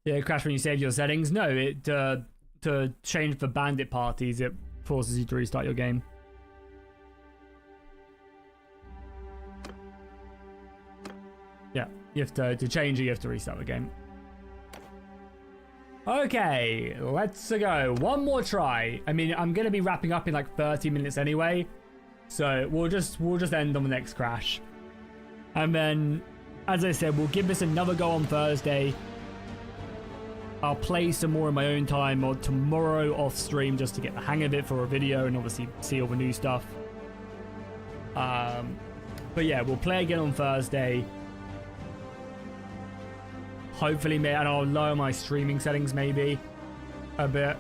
Yeah, it crashed when you save your settings. No, it to change the bandit parties, it forces you to restart your game. Yeah, you have to change it. You have to restart the game. Okay, let's go. One more try. I mean, I'm gonna be wrapping up in like 30 minutes anyway, so we'll just end on the next crash, and then, as I said, we'll give this another go on Thursday. I'll play some more in my own time or tomorrow off stream just to get the hang of it for a video and obviously see all the new stuff. But yeah, we'll play again on Thursday. Hopefully, and I'll lower my streaming settings maybe a bit.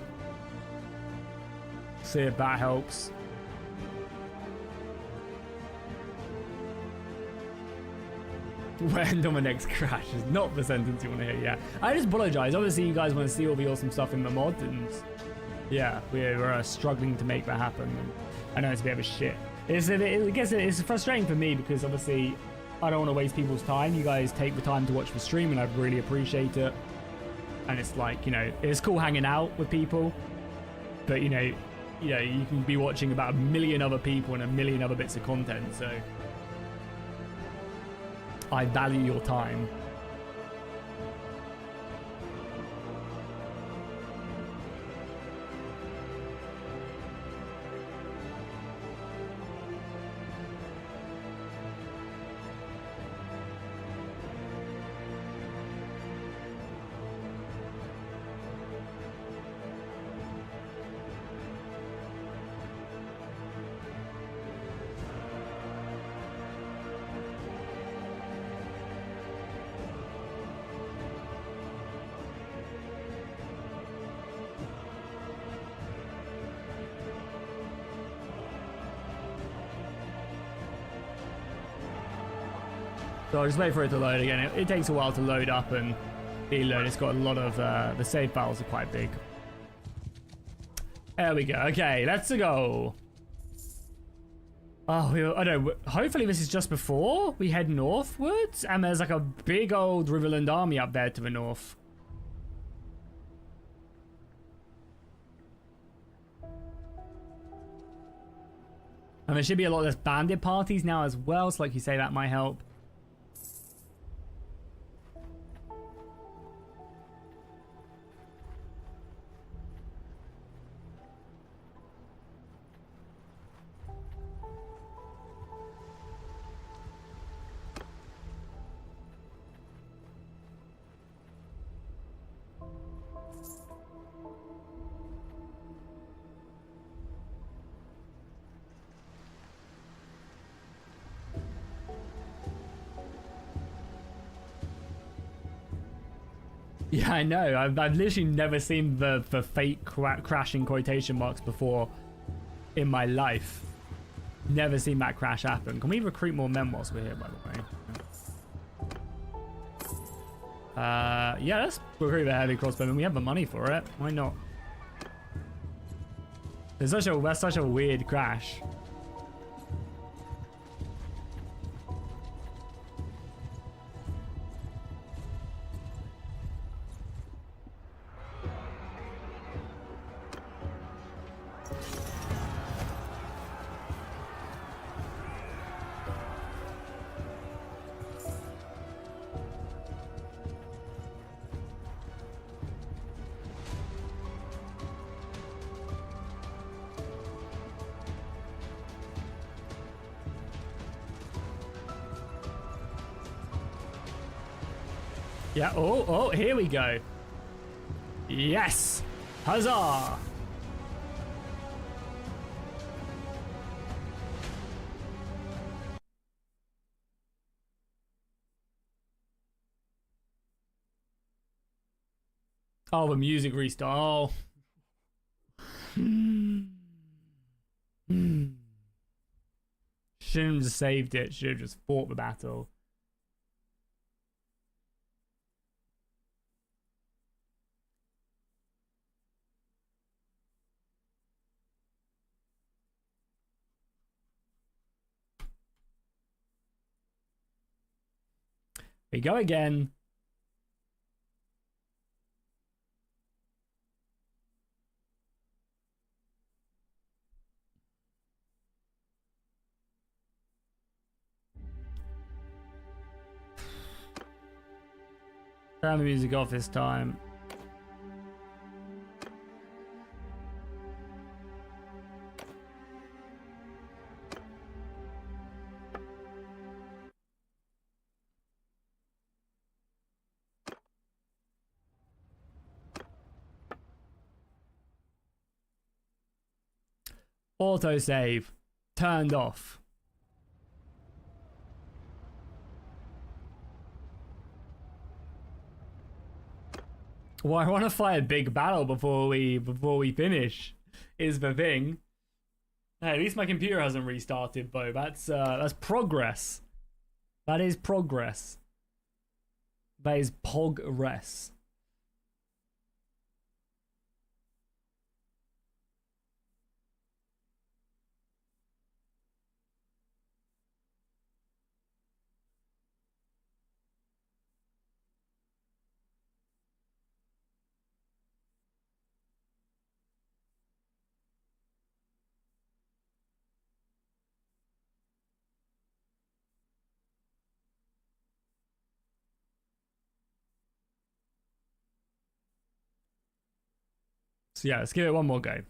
See if that helps. When my next crash is not the sentence you want to hear. Yeah, I just apologize. Obviously, you guys want to see all the awesome stuff in the mod, and yeah, we're struggling to make that happen. And I know it's a bit of a shit. I guess it's frustrating for me because obviously I don't want to waste people's time. You guys take the time to watch the stream, and I really appreciate it. And it's like, you know, it's cool hanging out with people, but you know, you can be watching about a million other people and a million other bits of content. So I value your time. So I'll just wait for it to load again. It takes a while to load up and reload. It's got a lot of the save files are quite big. There we go. Okay, let's go. Oh, I don't know. Hopefully this is just before we head northwards, and there's like a big old Riverland army up there to the north. And there should be a lot less bandit parties now as well, so like you say, that might help. Yeah, I know. I've literally never seen the fake crash in quotation marks before in my life. Never seen that crash happen. Can we recruit more men whilst we're here, by the way? Yeah, let's recruit the heavy crossbowmen. We have the money for it. Why not? That's such a weird crash. Yeah, oh, here we go. Yes! Huzzah! Oh, the music restart. Oh. Shouldn't have just saved it, should have just fought the battle. We go again. Turn the music off this time. Autosave turned off. Well, I want to fight a big battle before we finish. Is the thing. Hey, at least my computer hasn't restarted, Bo. That's progress. That is progress. That is progress. So yeah, let's give it one more go.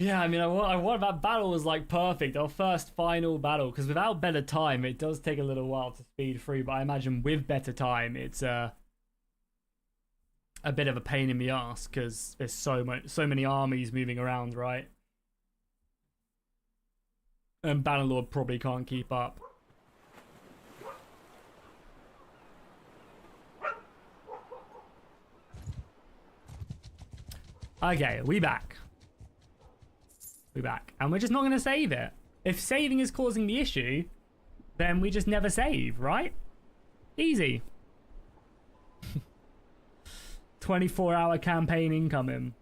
Yeah, I mean, I want that battle was like perfect. Our first final battle, because without better time, it does take a little while to speed through. But I imagine with better time, it's a bit of a pain in the ass because there's so many armies moving around, right? And Bannerlord probably can't keep up. Okay, we back. We back. And we're just not going to save it. If saving is causing the issue, then we just never save, right? Easy. 24-hour campaign incoming.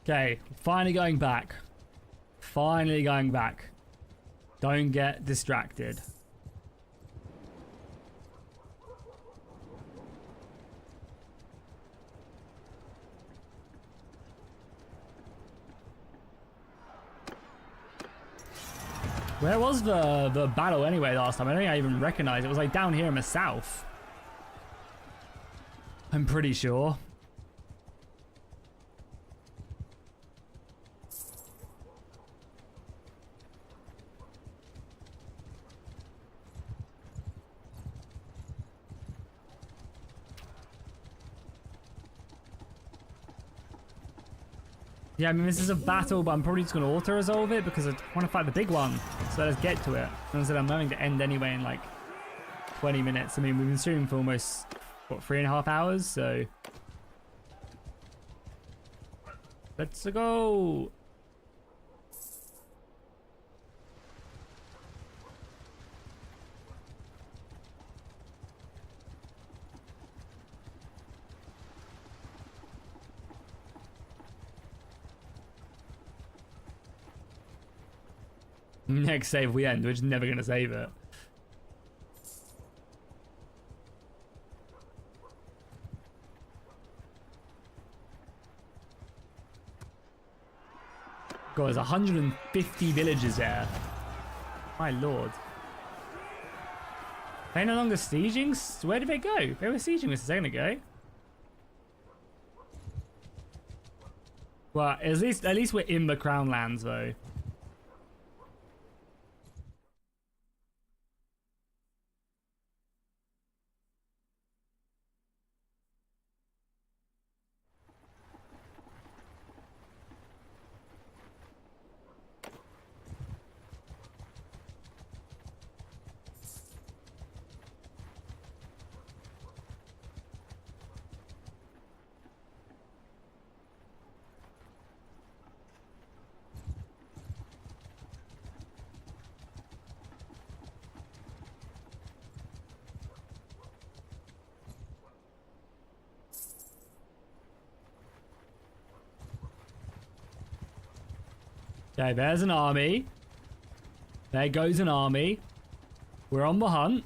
Okay, finally going back. Finally going back. Don't get distracted. Where was the battle anyway last time? I don't think I even recognized it. It was like down here in the south. I'm pretty sure. Yeah, I mean, this is a battle, but I'm probably just going to auto-resolve it because I want to fight the big one. So let's get to it. And I said I'm going to end anyway in like 20 minutes. I mean, we've been streaming for almost, what, 3.5 hours? So let's go. Next save we end, we're just never going to save it. God, there's 150 villagers there. My lord. They're no longer sieging? Where did they go? They were sieging us a second ago. Well, at least we're in the Crown Lands, though. Okay, there's an army. There goes an army. We're on the hunt.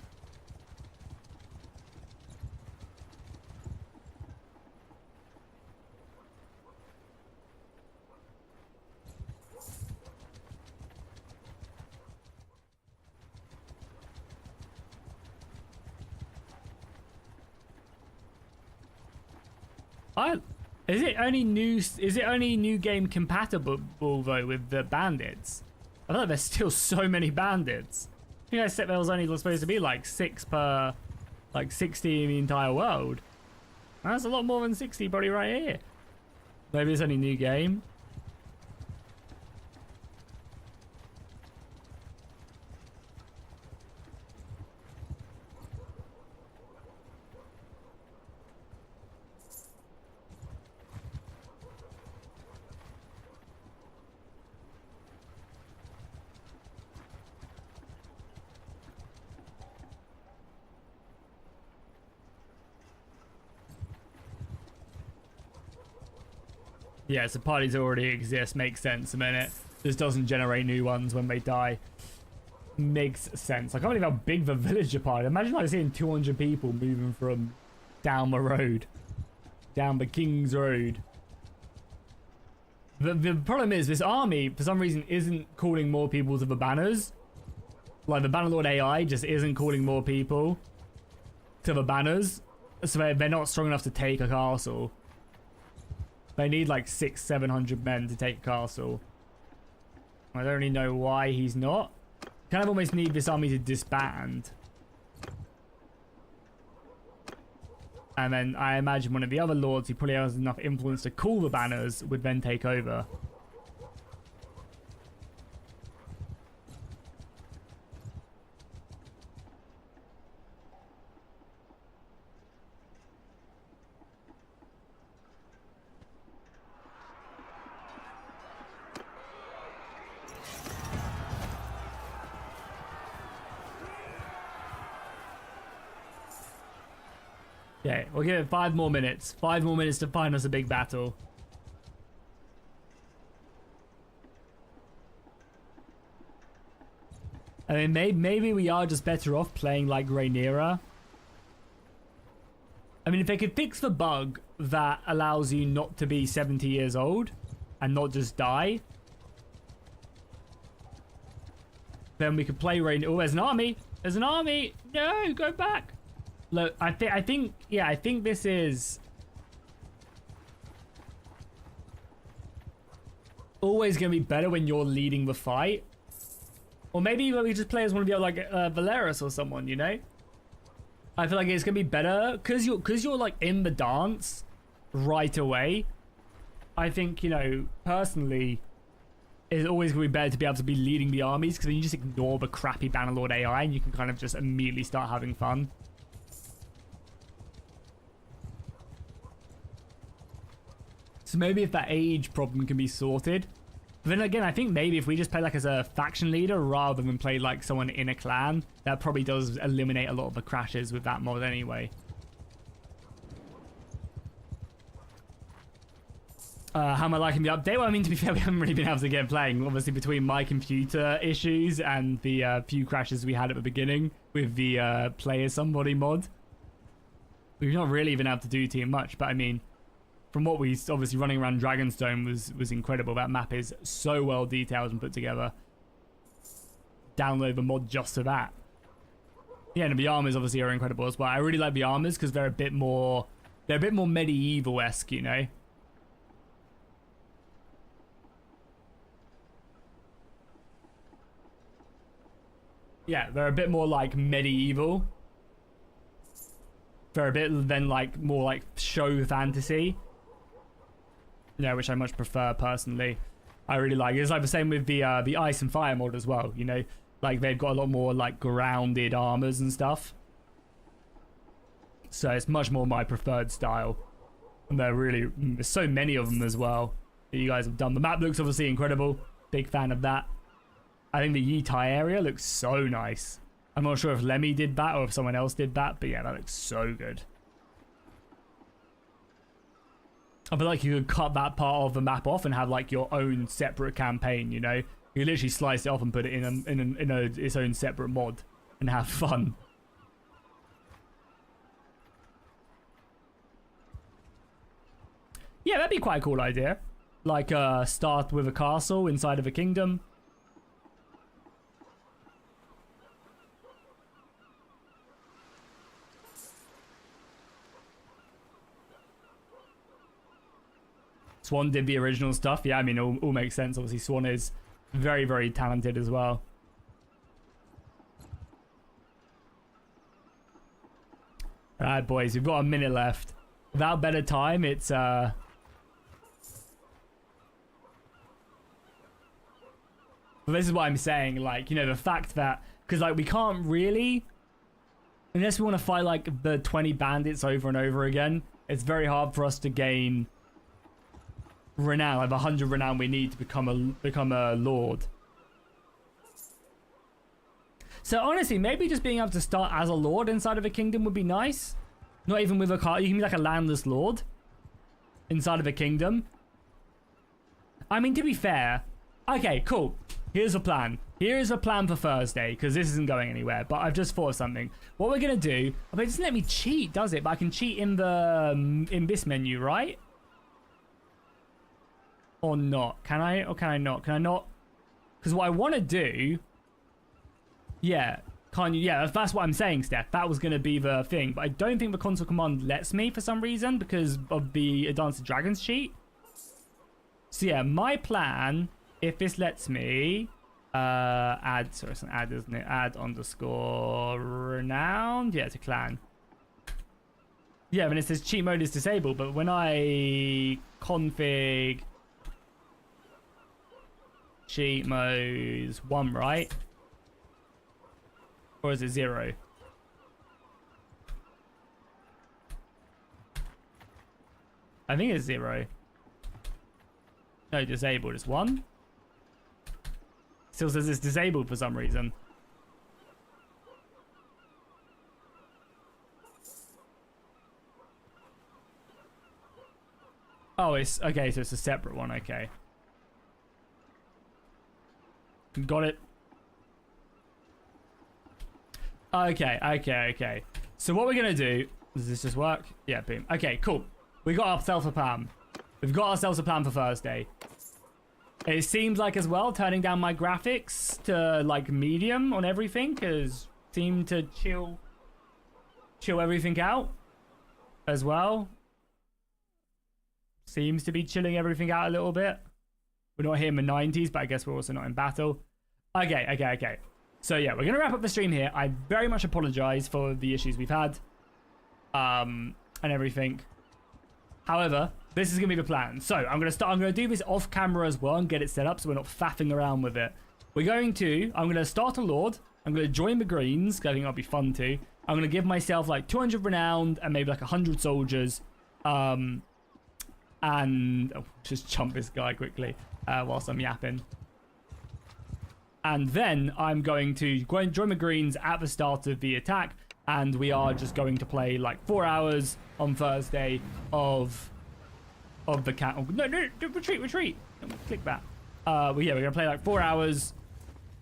Is it only new game compatible though with the bandits? I thought there's still so many bandits. I think I said there was only supposed to be like 6 per, like 60 in the entire world. That's a lot more than 60 probably right here. Maybe it's only new game. Yeah, so parties already exist. Makes sense a minute. This doesn't generate new ones when they die. Makes sense. I can't believe how big the villager party. Imagine like seeing 200 people moving from down the road. Down the King's Road. The problem is this army, for some reason, isn't calling more people to the banners. Like the Bannerlord AI just isn't calling more people to the banners. So they're not strong enough to take a castle. They need like 600-700 men to take a castle. I don't really know why he's not. Kind of almost need this army to disband. And then I imagine one of the other lords who probably has enough influence to call the banners would then take over. Okay, we'll give it 5 more minutes. 5 more minutes to find us a big battle. I mean, maybe we are just better off playing like Rhaenyra. I mean, if they could fix the bug that allows you not to be 70 years old and not just die, then we could play Rhaenyra. Oh, there's an army. There's an army. No, go back. Look, I think this is always going to be better when you're leading the fight. Or maybe we just play as one of the like Valeris or someone, you know? I feel like it's going to be better because you're like in the dance right away. I think, you know, personally, it's always going to be better to be able to be leading the armies because then you just ignore the crappy Bannerlord AI and you can kind of just immediately start having fun. So maybe if that age problem can be sorted. But then again, I think maybe if we just play like as a faction leader rather than play like someone in a clan, that probably does eliminate a lot of the crashes with that mod anyway. How am I liking the update? Well, I mean, to be fair, we haven't really been able to get playing. Obviously, between my computer issues and the few crashes we had at the beginning with the play as somebody mod, we've not really been able to do too much. But I mean, from what we obviously running around Dragonstone was incredible. That map is so well detailed and put together. Download the mod just for that. Yeah, and the armors obviously are incredible as well. I really like the armors because they're a bit more medieval-esque, you know. Yeah, they're a bit more like medieval. They're a bit then like more like show fantasy. Yeah, which I much prefer personally. I really like it. It's like the same with the Ice and Fire mod as well, you know. Like they've got a lot more like grounded armors and stuff. So it's much more my preferred style. And there's so many of them as well that you guys have done. The map looks obviously incredible. Big fan of that. I think the Yitai area looks so nice. I'm not sure if Lemmy did that or if someone else did that, but yeah, that looks so good. I feel like you could cut that part of the map off and have like your own separate campaign, you know? You literally slice it off and put it in its own separate mod and have fun. Yeah, that'd be quite a cool idea. Like start with a castle inside of a kingdom. Swan did the original stuff. Yeah, I mean, it all makes sense. Obviously, Swan is very, very talented as well. Alright, boys, we've got a minute left. Without better time, it's But this is what I'm saying, like, you know, the fact that, because like we can't really, unless we want to fight like the 20 bandits over and over again, it's very hard for us to gain renown, like 100 renown we need to become a lord. So honestly, maybe just being able to start as a lord inside of a kingdom would be nice. Not even with a car, you can be like a landless lord inside of a kingdom. I mean, to be fair, okay, cool. Here's a plan. Here is a plan for Thursday, because this isn't going anywhere, but I've just thought of something. What we're going to do, I mean, it doesn't let me cheat, does it? But I can cheat in this menu, right? Or not? Can I or can I not? Can I not? Because what I want to do, yeah, can't you? Yeah, that's what I'm saying, Steph. That was going to be the thing, but I don't think the console command lets me for some reason because of the Advanced Dragons cheat. So yeah, my plan, if this lets me, add, sorry, it's an add, isn't it? Add underscore renowned. Yeah, it's a clan. Yeah, and it says cheat mode is disabled, but when I config cheat mode's 1, right? Or is it 0? I think it's 0. No, disabled is 1. Still says it's disabled for some reason. Oh, it's okay, so it's a separate one, okay. Got it. Okay. So what we're gonna do, does this just work? Yeah, boom. Okay, cool. We got ourselves a plan. We've got ourselves a plan for Thursday. It seems like as well, turning down my graphics to like medium on everything has seemed to chill everything out as well. Seems to be chilling everything out a little bit. We're not here in the 90s, but I guess we're also not in battle. Okay. So yeah, we're going to wrap up the stream here. I very much apologize for the issues we've had. And everything. However, this is going to be the plan. So I'm going to do this off camera as well and get it set up so we're not faffing around with it. I'm going to start a lord. I'm going to join the greens, because I think that'll be fun too. I'm going to give myself like 200 renowned and maybe like 100 soldiers. And just jump this guy quickly whilst I'm yapping. And then I'm going to go and join the greens at the start of the attack. And we are just going to play like 4 hours on Thursday of the cat. Oh, no, retreat. Click that. Well, yeah, we're going to play like 4 hours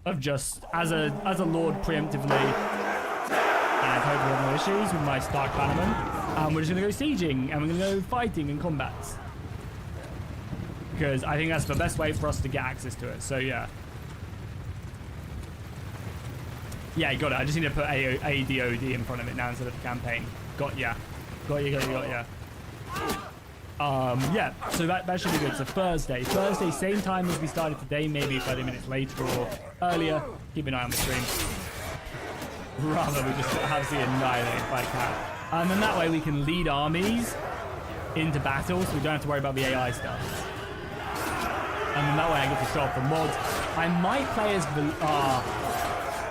of just as a lord preemptively. And hopefully have no issues with my Stark Bannerman. And we're just going to go sieging, and we're going to go fighting and combats. Because I think that's the best way for us to get access to it. So, yeah. Yeah, you got it. I just need to put ADOD in front of it now instead of campaign. Got ya. Yeah, so that should be good. So Thursday, same time as we started today, maybe 30 minutes later or earlier. Keep an eye on the stream. Rather, we just absolutely annihilate if I can. And then that way we can lead armies into battle, so we don't have to worry about the AI stuff. And then that way I get to show off the mods. I might play as the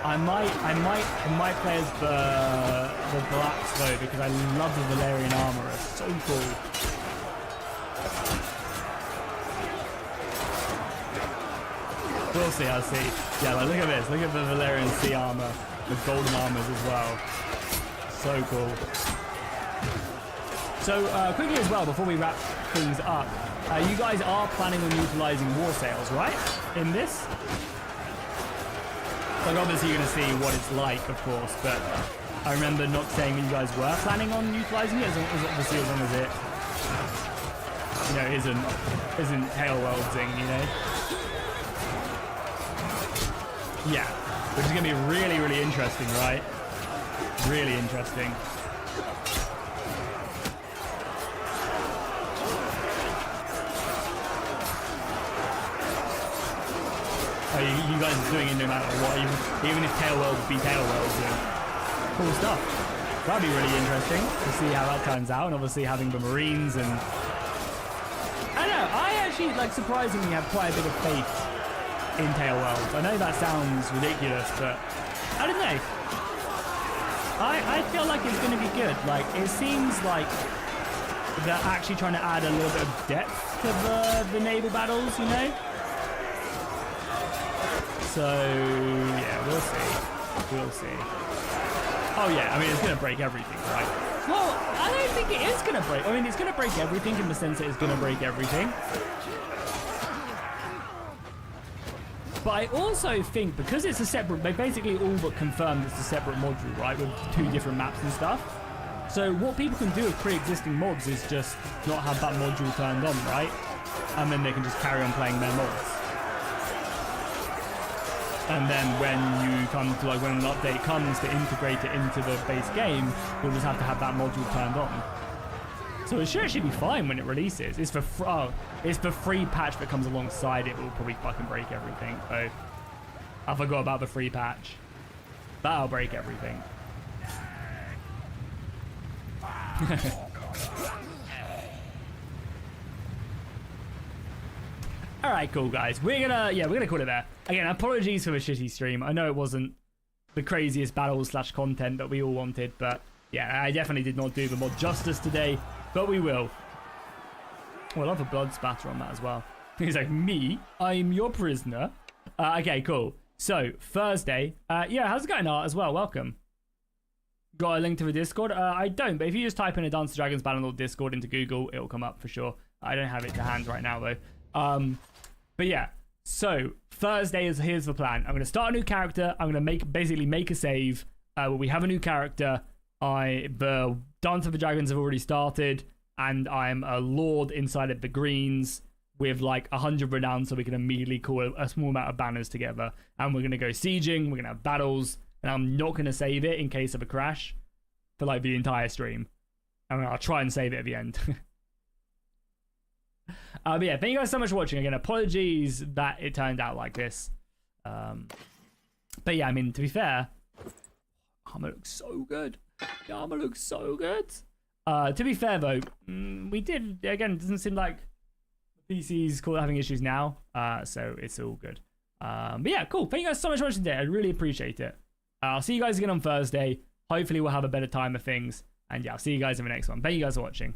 I might play as the blacks though, because I love the Valyrian armor. It's so cool. We'll see, I'll see. Yeah, like, look at this. Look at the Valyrian sea armor. The golden armors as well. So cool. So, quickly as well, before we wrap things up, you guys are planning on utilizing war sales, right? In this? Like, obviously you're going to see what it's like, of course, but I remember not saying that you guys were planning on utilizing it, as long as it, you know, isn't tail-welding, you know? Yeah, which is going to be really, really interesting, right? Really interesting. You guys are doing it no matter what, even if tail-weld be tail-welding. Cool stuff. That'd be really interesting to see how that turns out, and obviously having the Marines and... I don't know, I actually, like, surprisingly have quite a bit of faith in tail-welds. I know that sounds ridiculous, but I don't know. I feel like it's going to be good. Like, it seems like they're actually trying to add a little bit of depth to the naval battles, you know? So, yeah, we'll see. We'll see. Oh, yeah, I mean, it's going to break everything, right? Well, I don't think it is going to break. I mean, it's going to break everything in the sense that it's going to break everything. But I also think, because it's a separate... They basically all but confirmed it's a separate module, right? With 2 different maps and stuff. So what people can do with pre-existing mods is just not have that module turned on, right? And then they can just carry on playing their mods. And then when you come to, like, when an update comes to integrate it into the base game, you'll just have to have that module turned on. So it should actually be fine when it releases. It's the free patch that comes alongside it will probably fucking break everything. So I forgot about the free patch. That'll break everything. All right, cool, guys. We're gonna call it there. Again, apologies for the shitty stream. I know it wasn't the craziest battle/content that we all wanted, but yeah, I definitely did not do the mod justice today, but we will. Oh, I love a blood spatter on that as well. He's like, me? I'm your prisoner. Okay, cool. So, Thursday. Yeah, how's it going, Art, as well? Welcome. Got a link to the Discord? I don't, but if you just type in a Dance of Dragons Bannerlord Discord into Google, it'll come up for sure. I don't have it to hand right now, though. But yeah, so Thursday here's the plan. I'm going to start a new character. I'm going to basically make a save. We have a new character. The Dance of the Dragons have already started, and I'm a lord inside of the Greens with like 100 renown, so we can immediately call a small amount of banners together. And we're going to go sieging. We're going to have battles, and I'm not going to save it in case of a crash for like the entire stream. And I'll try and save it at the end. But yeah, thank you guys so much for watching. Again, apologies that it turned out like this. But yeah, I mean, to be fair, armor looks so good. The armor looks so good. To be fair, though, we did, again, it doesn't seem like the PC's having issues now. So it's all good. But yeah, cool. Thank you guys so much for watching today. I really appreciate it. I'll see you guys again on Thursday. Hopefully we'll have a better time of things. And yeah, I'll see you guys in the next one. Thank you guys for watching.